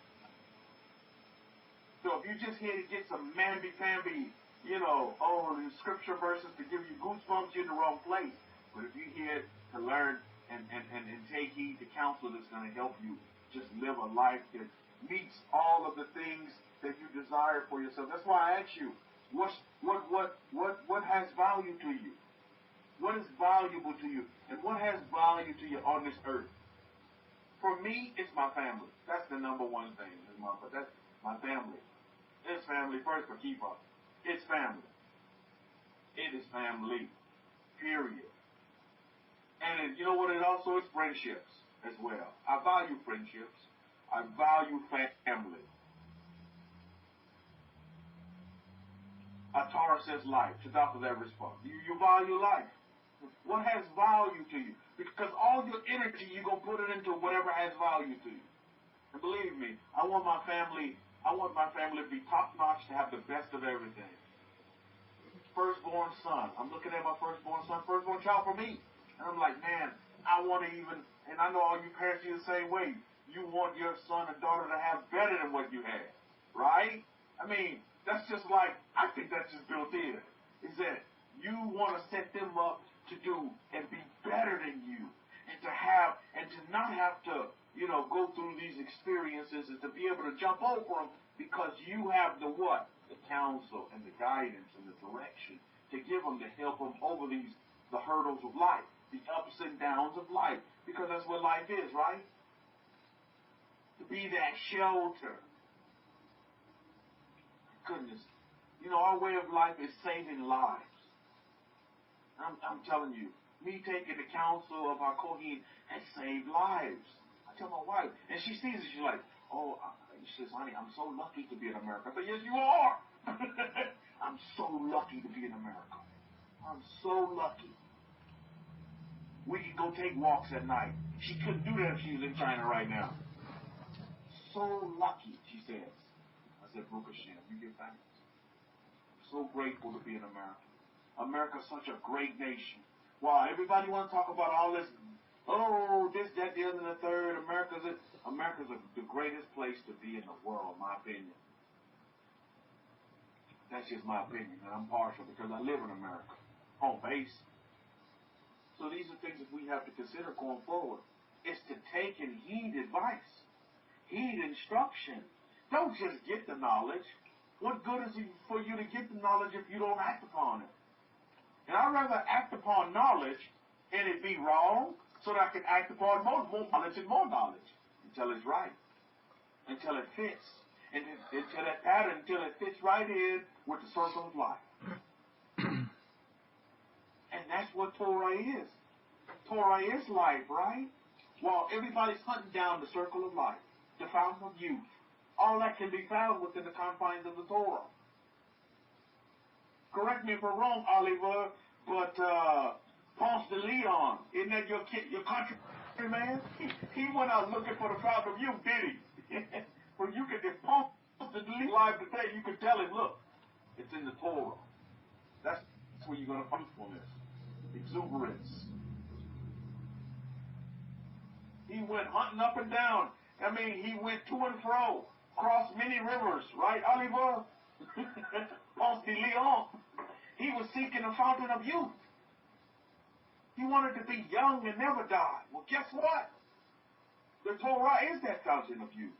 So if you just here to get some mamby-pamby, the scripture verses to give you goosebumps, you're in the wrong place. But if you're here to learn and take heed to counsel that's going to help you just live a life that meets all of the things that you desire for yourself. That's why I ask you, what has value to you? What is valuable to you? And what has value to you on this earth? For me, it's my family. That's the number one thing. That's my family. It's family first for Kefa. It's family. It is family. Period. And you know what it also is? Friendships as well. I value friendships. I value family. Torah says life. Chadasha that response. You value life. What has value to you? Because all your energy, you're going to put it into whatever has value to you. And believe me, I want my family to be top-notch, to have the best of everything. Firstborn son. I'm looking at my firstborn son, firstborn child for me. And I'm like, man, I want to even, and I know all you parents are the same way. You want your son and daughter to have better than what you had. Right? I mean, that's just like, I think that's just built in. Is that you want to set them up to do and be better than you, and to have, and to not have to, go through these experiences, and to be able to jump over them because you have the what? The counsel and the guidance and the direction to give them, to help them over the hurdles of life, the ups and downs of life, because that's what life is, right? To be that shelter. Goodness. Our way of life is saving lives. I'm telling you, me taking the counsel of our Kohen has saved lives. I tell my wife, and she sees it, she's like, oh, she says, honey, I'm so lucky to be in America. I say, yes, you are. I'm so lucky to be in America. I'm so lucky. We can go take walks at night. She couldn't do that if she was in China right now. So lucky, she says. I said, Baruch Hashem, you give thanks. I'm so grateful to be in America. America's such a great nation. Wow, everybody want to talk about all this, this, that, the other, and the third. America's the greatest place to be in the world, in my opinion. That's just my opinion, and I'm partial because I live in America, home base. So these are things that we have to consider going forward. It's to take and heed advice, heed instruction. Don't just get the knowledge. What good is it for you to get the knowledge if you don't act upon it? And I'd rather act upon knowledge and it be wrong so that I can act upon more knowledge and more knowledge until it's right, until it fits, and until that pattern, until it fits right in with the circle of life. And that's what Torah is. Torah is life, right? While everybody's hunting down the circle of life, the fountain of youth, all that can be found within the confines of the Torah. Correct me if I'm wrong, Oliver, but Ponce de Leon, isn't that your countryman? He went out looking for the fountain of youth, did he? Well, you could, if Ponce de Leon live today, you could tell him, look, it's in the Torah. That's where you're going to find fruitfulness, exuberance. He went hunting up and down. I mean, he went to and fro, crossed many rivers, right, Oliver? Ponce de Leon. He was seeking a fountain of youth. He wanted to be young and never die. Well, guess what? The Torah is that fountain of youth.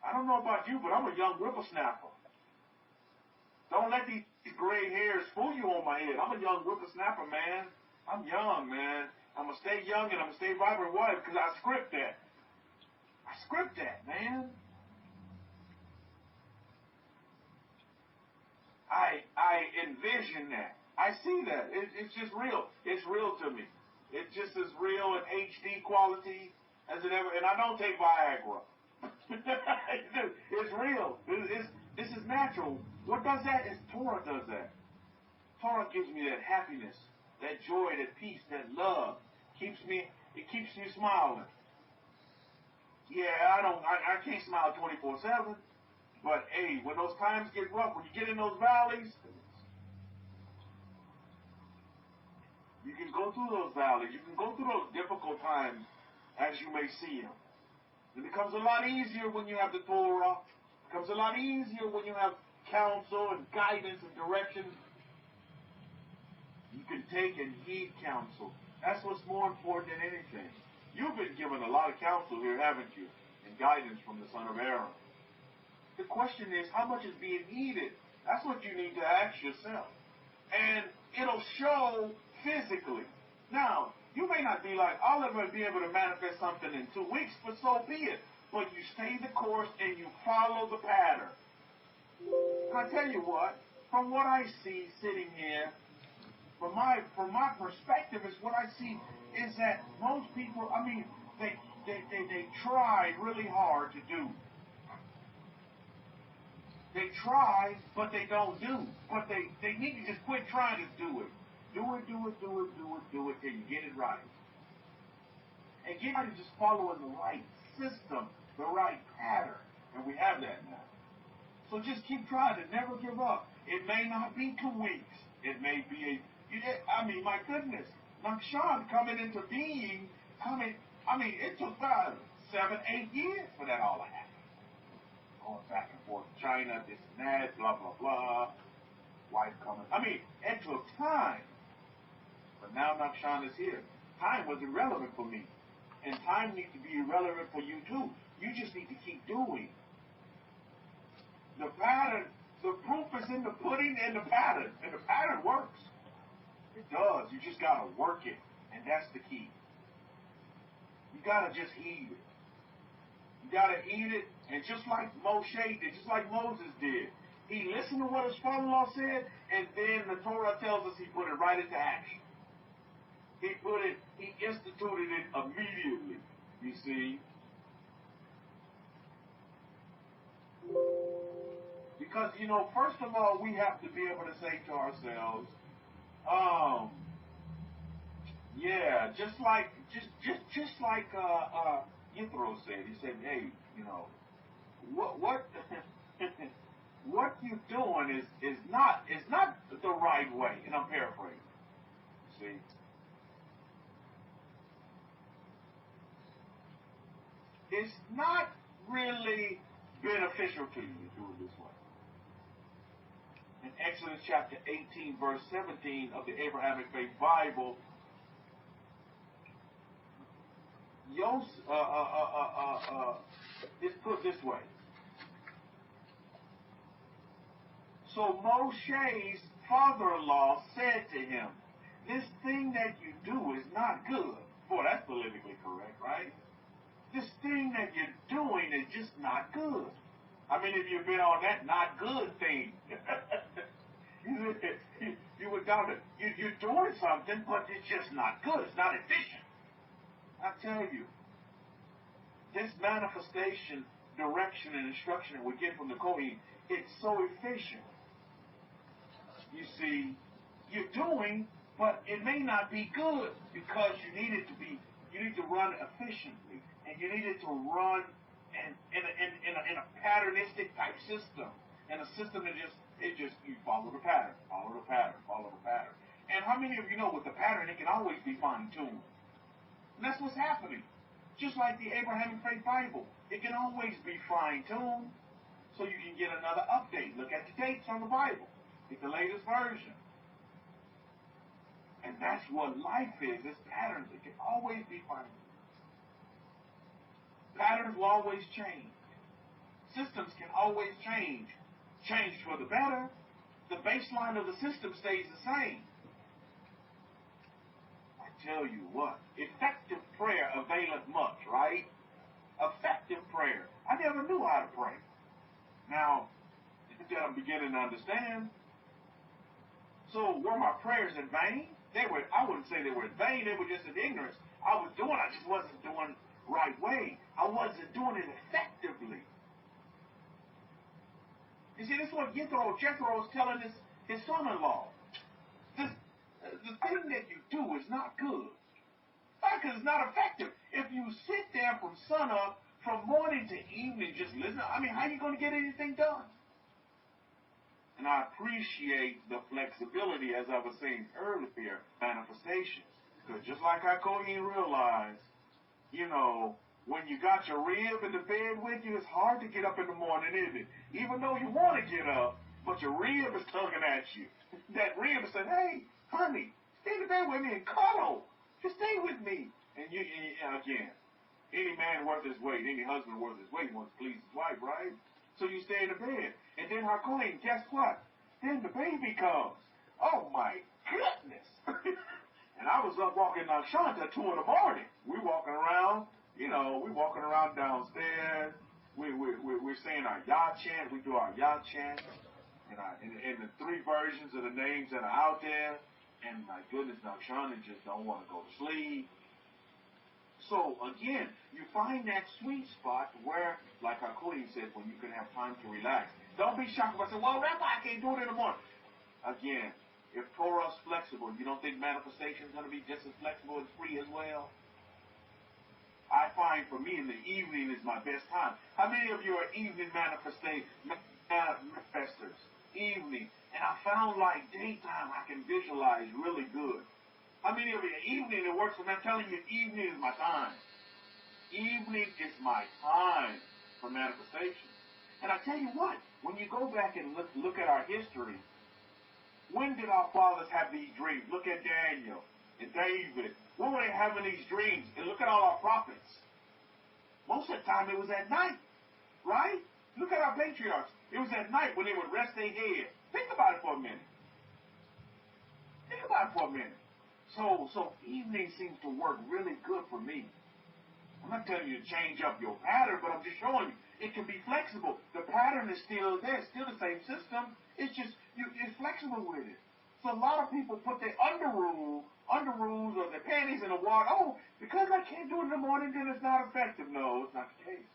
I don't know about you, but I'm a young whippersnapper. Don't let these gray hairs fool you on my head. I'm a young whippersnapper, man. I'm young, man. I'm going to stay young and I'm going to stay vibrant. Why? Because I script that. I script that, man. I envision that. I see that. It's just real. It's real to me. It's just as real in HD quality as it ever. And I don't take Viagra. It's real. This is natural. What does that? Is Torah does that. Torah gives me that happiness, that joy, that peace, that love. It keeps me smiling. Yeah, I can't smile 24/7. But hey, when those times get rough, when you get in those valleys, you can go through those valleys. You can go through those difficult times as you may see them. It becomes a lot easier when you have the Torah. It becomes a lot easier when you have counsel and guidance and direction. You can take and heed counsel. That's what's more important than anything. You've been given a lot of counsel here, haven't you? And guidance from the son of Aaron. The question is, how much is being needed? That's what you need to ask yourself. And it'll show physically. Now, you may not be like, I'll ever be able to manifest something in 2 weeks, but so be it. But you stay the course and you follow the pattern. I tell you what, from what I see sitting here, from my perspective, is what I see is that most people, I mean, they try really hard to do. They try, but they don't do. But they need to just quit trying to do it. Do it till you get it right. And get out of just following the right system, the right pattern. And we have that now. So just keep trying to never give up. It may not be 2 weeks. It may be my goodness. Nakshan coming into being, it took about 7, 8 years for that all to happen. Going back and forth to China, this and that, blah, blah, blah. Wife coming. It took time. But now Nakshan is here. Time was irrelevant for me. And time needs to be irrelevant for you too. You just need to keep doing. The pattern, the proof is in the pudding and the pattern. And the pattern works. It does. You just got to work it. And that's the key. You got to just eat it. You got to eat it. And just like Moshe did, just like Moses did, he listened to what his father-in-law said, and then the Torah tells us he put it right into action. He instituted it immediately, you see. Because, first of all, we have to be able to say to ourselves, just like Yithro said, he said, hey, what what you're doing is not the right way, and I'm paraphrasing. See? It's not really beneficial to you to do it this way. In Exodus chapter 18, verse 17 of the Abrahamic-Faith Bible, it's put this way. So Moshe's father-in-law said to him, this thing that you do is not good. Boy, that's politically correct, right? This thing that you're doing is just not good. If you've been on that not good thing, you would doubt it. You're doing something, but it's just not good. It's not efficient. I tell you, this manifestation, direction, and instruction that we get from the Kohen, it's so efficient. You see, you're doing, but it may not be good because you need to run efficiently, and you need it to run in a patternistic type system, and a system that you follow the pattern, follow the pattern. And how many of you know with the pattern, it can always be fine-tuned? And that's what's happening. Just like the Abrahamic-Faith Bible, it can always be fine-tuned, so you can get another update. Look at the dates on the Bible. Get the latest version. And that's what life is. It's patterns. It can always be fine-tuned. Patterns will always change. Systems can always change. Change for the better. The baseline of the system stays the same. I tell you what, effective prayer availeth much, right? Effective prayer. I never knew how to pray. Now, that I'm beginning to understand. So, were my prayers in vain? I wouldn't say they were in vain. They were just in ignorance. I just wasn't doing right way. I wasn't doing it effectively. You see, this is what Jethro is telling his son-in-law. The thing that you do is not good. Why? Because it's not effective. If you sit there from sunup, from morning to evening, just listen, how are you going to get anything done? And I appreciate the flexibility, as I was saying earlier, manifestations. Because just like I couldn't realize, when you got your rib in the bed with you, it's hard to get up in the morning, isn't it? Even though you want to get up, but your rib is tugging at you. That rib is saying, hey, honey, stay in the bed with me and cuddle. Just stay with me. And again, any man worth his weight, any husband worth his weight wants to please his wife, right? So you stay in the bed. And then Hakoin, guess what? Then the baby comes. Oh my goodness. And I was up walking Shanta at 2 in the morning. We're walking around, we're walking around downstairs. We're saying our Yah chant. We do our Yah chant. And the 3 versions of the names that are out there. And my goodness, now Shanta just don't want to go to sleep. So again, you find that sweet spot where, like our Queen said, when you can have time to relax. Don't be shocked if I say, well, Rabbi, I can't do it in the morning. Again, if Torah is flexible, you don't think manifestation is going to be just as flexible and free as well? I find for me in the evening is my best time. How many of you are evening manifestors? Evening. And I found like daytime I can visualize really good. How many of you, evening it works for me? I'm telling you, evening is my time. Evening is my time for manifestation. And I tell you what, when you go back and look at our history, when did our fathers have these dreams? Look at Daniel and David. When were they having these dreams? And look at all our prophets. Most of the time it was at night, right? Look at our patriarchs. It was at night when they would rest their head. Think about it for a minute. Think about it for a minute. So evening seems to work really good for me. I'm not telling you to change up your pattern, but I'm just showing you it can be flexible. The pattern is still there, still the same system. It's just you're flexible with it. So a lot of people put their underoos or their panties in the water. Oh, because I can't do it in the morning, then it's not effective. No, it's not the case.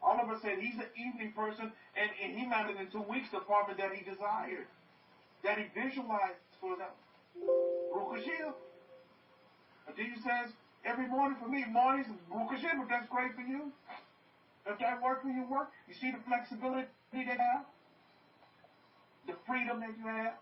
All of us said he's an evening person, and he mounted in 2 weeks the apartment that he desired, that he visualized for them. Baruch Hashem. Jesus says, every morning for me, mornings, Baruch Hashem, if that's great for you, if that works for you, work. You see the flexibility they have? The freedom that you have?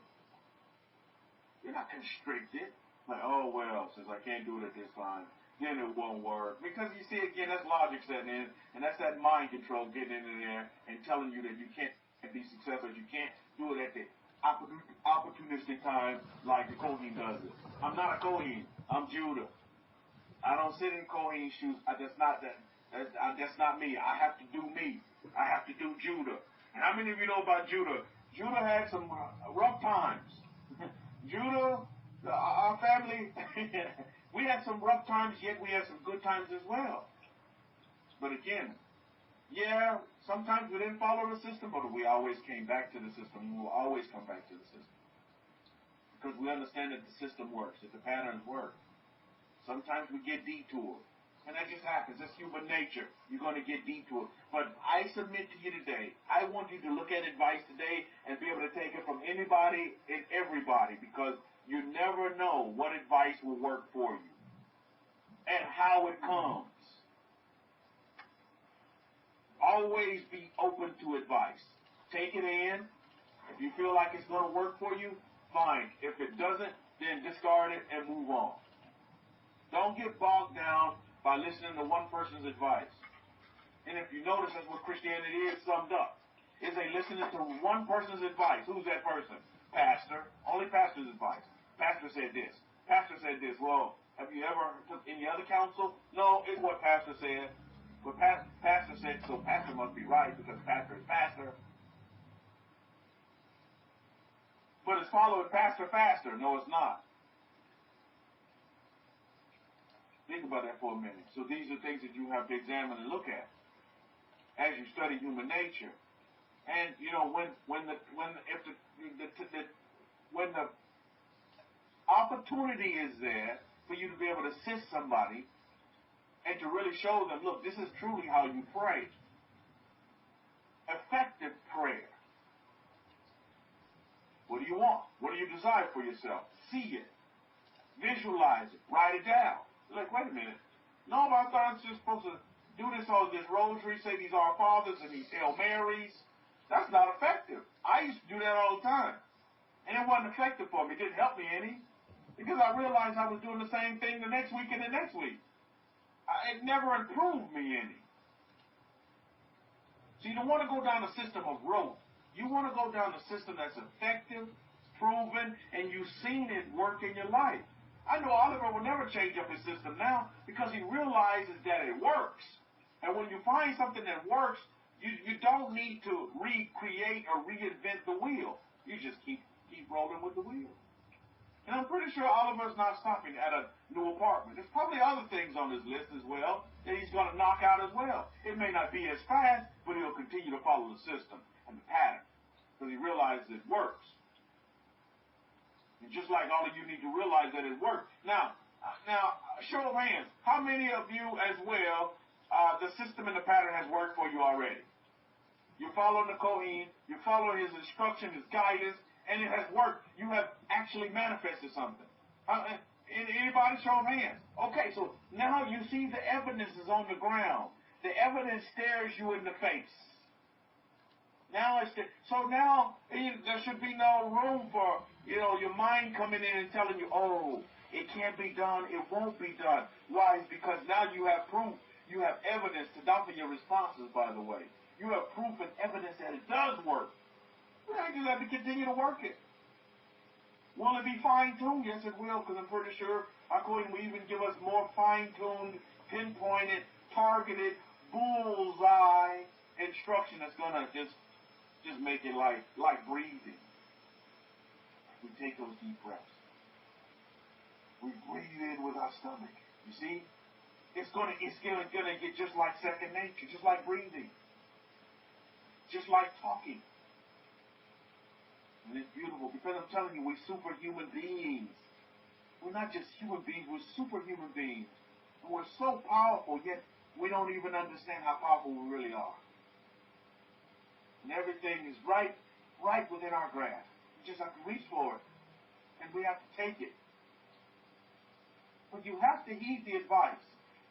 You're not constricted. Like, oh, well, since I can't do it at this time, then it won't work. Because you see, again, that's logic setting in, and that's that mind control getting into there and telling you that you can't be successful, you can't do it at the opportunistic time like the Kohen does it. I'm not a Kohen. I'm Judah. I don't sit in Kohen's shoes. That's not me. I have to do me. I have to do Judah. And how many of you know about Judah? Judah had some rough times. Judah, our family, we had some rough times, yet we had some good times as well. But again, yeah, sometimes we didn't follow the system, but we always came back to the system. We will always come back to the system. Because we understand that the system works, that the patterns work. Sometimes we get detoured. And that just happens. That's human nature. You're going to get detoured. But I submit to you today, I want you to look at advice today and be able to take it from anybody and everybody, because you never know what advice will work for you and how it comes. Always be open to advice. Take it in. If you feel like it's going to work for you, fine. If it doesn't, then discard it and move on. Don't get bogged down by listening to one person's advice. And if you notice, that's what Christianity is summed up. Is they listening to one person's advice. Who's that person? Pastor. Only pastor's advice. Pastor said this. Pastor said this. Well, have you ever took any other counsel? No, it's what pastor said. But pastor said, so pastor must be right because pastor is pastor. But it's following pastor faster. No, it's not. Think about that for a minute. So these are things that you have to examine and look at as you study human nature. And you know, when the opportunity is there for you to be able to assist somebody and to really show them, look, this is truly how you pray. Effective prayer. What do you want? What do you desire for yourself? See it. Visualize it. Write it down. Like, wait a minute. No, but I thought I was just supposed to do this rosary, say these Our Fathers and these Hail Marys. That's not effective. I used to do that all the time. And it wasn't effective for me. It didn't help me any. Because I realized I was doing the same thing the next week and the next week. It never improved me any. So you don't want to go down the system of growth. You want to go down the system that's effective, proven, and you've seen it work in your life. I know Oliver will never change up his system now because he realizes that it works. And when you find something that works, you don't need to recreate or reinvent the wheel. You just keep rolling with the wheel. And I'm pretty sure Oliver's not stopping at a new apartment. There's probably other things on his list as well that he's going to knock out as well. It may not be as fast, but he'll continue to follow the system and the pattern because he realizes it works. And just like all of you need to realize that it works. Now, show of hands. How many of you as well, the system and the pattern has worked for you already? You're following the Kohen, you're following his instruction, his guidance, and it has worked. You have actually manifested something. Anybody show of hands? Okay, so now you see the evidence is on the ground. The evidence stares you in the face. Now so now there should be no room for your mind coming in and telling you, oh, it can't be done, it won't be done. Why? It's because now you have proof, you have evidence to doubting your responses. By the way, you have proof and evidence that it does work. I just have to continue to work it. Will it be fine-tuned? Yes, it will, because I'm pretty sure Hakohen will even give us more fine-tuned, pinpointed, targeted, bullseye instruction that's going to just make it like breathing. We take those deep breaths. We breathe in with our stomach. You see? It's gonna get just like second nature, just like breathing, just like talking. And it's beautiful because I'm telling you, we're superhuman beings. We're not just human beings, we're superhuman beings. And we're so powerful, yet we don't even understand how powerful we really are. And everything is right within our grasp. We just have to reach for it. And we have to take it. But you have to heed the advice.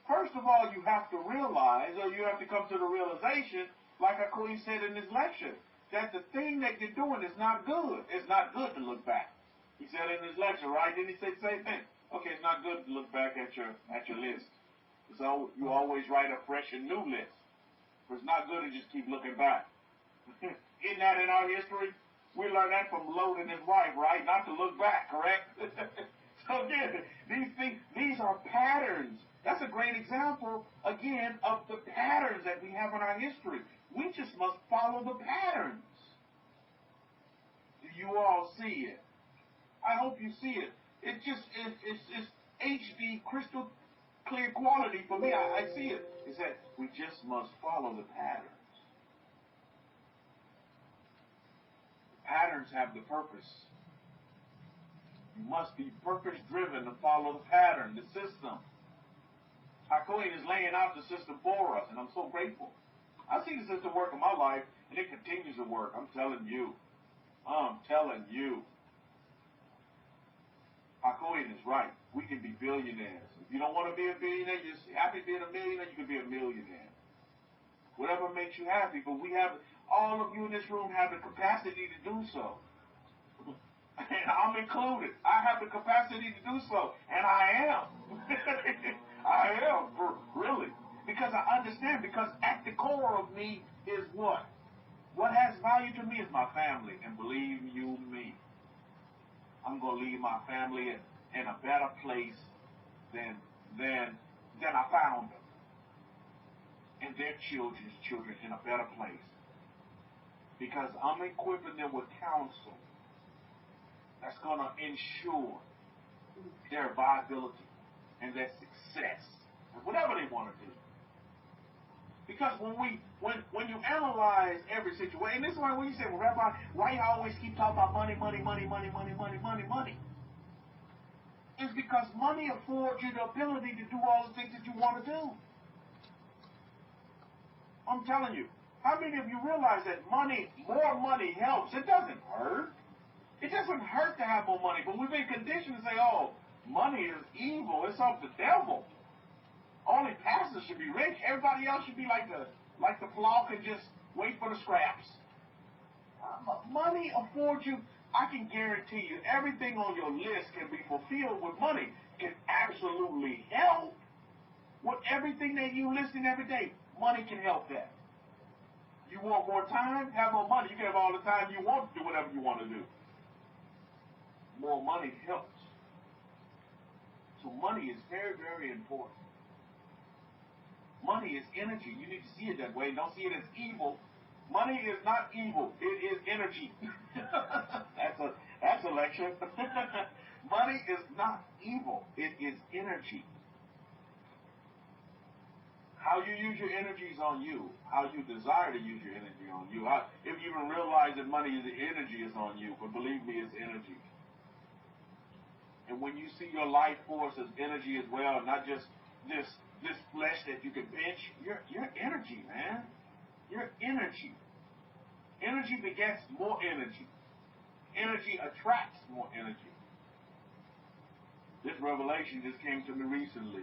First of all, you have to realize, or you have to come to the realization, like Hakohen said in his lecture, that the thing that you're doing is not good. It's not good to look back. He said in his lecture, right? Didn't he say the same thing? Okay, it's not good to look back at your list. So you always write a fresh and new list. But it's not good to just keep looking back. Isn't that in our history? We learned that from Lot and his wife, right? Not to look back, correct? So again, these are patterns. That's a great example, again, of the patterns that we have in our history. We just must follow the patterns. Do you all see it? I hope you see it. It's HD, crystal clear quality for me. I see it. It's that we just must follow the patterns. The patterns have the purpose. You must be purpose-driven to follow the pattern, the system. Hakohen is laying out the system for us, and I'm so grateful. I've seen the system work in my life, and it continues to work. I'm telling you. Hakohen is right. We can be billionaires. If you don't want to be a billionaire, you're just happy being a millionaire, you can be a millionaire. Whatever makes you happy, but all of you in this room have the capacity to do so. And I'm included. I have the capacity to do so, and I am. I am, really. Because I understand, because at the core of me is what? What has value to me is my family. And believe you me, I'm going to leave my family in a better place than I found them. And their children's children in a better place. Because I'm equipping them with counsel that's going to ensure their viability and their success, and whatever they want to do. Because when you analyze every situation, and this is why when you say, well, Rabbi, why you always keep talking about money? It's because money affords you the ability to do all the things that you want to do. I'm telling you. How many of you realize that more money helps? It doesn't hurt. It doesn't hurt to have more money, but we've been conditioned to say, oh, money is evil. It's of the devil. Only pastors should be rich. Everybody else should be like the flock and just wait for the scraps. Money affords you. I can guarantee you, everything on your list can be fulfilled with money. It can absolutely help with everything that you listen every day. Money can help that. You want more time? Have more money. You can have all the time you want to do whatever you want to do. More money helps. So money is very, very important. Money is energy. You need to see it that way. Don't see it as evil. Money is not evil. It is energy. That's a lecture. Money is not evil. It is energy. How you use your energy is on you. How you desire to use your energy on you. If you even realize that money is energy, is on you. But believe me, it's energy. And when you see your life force as energy as well, not just this flesh that you can bench, you're energy, man. You're energy. Energy begets more energy. Energy attracts more energy. This revelation just came to me recently.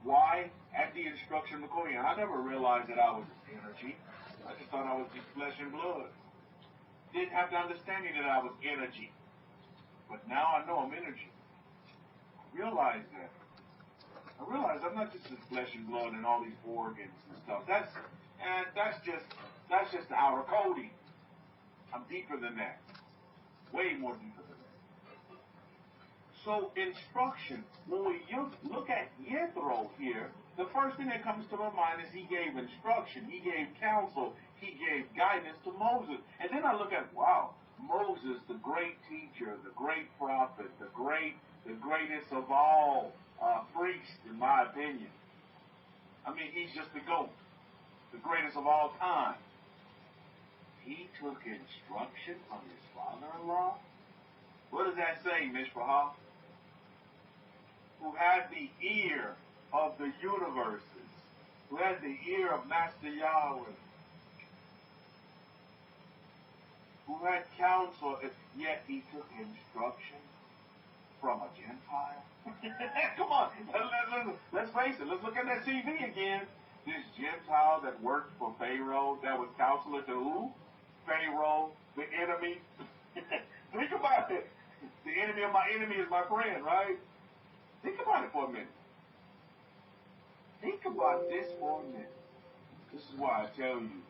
Why? At the instruction of Kohen. I never realized that I was energy. I just thought I was just flesh and blood. Didn't have the understanding that I was energy. But now I know I'm energy. I realize that. I realize I'm not just this flesh and blood and all these organs and stuff. That's just the outer coating. I'm deeper than that. Way more deeper than that. So instruction, when we look at Yithro here, the first thing that comes to my mind is he gave instruction, he gave counsel, he gave guidance to Moses. And then I look at, wow, Moses, the great teacher, the great prophet, the greatest of all priests, in my opinion. I mean, he's just the GOAT, the greatest of all time. He took instruction from his father-in-law? What does that say, Mishpahah? Who had the ear of the universes, who had the ear of Master Yahweh, who had counsel, yet he took instruction from a Gentile? Come on, let's face it. Let's look at that CV again. This Gentile that worked for Pharaoh, that was counselor to who? Pharaoh, the enemy. Think about it. The enemy of my enemy is my friend, right? Think about it for a minute. Think about this for a minute. This is why I tell you,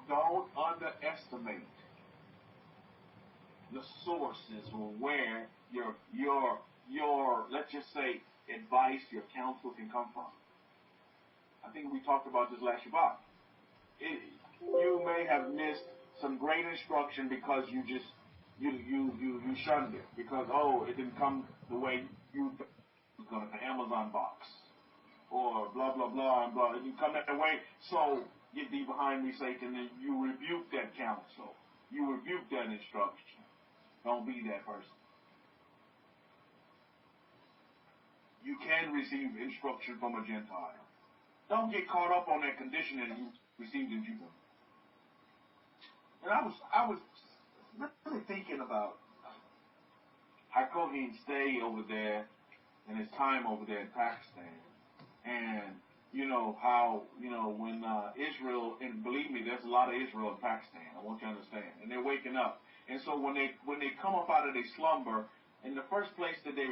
don't underestimate the sources or where your let's just say advice, your counsel can come from. I think we talked about this last Shabbat. You may have missed some great instruction because you shunned it because it didn't come the way you thought it was going to, the Amazon box or blah blah blah and blah. It didn't come that way, so get thee behind me, Satan, and you rebuke that counsel. You rebuke that instruction. Don't be that person. You can receive instruction from a Gentile. Don't get caught up on that condition that you received in Judah. And I was really thinking about how Kohen stayed over there and his time over there in Pakistan. And, how, when Israel, and believe me, there's a lot of Israel in Pakistan, I want you to understand. And they're waking up. And so when they come up out of their slumber, in the first place that they,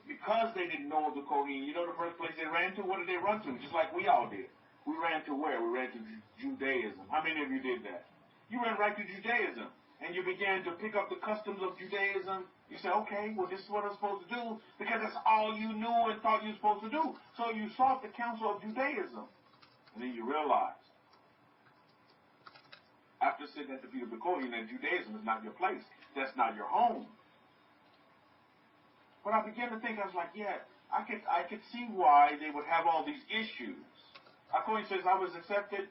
because they didn't know of the Kohen, the first place they ran to, what did they run to? Just like we all did. We ran to where? We ran to Judaism. How many of you did that? You ran right to Judaism. And you began to pick up the customs of Judaism. You said, okay, well, this is what I'm supposed to do, because that's all you knew and thought you were supposed to do. So you sought the counsel of Judaism. And then you realized, after sitting at the feet of the Kohen, that Judaism is not your place. That's not your home. But I began to think, I was like, yeah, I could see why they would have all these issues. Our Kohen says, I was accepted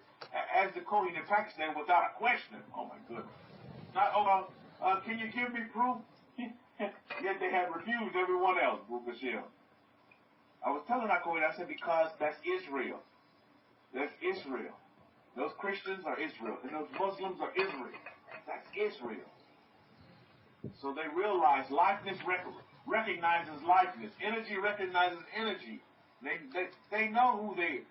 as the Kohen in Pakistan without a question. Oh, my goodness. Not, can you give me proof? Yet they had refused everyone else, Baruch Hashem. I was telling our Kohen, I said, because that's Israel. That's Israel. Those Christians are Israel. And those Muslims are Israel. That's Israel. So they realize likeness recognizes likeness. Energy recognizes energy. They know who they,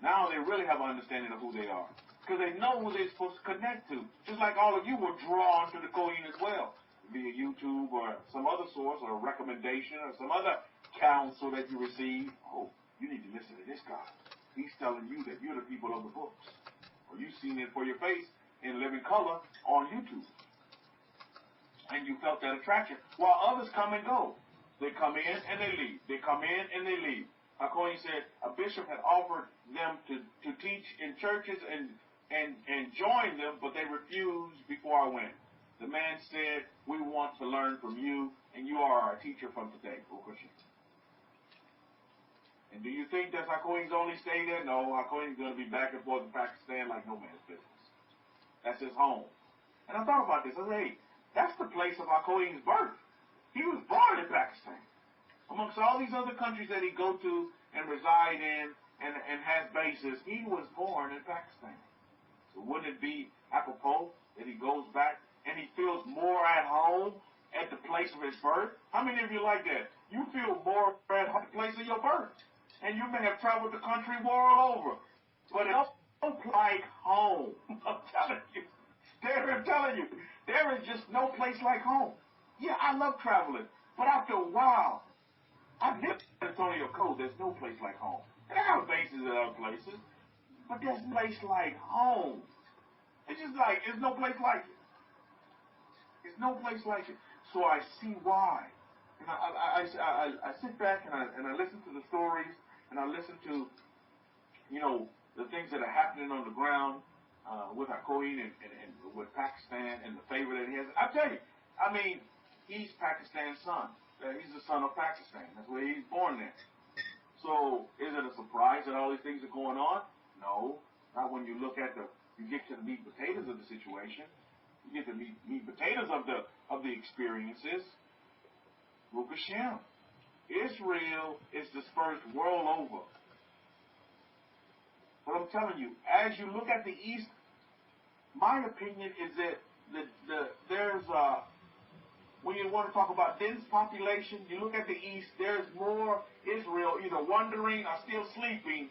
now they really have an understanding of who they are. Because they know who they're supposed to connect to. Just like all of you were drawn to the Kohen as well. Via YouTube or some other source or a recommendation or some other counsel that you receive. Oh, you need to listen to this guy. He's telling you that you're the people of the books. Or you've seen it for your face in living color on YouTube. and you felt that attraction, while others come and go. They come in and they leave. They come in and they leave. Hakohen said a bishop had offered them to teach in churches and join them, but they refused before I went. The man said, we want to learn from you, and you are our teacher from today. And do you think that Hakohen's only stay there? No, Hakohen's going to be back and forth in Pakistan like no man's business. That's his home. And I thought about this. I said, hey, that's the place of Hakohen's birth. He was born in Pakistan. Amongst all these other countries that he go to and reside in and has bases, he was born in Pakistan. So wouldn't it be apropos that he goes back and he feels more at home at the place of his birth? How many of you like that? You feel more at the place of your birth. And you may have traveled the country world over. But it don't like home. I'm telling you. There is just no place like home. Yeah, I love traveling. But after a while, I've lived in Antonio Coast. There's no place like home. And I have bases at other places. But there's no place like home. It's just like, there's no place like it. There's no place like it. So I see why. And I sit back and I listen to the stories and I listen to, you know, the things that are happening on the ground with Hakohen and with Pakistan and the favor that he has. I tell you, I mean, he's Pakistan's son. He's the son of Pakistan. That's where he's born there. So is it a surprise that all these things are going on? No. Not when you look at you get to the meat and potatoes of the situation. You get to the meat and potatoes of the experiences. Baruch Hashem. Israel is dispersed world over. But I'm telling you, as you look at the East, my opinion is that there's when you want to talk about dense population, you look at the East, there's more Israel either wandering or still sleeping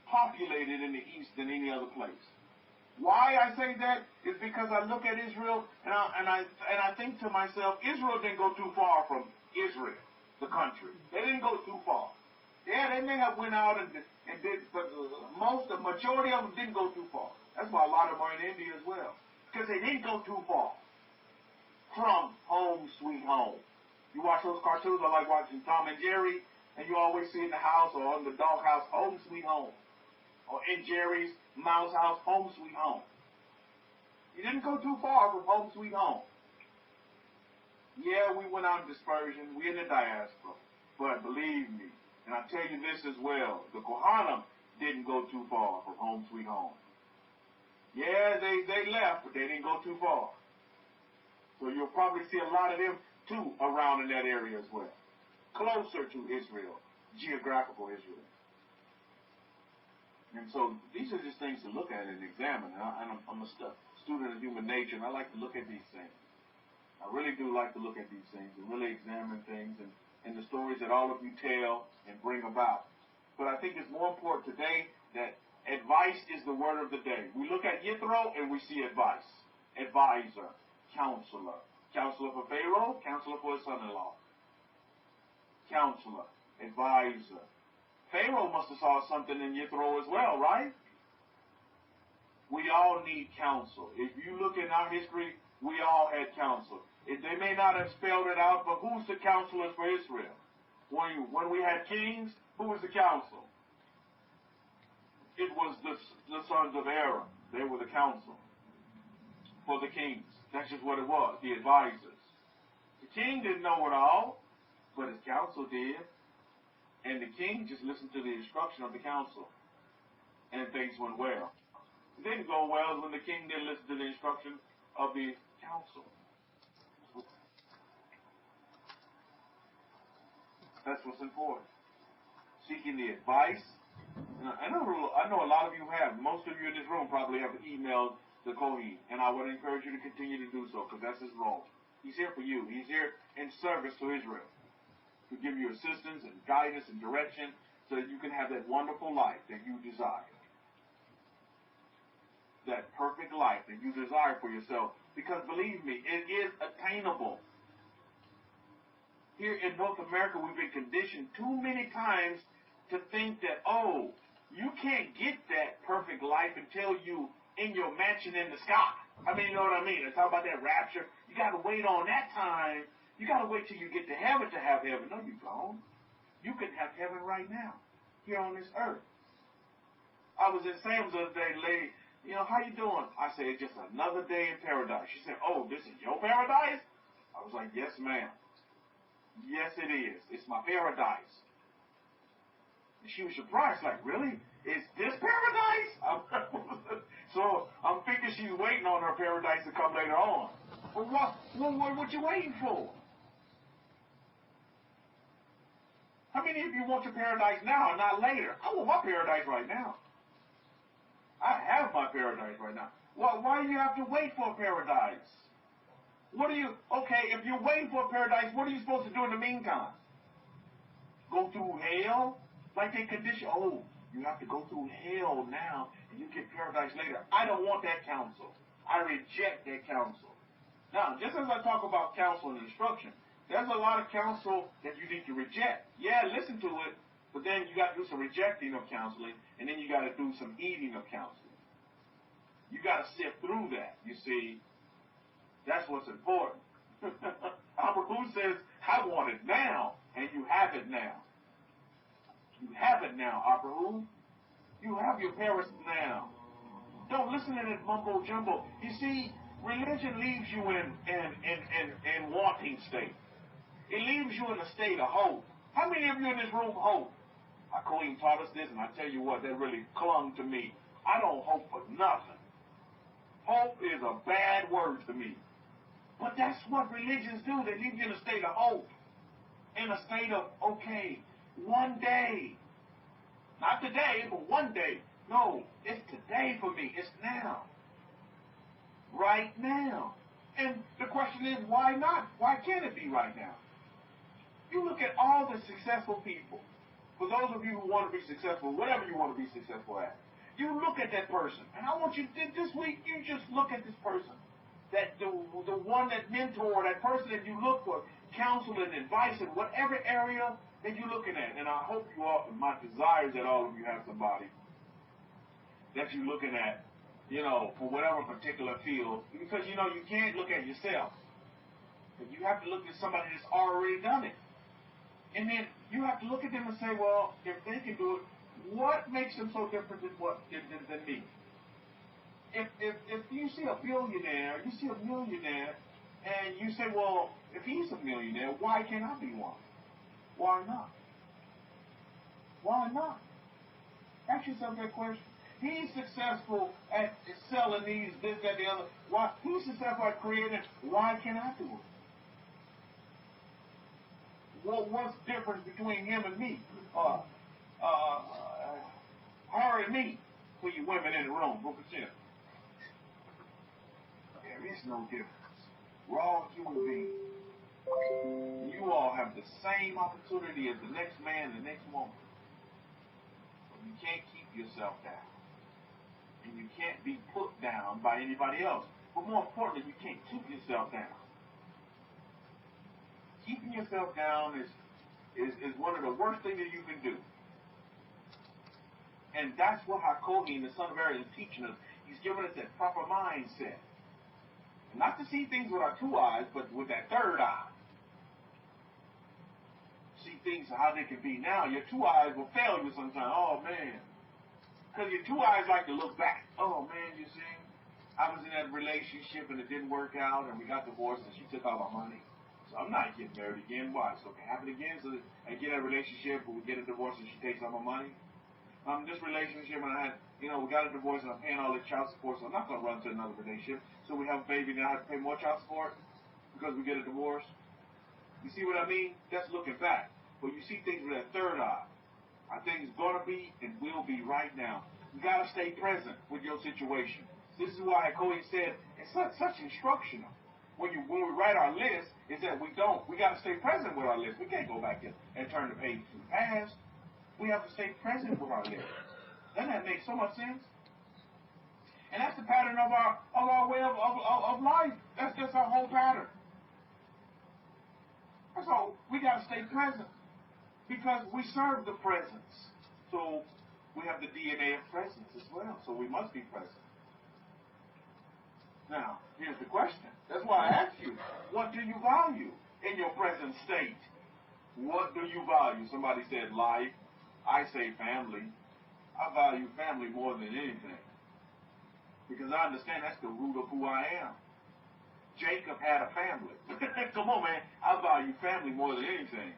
populated in the East than any other place. Why I say that is because I look at Israel and I think to myself, Israel didn't go too far from Israel, the country. They didn't go too far. Yeah, they may have went out and did, but the majority of them didn't go too far. That's why a lot of them are in India as well, because they didn't go too far from home sweet home. You watch those cartoons, I like watching Tom and Jerry, and you always see in the house or in the doghouse, home sweet home. Or in Jerry's mouse house, home sweet home. You didn't go too far from home sweet home. Yeah, we went out in dispersion, we in the diaspora. But believe me, and I tell you this as well, the Kohanim didn't go too far from home sweet home. Yeah, they left, but they didn't go too far. So you'll probably see a lot of them, too, around in that area as well. Closer to Israel, geographical Israel. And so these are just things to look at and examine. And I'm a student of human nature, and I like to look at these things. I really do like to look at these things and really examine things and the stories that all of you tell and bring about. But I think it's more important today that advice is the word of the day. We look at Yithro and we see advice. Advisor. Counselor. Counselor for Pharaoh, counselor for his son-in-law. Counselor. Advisor. Pharaoh must have saw something in Yithro as well, right? We all need counsel. If you look in our history, we all had counsel. They may not have spelled it out, but who's the counselors for Israel? When we had kings, who was the counsel? It was the sons of Aaron. They were the counsel for the kings. That's just what it was, the advisors. The king didn't know it all, but his counsel did. And the king just listened to the instruction of the council. And things went well. It didn't go well when the king didn't listen to the instruction of the council. That's what's important. Seeking the advice. I know a lot of you have. Most of you in this room probably have emailed the Kohen. And I would encourage you to continue to do so, because that's his role. He's here for you. He's here in service to Israel, to give you assistance and guidance and direction so that you can have that wonderful life that you desire. That perfect life that you desire for yourself. Because believe me, it is attainable. Here in North America, we've been conditioned too many times to think that, oh, you can't get that perfect life until you in your mansion in the sky. I mean, you know what I mean? I talk about that rapture. You got to wait on that time. You got to wait till you get to heaven to have heaven. No, you don't. You can have heaven right now, here on this earth. I was in Sam's the other day, lady, how you doing? I said, it's just another day in paradise. She said, oh, this is your paradise? I was like, yes, ma'am. Yes, it is. It's my paradise. And she was surprised, like, really? Is this paradise? So I'm thinking she's waiting on her paradise to come later on. But what you waiting for? How many of you want your paradise now and not later? I want my paradise right now. I have my paradise right now. Well, why do you have to wait for a paradise? If you're waiting for a paradise, what are you supposed to do in the meantime? Go through hell? Like they condition, you have to go through hell now and you get paradise later. I don't want that counsel. I reject that counsel. Now, just as I talk about counsel and instruction, there's a lot of counsel that you need to reject. Yeah, listen to it, but then you got to do some rejecting of counseling, and then you got to do some eating of counseling. You got to sift through that, you see. That's what's important. Abraham says, I want it now, and you have it now. You have it now, Abraham. You have your parents now. Don't listen to that mumbo jumbo. You see, religion leaves you in wanting state. It leaves you in a state of hope. How many of you in this room hope? Queen taught us this, and I tell you what, that really clung to me. I don't hope for nothing. Hope is a bad word to me. But that's what religions do. They leave you in a state of hope. In a state of, okay, one day. Not today, but one day. No, it's today for me. It's now. Right now. And the question is, why not? Why can't it be right now? You look at all the successful people. For those of you who want to be successful, whatever you want to be successful at, you look at that person. And I want you to, this week, you just look at this person. That the one that mentor, that person that you look for, counsel and advice in whatever area that you're looking at. And I hope you all, my desire is that all of you have somebody that you're looking at, for whatever particular field. Because, you can't look at yourself. But you have to look at somebody that's already done it. And then you have to look at them and say, well, if they can do it, what makes them so different than me? If you see a billionaire, you see a millionaire, and you say, well, if he's a millionaire, why can't I be one? Why not? Why not? Ask yourself that question. He's successful at selling these, this, that, the other. Why? He's successful at creating. Why can't I do it? What's the difference between him and me? Her and me, for you women in the room, book of Shem. There is no difference. We're all human beings. You all have the same opportunity as the next man, the next woman. But you can't keep yourself down. And you can't be put down by anybody else. But more importantly, you can't keep yourself down. Keeping yourself down is one of the worst things that you can do. And that's what Hakohi, the son of Aaron, is teaching us. He's giving us that proper mindset. Not to see things with our two eyes, but with that third eye. See things how they can be now. Your two eyes will fail you sometimes. Oh, man. Because your two eyes like to look back. Oh, man, you see, I was in that relationship and it didn't work out and we got divorced and she took all my money. So I'm not getting married again. Why? So it can happen again. So I get in a relationship but we get a divorce and she takes all my money. This relationship and I had, we got a divorce and I'm paying all the child support, so I'm not going to run to another relationship. So we have a baby and I have to pay more child support because we get a divorce. You see what I mean? That's looking back. But you see things with that third eye. Are things going to be and will be right now. You got to stay present with your situation. This is why Cohen said it's such instructional. When we write our list, is that we got to stay present with our list. We can't go back and turn the page to the past. We have to stay present with our list. Doesn't that make so much sense? And that's the pattern of our way of life. That's just our whole pattern. So we got to stay present because we serve the presence. So we have the DNA of presence as well. So we must be present. Now, here's the question. That's why I asked you, what do you value in your present state? What do you value? Somebody said life. I say family. I value family more than anything. Because I understand that's the root of who I am. Jacob had a family. Come on, man. I value family more than anything.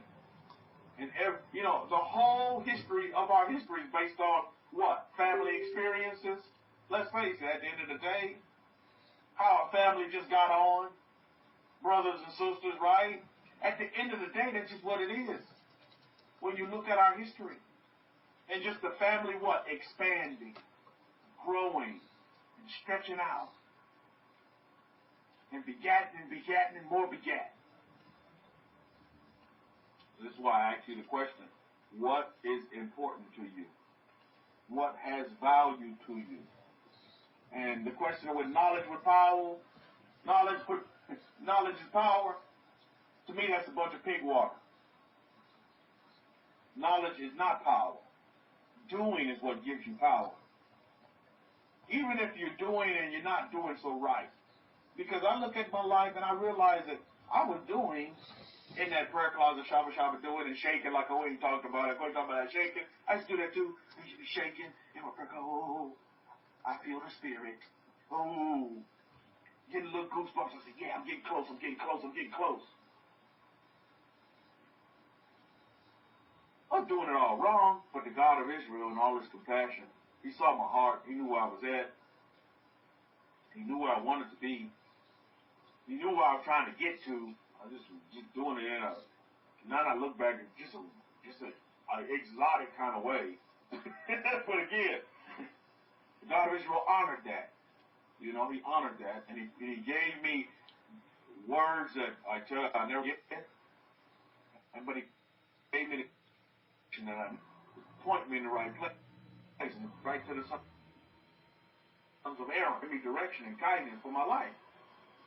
And, the whole history of our history is based on what? Family experiences. Let's face it, at the end of the day, how a family just got on, brothers and sisters, right? At the end of the day, that's just what it is. When you look at our history, and just the family, what? Expanding, growing, and stretching out, and begatting and begatting and more begat. This is why I ask you the question, what is important to you? What has value to you? And the question with knowledge with power, knowledge is power, to me that's a bunch of pig water. Knowledge is not power. Doing is what gives you power. Even if you're doing and you're not doing so right. Because I look at my life and I realize that I was doing in that prayer closet, shabba doing and shaking like Owen talked about it. Owen talked about that shaking. I used to do that too. I used to be shaking in my prayer closet. Oh, I feel the spirit. Oh, getting a little goosebumps. I said, yeah, I'm getting close. I was doing it all wrong, but the God of Israel and all his compassion, he saw my heart. He knew where I was at. He knew where I wanted to be. He knew where I was trying to get to. I was just doing it in a, now I look back, just an exotic kind of way. But again, the God of Israel honored that. He honored that, and he gave me words that I tell you I never get. But he gave me the that point me in the right place, and right to the sons of Aaron, give me direction and guidance for my life.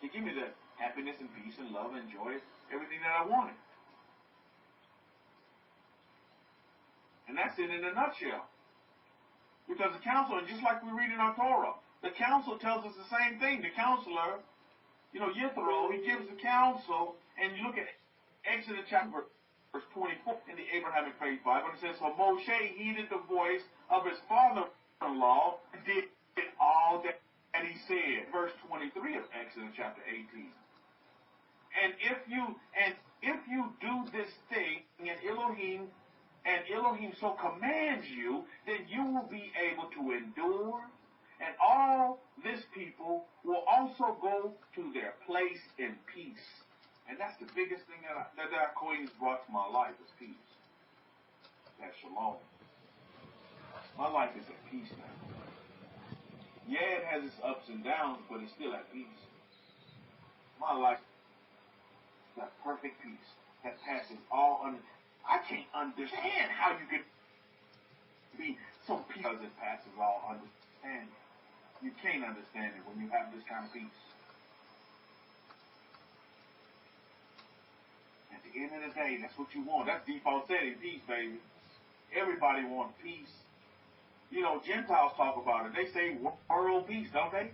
He give me the happiness and peace and love and joy, everything that I wanted. And that's it in a nutshell. Because the counselor, just like we read in our Torah, the counsel tells us the same thing. The counselor, Yithro, he gives the counsel, and you look at Exodus chapter verse 24 in the Abrahamic-Faith Bible, and it says, so Moshe heeded the voice of his father-in-law and did all that he said. Verse 23 of Exodus chapter 18. And if you do this thing, and Elohim so commands you, then you will be able to endure, and all this people will also go to their place in peace. And that's the biggest thing that Queen's brought to my life is peace. That's shalom. My life is at peace now. Yeah, it has its ups and downs, but it's still at peace. My life is at perfect peace that passes all I can't understand how you could be so peace because it passes all understanding. You can't understand it when you have this kind of peace. At the end of the day, that's what you want. That's default setting, peace, baby. Everybody wants peace. Gentiles talk about it. They say world peace, don't they?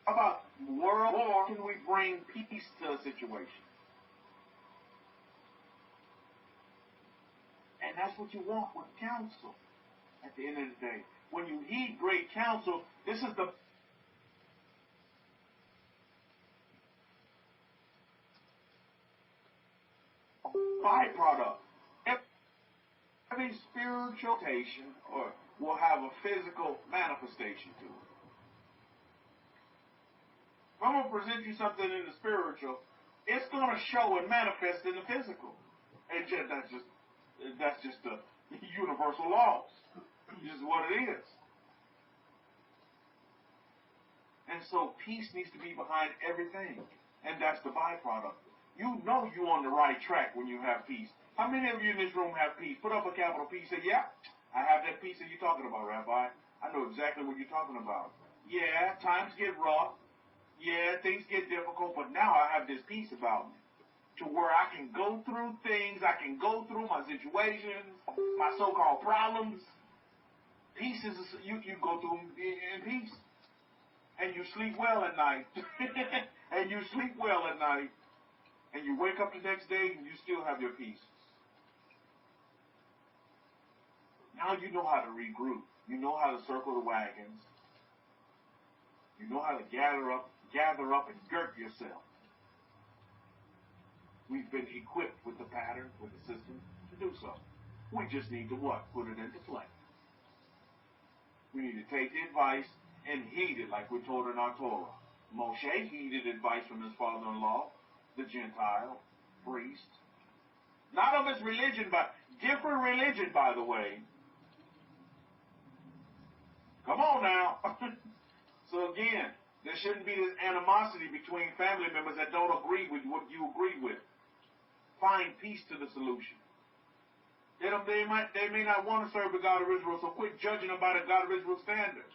How about world war? Can we bring peace to a situation? And that's what you want with counsel. At the end of the day, when you heed great counsel, this is the byproduct. Every spiritualization will have a physical manifestation to it. If I'm going to present you something in the spiritual, it's going to show and manifest in the physical. And that's just the universal laws. This is what it is. And so peace needs to be behind everything. And that's the byproduct. You know you're on the right track when you have peace. How many of you in this room have peace? Put up a capital P. Say, yeah, I have that peace that you're talking about, Rabbi. I know exactly what you're talking about. Yeah, times get rough. Yeah, things get difficult, but now I have this peace about me. to where I can go through things, I can go through my situations, my so-called problems. Peace is, you go through them in peace. And you sleep well at night. And you sleep well at night. And you wake up the next day and you still have your peace. Now you know how to regroup. You know how to circle the wagons. You know how to gather up and gird yourself. We've been equipped with the pattern, with the system to do so. We just need to what? Put it into play. We need to take the advice and heed it like we're told in our Torah. Moshe heeded advice from his father-in-law, the Gentile priest. Not of his religion, but different religion, by the way. Come on now. So again, there shouldn't be this animosity between family members that don't agree with what you agree with. Find peace to the solution. They may not want to serve the God of Israel, so quit judging them by the God of Israel standard.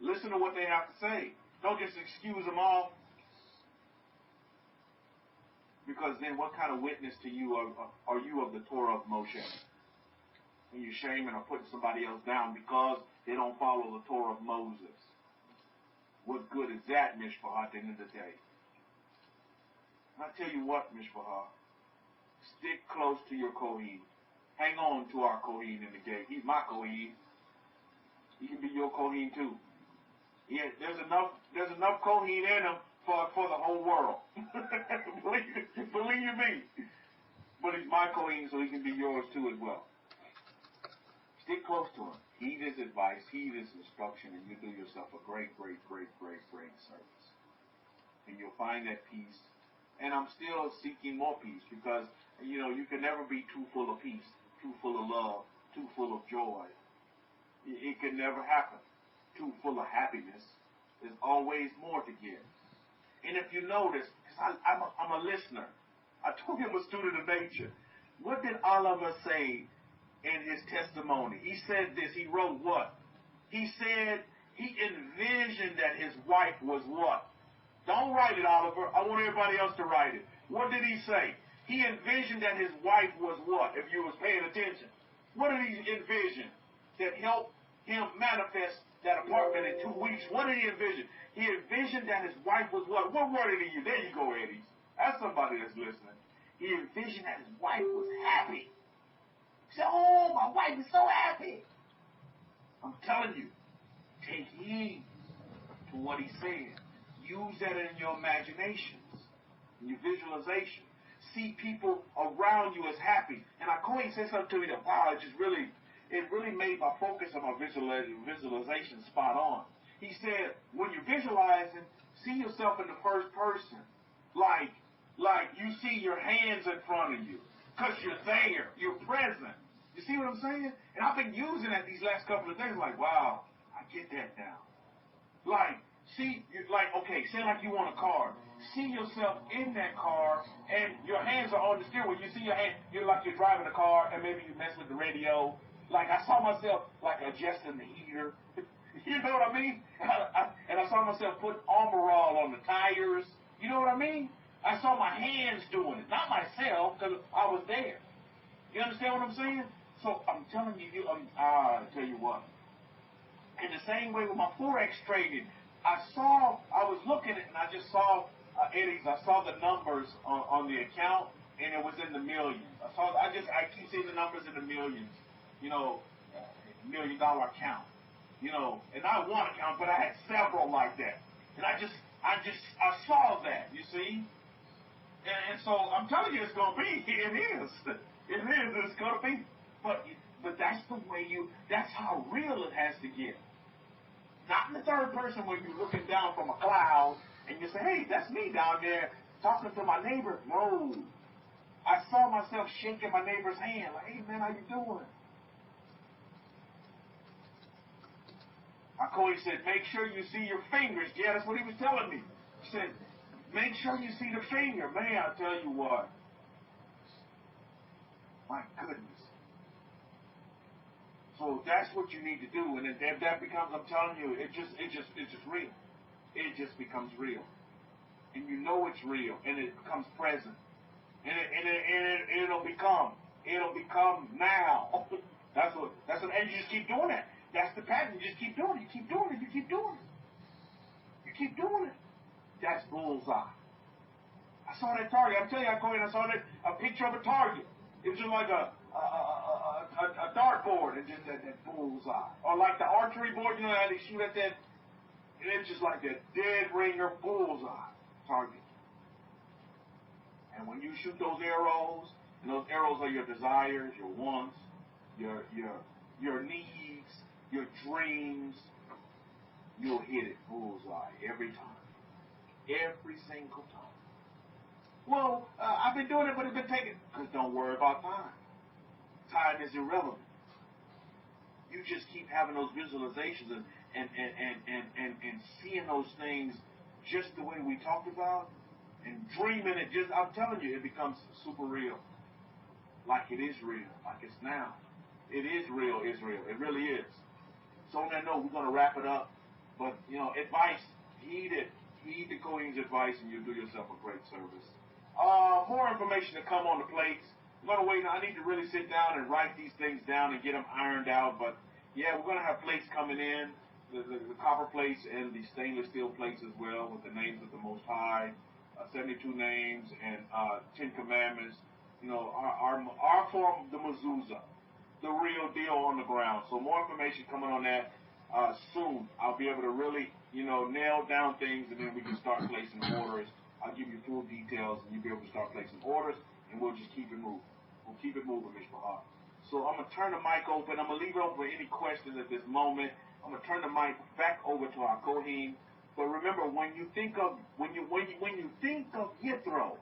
Listen to what they have to say. Don't just excuse them all. Because then what kind of witness to you are you of the Torah of Moshe? And you're shaming or putting somebody else down because they don't follow the Torah of Moses. What good is that, Mishpah, at the end of the day? And I tell you what, Mishpah, stick close to your Kohen. Hang on to our Kohen in the gate. He's my Kohen. He can be your Kohen too. Yeah, there's enough Kohen in him for the whole world. Believe me. But he's my Kohen, so he can be yours too as well. Stick close to him. Heed his advice, heed his instruction, and you do yourself a great service. And you'll find that peace. And I'm still seeking more peace because, you can never be too full of peace, too full of love, too full of joy. It can never happen. Too full of happiness. There's always more to give. And if you notice, because I'm a listener, I told you I'm a student of nature. What did Oliver say in his testimony? He said this. He wrote what? He said he envisioned that his wife was what? Don't write it, Oliver. I want everybody else to write it. What did he say? He envisioned that his wife was what, if you was paying attention? What did he envision that helped him manifest that apartment in 2 weeks? What did he envision? He envisioned that his wife was what? What word did he use? There you go, Eddie. That's somebody that's listening. He envisioned that his wife was happy. He said, oh, my wife is so happy. I'm telling you, take heed to what he said. Use that in your imaginations, in your visualization. See people around you as happy. And Kohen said something to me that, wow, it really made my focus on my visualization spot on. He said, when you're visualizing, see yourself in the first person. Like you see your hands in front of you. Because you're there. You're present. You see what I'm saying? And I've been using that these last couple of days. Like, wow, I get that now. Say like you want a car. See yourself in that car, and your hands are on the steering wheel. You see your hand, you're driving a car, and maybe you mess with the radio. Like I saw myself adjusting the heater. You know what I mean? And I saw myself putting Armor All on the tires. You know what I mean? I saw my hands doing it, not myself, because I was there. You understand what I'm saying? So I'm telling you, I tell you what. In the same way with my Forex trading, I was looking at it, and I just saw Eddie's. I saw the numbers on the account, and it was in the millions. I keep seeing the numbers in the millions. $1 million account. And not one account, but I had several like that. And I saw that, you see? And so I'm telling you, it's going to be. It is. It is. It's going to be. But that's the way that's how real it has to get. Not in the third person when you're looking down from a cloud and you say, hey, that's me down there talking to my neighbor. No. I saw myself shaking my neighbor's hand. Like, hey, man, how you doing? Kohen said, make sure you see your fingers. Yeah, that's what he was telling me. He said, make sure you see the finger. Man, I'll tell you what. My goodness. So that's what you need to do. And if that becomes, I'm telling you, it's just real. It just becomes real. And you know it's real. And it becomes present. and it'll become now. That's what, and you just keep doing that. That's the pattern. You just keep doing it. You keep doing it. You keep doing it. You keep doing it. That's bullseye. I saw that target. I'm telling you, I go in. I saw a picture of a target. It was just like a dartboard, and just that bullseye, or like the archery board. You know how they shoot at that. And it's just like a dead ringer bullseye target. And when you shoot those arrows, and those arrows are your desires, your wants, your needs, your dreams, you'll hit it bullseye every time. Every single time. Well, I've been doing it, but it's been taken. Because don't worry about time. Time is irrelevant. You just keep having those visualizations and seeing those things just the way we talked about, and dreaming it. Just, I'm telling you, it becomes super real. Like it is real. Like it's now. It is real, Israel. It really is. So on that note, we're going to wrap it up. But, advice, heed it. Heed the Kohen's advice, and you'll do yourself a great service. More information to come on the plates. I'm going to wait. I need to really sit down and write these things down and get them ironed out. But, yeah, we're going to have plates coming in, the copper plates and the stainless steel plates as well, with the names of the Most High, 72 names, and 10 commandments. Our form of the mezuzah, the real deal on the ground. So more information coming on that soon. I'll be able to really, nail down things, and then we can start placing orders. I'll give you full details, and you'll be able to start placing orders, and we'll just keep it moving. We'll keep it moving, Mishpah. So I'm going to turn the mic open. I'm going to leave it open for any questions at this moment. I'm going to turn the mic back over to our Kohen. But remember, when you think of Yithro,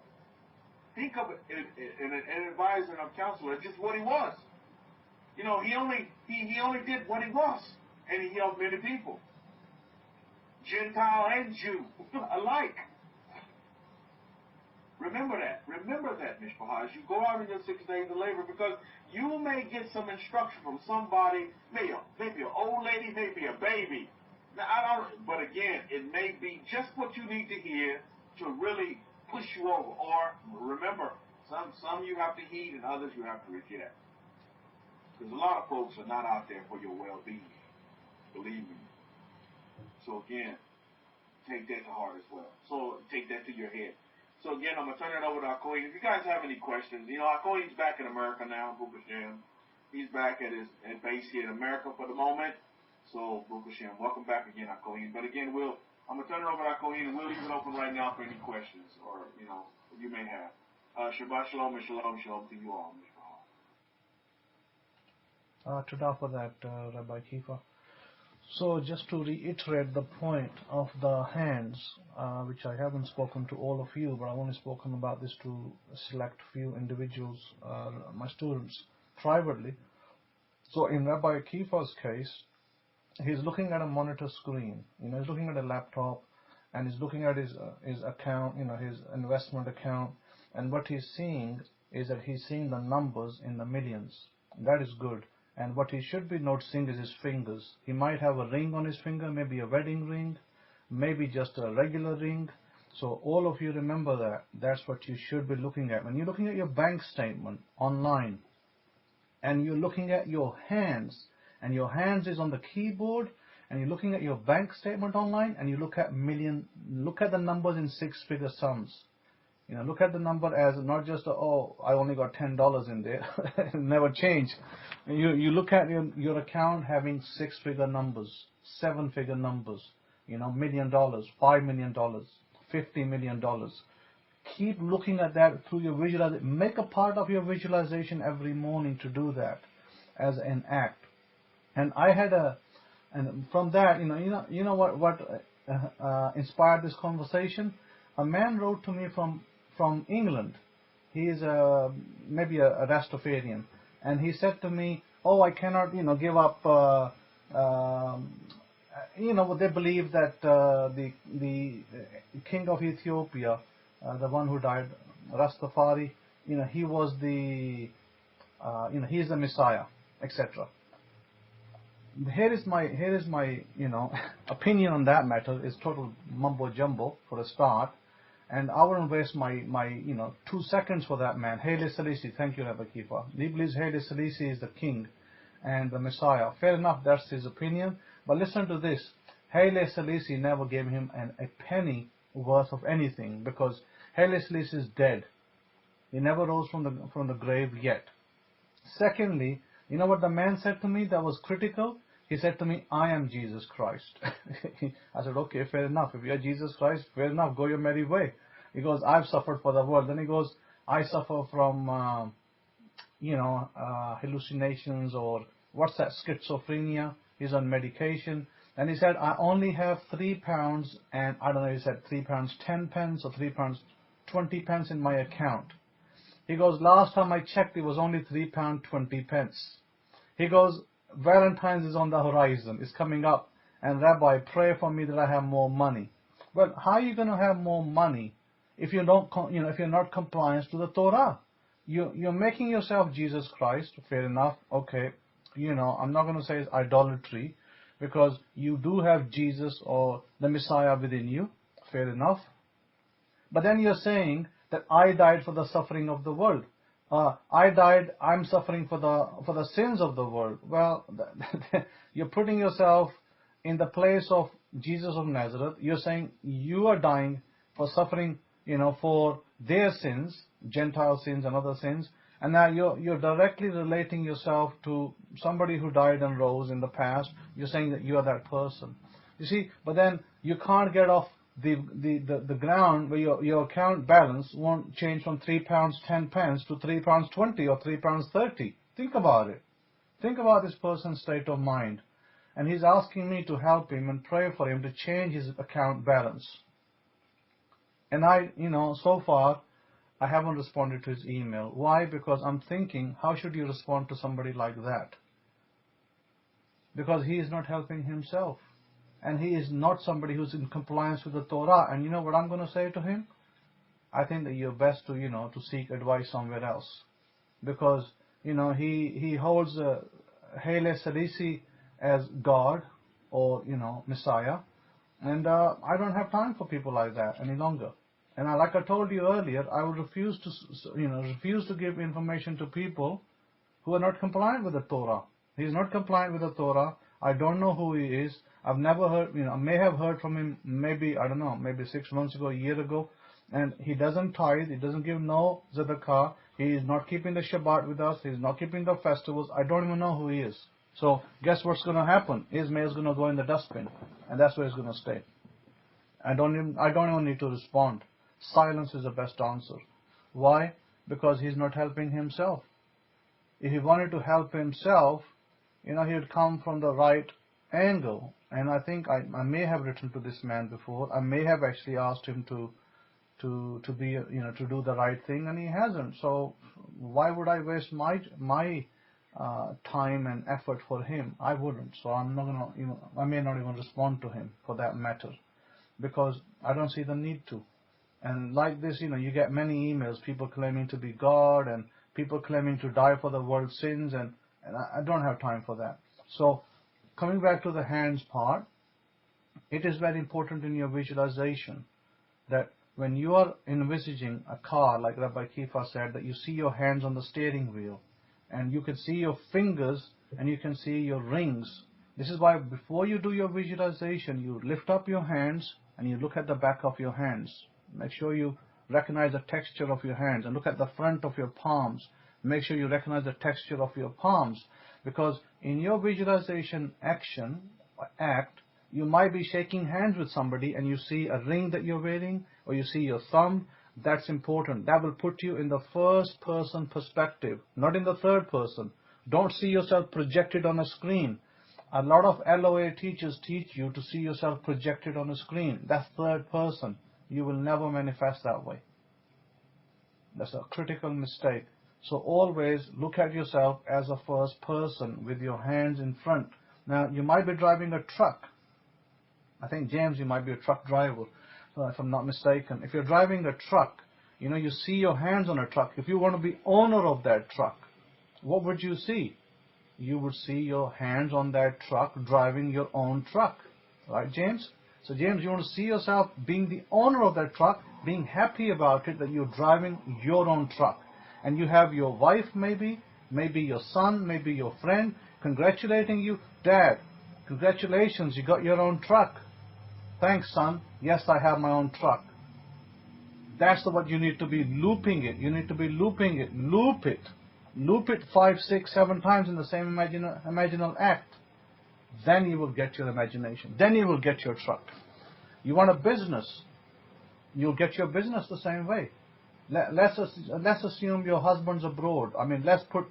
think of an advisor and a counselor, just what he was. He only did what he was, and he helped many people, Gentile and Jew alike. Remember that, Mishpah, as you go out in your 6 days of labor, because you may get some instruction from somebody, maybe an old lady, maybe a baby. Now, but again, it may be just what you need to hear to really push you over. Or remember, some you have to heed and others you have to reject. Because a lot of folks are not out there for your well-being. Believe me. So again, take that to heart as well. So take that to your head. So again, I'm going to turn it over to our Kohen. If you guys have any questions, our Kohen's back in America now, Baruch Hashem. He's back at base here in America for the moment. So, Baruch Hashem, welcome back again, our Kohen. But again, I'm going to turn it over to our Kohen, and we'll leave it open right now for any questions or, you may have. Shabbat Shalom and Shalom to you all, Mishpah. Todah for that, Rabbi Kefa. So just to reiterate the point of the hands, which I haven't spoken to all of you, but I've only spoken about this to a select few individuals, my students, privately. So in Rabbi Kefa's case, he's looking at a monitor screen. He's looking at a laptop, and he's looking at his account, his investment account, and what he's seeing is that he's seeing the numbers in the millions. That is good. And what he should be noticing is his fingers. He might have a ring on his finger, maybe a wedding ring, maybe just a regular ring. So all of you remember that. That's what you should be looking at. When you're looking at your bank statement online, and you're looking at your hands, and your hands is on the keyboard, and you're looking at your bank statement online, and you look at the numbers in 6-figure sums. Look at the number as not just, I only got $10 in there. Never change. You look at your account having 6-figure numbers, 7-figure numbers, $1 million, $5 million, $50 million. Keep looking at that through your visualization. Make a part of your visualization every morning to do that as an act. And I had and from that, what inspired this conversation? A man wrote to me from England. He is maybe a Rastafarian, and he said to me, I cannot give up. They believe that the king of Ethiopia, the one who died, Rastafari, he was the he's the Messiah, etc. Here is my opinion on that matter. Is total mumbo jumbo for a start. And I wouldn't waste my 2 seconds for that man. Haile Selassie, thank you, Rabbi Kefa. He believes Haile Selassie is the king and the Messiah. Fair enough, that's his opinion. But listen to this. Haile Selassie never gave him a penny worth of anything, because Haile Selassie is dead. He never rose from the grave yet. Secondly, you know what the man said to me that was critical? He said to me, I am Jesus Christ. I said, okay, fair enough. If you are Jesus Christ, fair enough, go your merry way. He goes, I've suffered for the world. Then he goes, I suffer from, hallucinations, or what's that, schizophrenia. He's on medication. And he said, I only have £3 and, I don't know, he said £3 10 pence or £3 20 pence in my account. He goes, last time I checked, it was only £3 20 pence. He goes, Valentine's is on the horizon, it's coming up, and Rabbi, pray for me that I have more money. Well, how are you going to have more money if you don't, if you're not compliant to the Torah? You're making yourself Jesus Christ. Fair enough. Okay, I'm not going to say it's idolatry, because you do have Jesus or the Messiah within you. Fair enough. But then you're saying that I died for the suffering of the world. I'm suffering for the sins of the world. Well, you're putting yourself in the place of Jesus of Nazareth. You're saying you are dying for suffering, for their sins, Gentile sins and other sins. And now you're directly relating yourself to somebody who died and rose in the past. You're saying that you are that person. You see, but then you can't get off the ground where your account balance won't change from £3 10 pence to £3 20 or £3 30. Think about it. Think about this person's state of mind. And he's asking me to help him and pray for him to change his account balance. And so far, I haven't responded to his email. Why? Because I'm thinking, how should you respond to somebody like that? Because he is not helping himself. And he is not somebody who's in compliance with the Torah. And you know what I'm going to say to him? I think that you're best to, to seek advice somewhere else. Because, he holds Haile Selassie as God or, Messiah. And I don't have time for people like that any longer. And like I told you earlier, I would refuse to give information to people who are not compliant with the Torah. He's not compliant with the Torah. I don't know who he is. I've never heard, I may have heard from him maybe 6 months ago, a year ago. And he doesn't tithe, he doesn't give no tzedakah, he is not keeping the Shabbat with us, he's not keeping the festivals. I don't even know who he is. So guess what's going to happen? His mail is going to go in the dustbin. And that's where it's going to stay. I don't even need to respond. Silence is the best answer. Why? Because he's not helping himself. If he wanted to help himself, he would come from the right angle. And I think I may have written to this man before. I may have actually asked him to be, to do the right thing, and he hasn't. So why would I waste my time and effort for him? I wouldn't. So I'm not gonna, I may not even respond to him for that matter, because I don't see the need to. And like this, you get many emails, people claiming to be God and people claiming to die for the world's sins, and I don't have time for that. So coming back to the hands part, it is very important in your visualization that when you are envisaging a car, like Rabbi Kefa said, that you see your hands on the steering wheel, and you can see your fingers and you can see your rings. This is why before you do your visualization, you lift up your hands and you look at the back of your hands. Make sure you recognize the texture of your hands, and look at the front of your palms. Make sure you recognize the texture of your palms, because in your visualization act, you might be shaking hands with somebody and you see a ring that you're wearing, or you see your thumb. That's important. That will put you in the first person perspective, not in the third person. Don't see yourself projected on a screen. A lot of LOA teachers teach you to see yourself projected on a screen. That's third person. You will never manifest that way. That's a critical mistake. So always look at yourself as a first person with your hands in front. Now, you might be driving a truck. I think, James, you might be a truck driver, if I'm not mistaken. If you're driving a truck, you see your hands on a truck. If you want to be owner of that truck, what would you see? You would see your hands on that truck driving your own truck. Right, James? So James, you want to see yourself being the owner of that truck, being happy about it, that you're driving your own truck. And you have your wife maybe your son, maybe your friend, congratulating you. Dad, congratulations, you got your own truck. Thanks, son. Yes, I have my own truck. That's what you need to be looping it. You need to be looping it. Loop it. Loop it 5, 6, 7 times in the same imaginal act. Then you will get your imagination. Then you will get your truck. You want a business. You'll get your business the same way. Let's assume your husband's abroad. I mean, let's put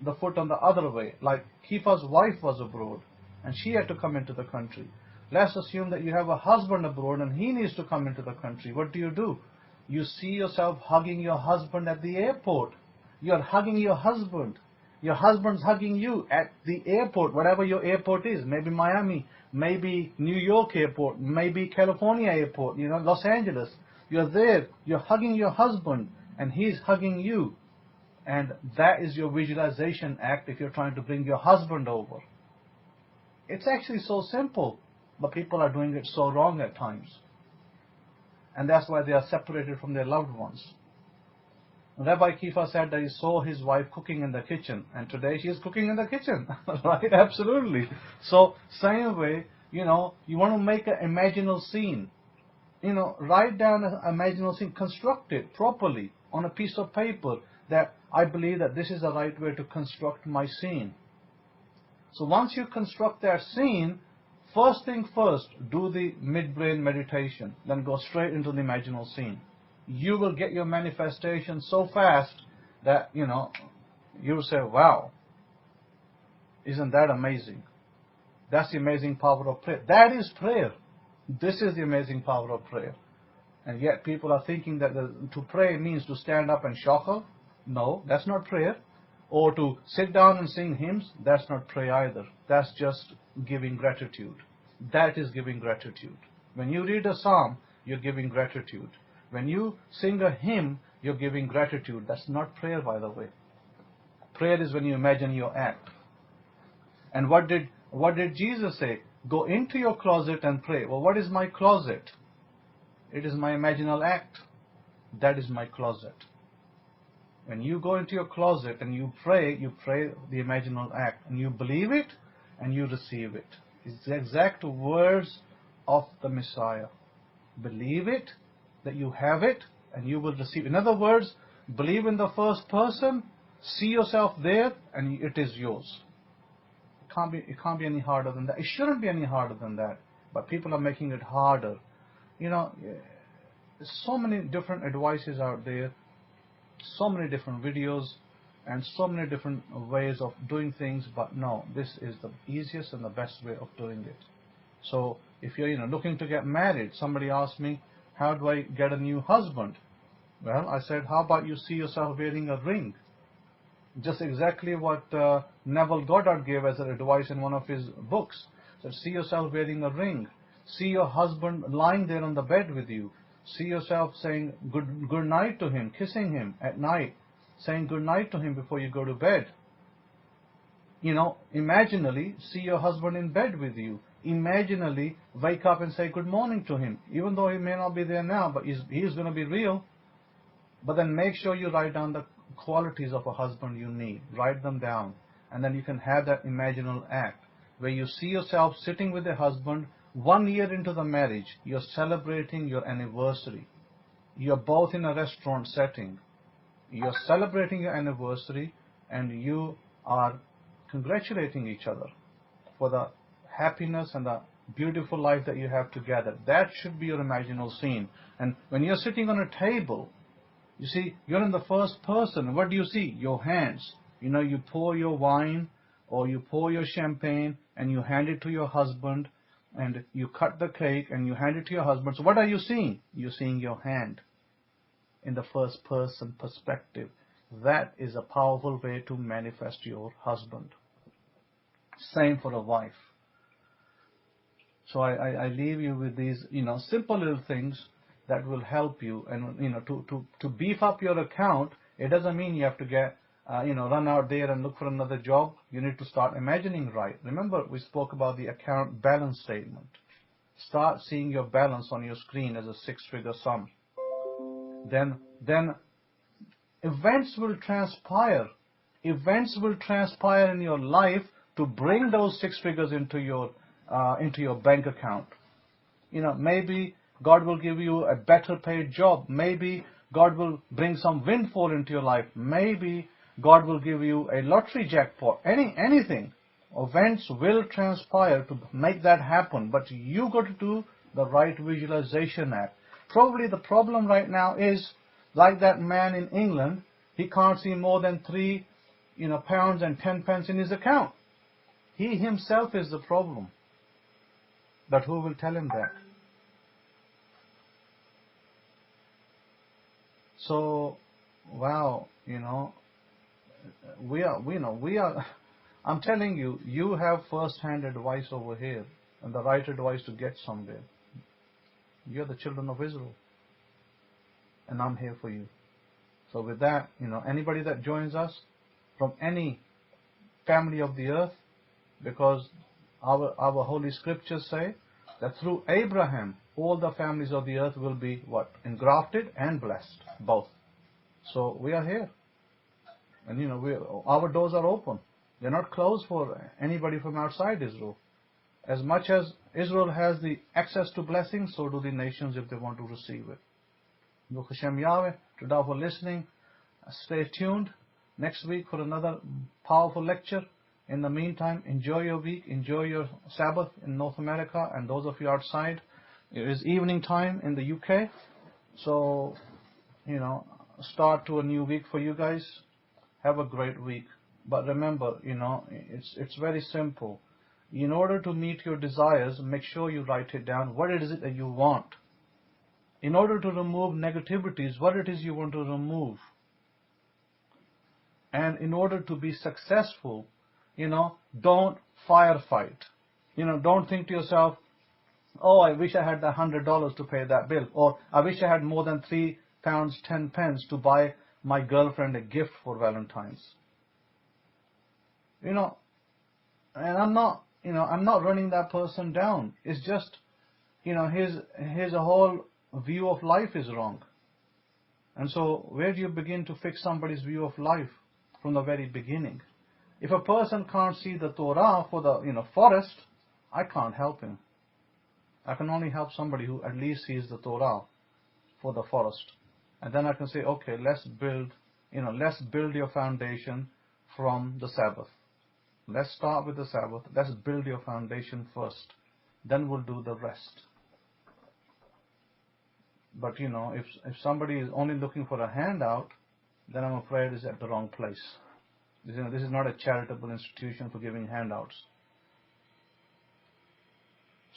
the foot on the other way. Like Kefa's wife was abroad and she had to come into the country. Let's assume that you have a husband abroad and he needs to come into the country. What do? You see yourself hugging your husband at the airport. You're hugging your husband. Your husband's hugging you at the airport, whatever your airport is. Maybe Miami, maybe New York airport, maybe California airport, Los Angeles. You're there, you're hugging your husband, and he's hugging you. And that is your visualization act if you're trying to bring your husband over. It's actually so simple, but people are doing it so wrong at times. And that's why they are separated from their loved ones. Rabbi Kefa said that he saw his wife cooking in the kitchen, and today she is cooking in the kitchen, right? Absolutely. So, same way, you want to make an imaginal scene. Write down an imaginal scene, construct it properly on a piece of paper that I believe that this is the right way to construct my scene. So once you construct that scene, first thing first, do the midbrain meditation, then go straight into the imaginal scene. You will get your manifestation so fast that, you'll say, wow, isn't that amazing? That's the amazing power of prayer. That is prayer. This is the amazing power of prayer. And yet people are thinking that to pray means to stand up and shuffle. No, that's not prayer. Or to sit down and sing hymns. That's not prayer either. That's just giving gratitude. That is giving gratitude. When you read a psalm, you're giving gratitude. When you sing a hymn, you're giving gratitude. That's not prayer, by the way. Prayer is when you imagine your act. And what did Jesus say? Go into your closet and pray. Well, what is my closet? It is my imaginal act. That is my closet. When you go into your closet and you pray the imaginal act. And you believe it and you receive it. It's the exact words of the Messiah. Believe it, that you have it, and you will receive. In other words, believe in the first person, see yourself there, and it is yours. It can't be any harder than that. It shouldn't be any harder than that. But people are making it harder. There's so many different advices out there, so many different videos, and so many different ways of doing things. But no, this is the easiest and the best way of doing it. So if you're looking to get married, somebody asked me, how do I get a new husband? Well, I said, how about you see yourself wearing a ring? Just exactly what Neville Goddard gave as an advice in one of his books. So see yourself wearing a ring. See your husband lying there on the bed with you. See yourself saying good night to him, kissing him at night, saying good night to him before you go to bed. Imaginally see your husband in bed with you. Imaginally wake up and say good morning to him, even though he may not be there now, but he's going to be real. But then make sure you write down the qualities of a husband you need. Write them down, and then you can have that imaginal act where you see yourself sitting with a husband 1 year into the marriage. You're celebrating your anniversary. You're both in a restaurant setting. You're celebrating your anniversary, and you are congratulating each other for the happiness and the beautiful life that you have together. That should be your imaginal scene. And when you're sitting on a table, you see, you're in the first person. What do you see? Your hands. You pour your wine or you pour your champagne and you hand it to your husband, and you cut the cake and you hand it to your husband. So what are you seeing? You're seeing your hand in the first person perspective. That is a powerful way to manifest your husband. Same for a wife. So I leave you with these, simple little things that will help you. And, to beef up your account, it doesn't mean you have to get, run out there and look for another job. You need to start imagining right. Remember, we spoke about the account balance statement. start seeing your balance on your screen as a six-figure sum. Then events will transpire. Events will transpire in your life to bring those six figures into your bank account. Maybe God will give you a better paid job. Maybe God will bring some windfall into your life. Maybe God will give you a lottery jackpot. Anything. Events will transpire to make that happen, but you got to do the right visualization act. Probably the problem right now is, like that man in England, he can't see more than 3 pounds and 10 pence in his account. He himself is the problem. But who will tell him that? So, wow, we are, I'm telling you, you have first-hand advice over here, and the right advice to get somewhere. You're the children of Israel, and I'm here for you. So with that, anybody that joins us from any family of the earth, because our holy scriptures say that through Abraham, all the families of the earth will be what? Engrafted and blessed, both. So we are here. And our doors are open. They're not closed for anybody from outside Israel. As much as Israel has the access to blessings, so do the nations if they want to receive it. Baruch Hashem Yahweh, today for listening. Stay tuned next week for another powerful lecture. In the meantime, enjoy your week, enjoy your Sabbath in North America, and those of you outside. It is evening time in the UK, so start to a new week for you guys. Have a great week. But remember, it's very simple. In order to meet your desires, make sure you write it down. What is it that you want? In order to remove negativities, what it is you want to remove. And in order to be successful, don't firefight. Don't think to yourself, oh, I wish I had $100 to pay that bill. Or I wish I had more than 3 pounds 10 pence to buy my girlfriend a gift for Valentine's. And I'm not running that person down. It's just, his whole view of life is wrong. And so where do you begin to fix somebody's view of life? From the very beginning. If a person can't see the Torah for the forest, I can't help him. I can only help somebody who at least sees the Torah for the forest. And then I can say, okay, let's build your foundation from the Sabbath. Let's start with the Sabbath. Let's build your foundation first. Then we'll do the rest. But if somebody is only looking for a handout, then I'm afraid it's at the wrong place. This is not a charitable institution for giving handouts.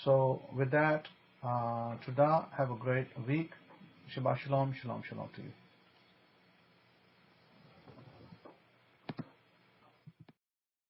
So with that, Todah, have a great week. Shabbat Shalom, Shalom, Shalom to you.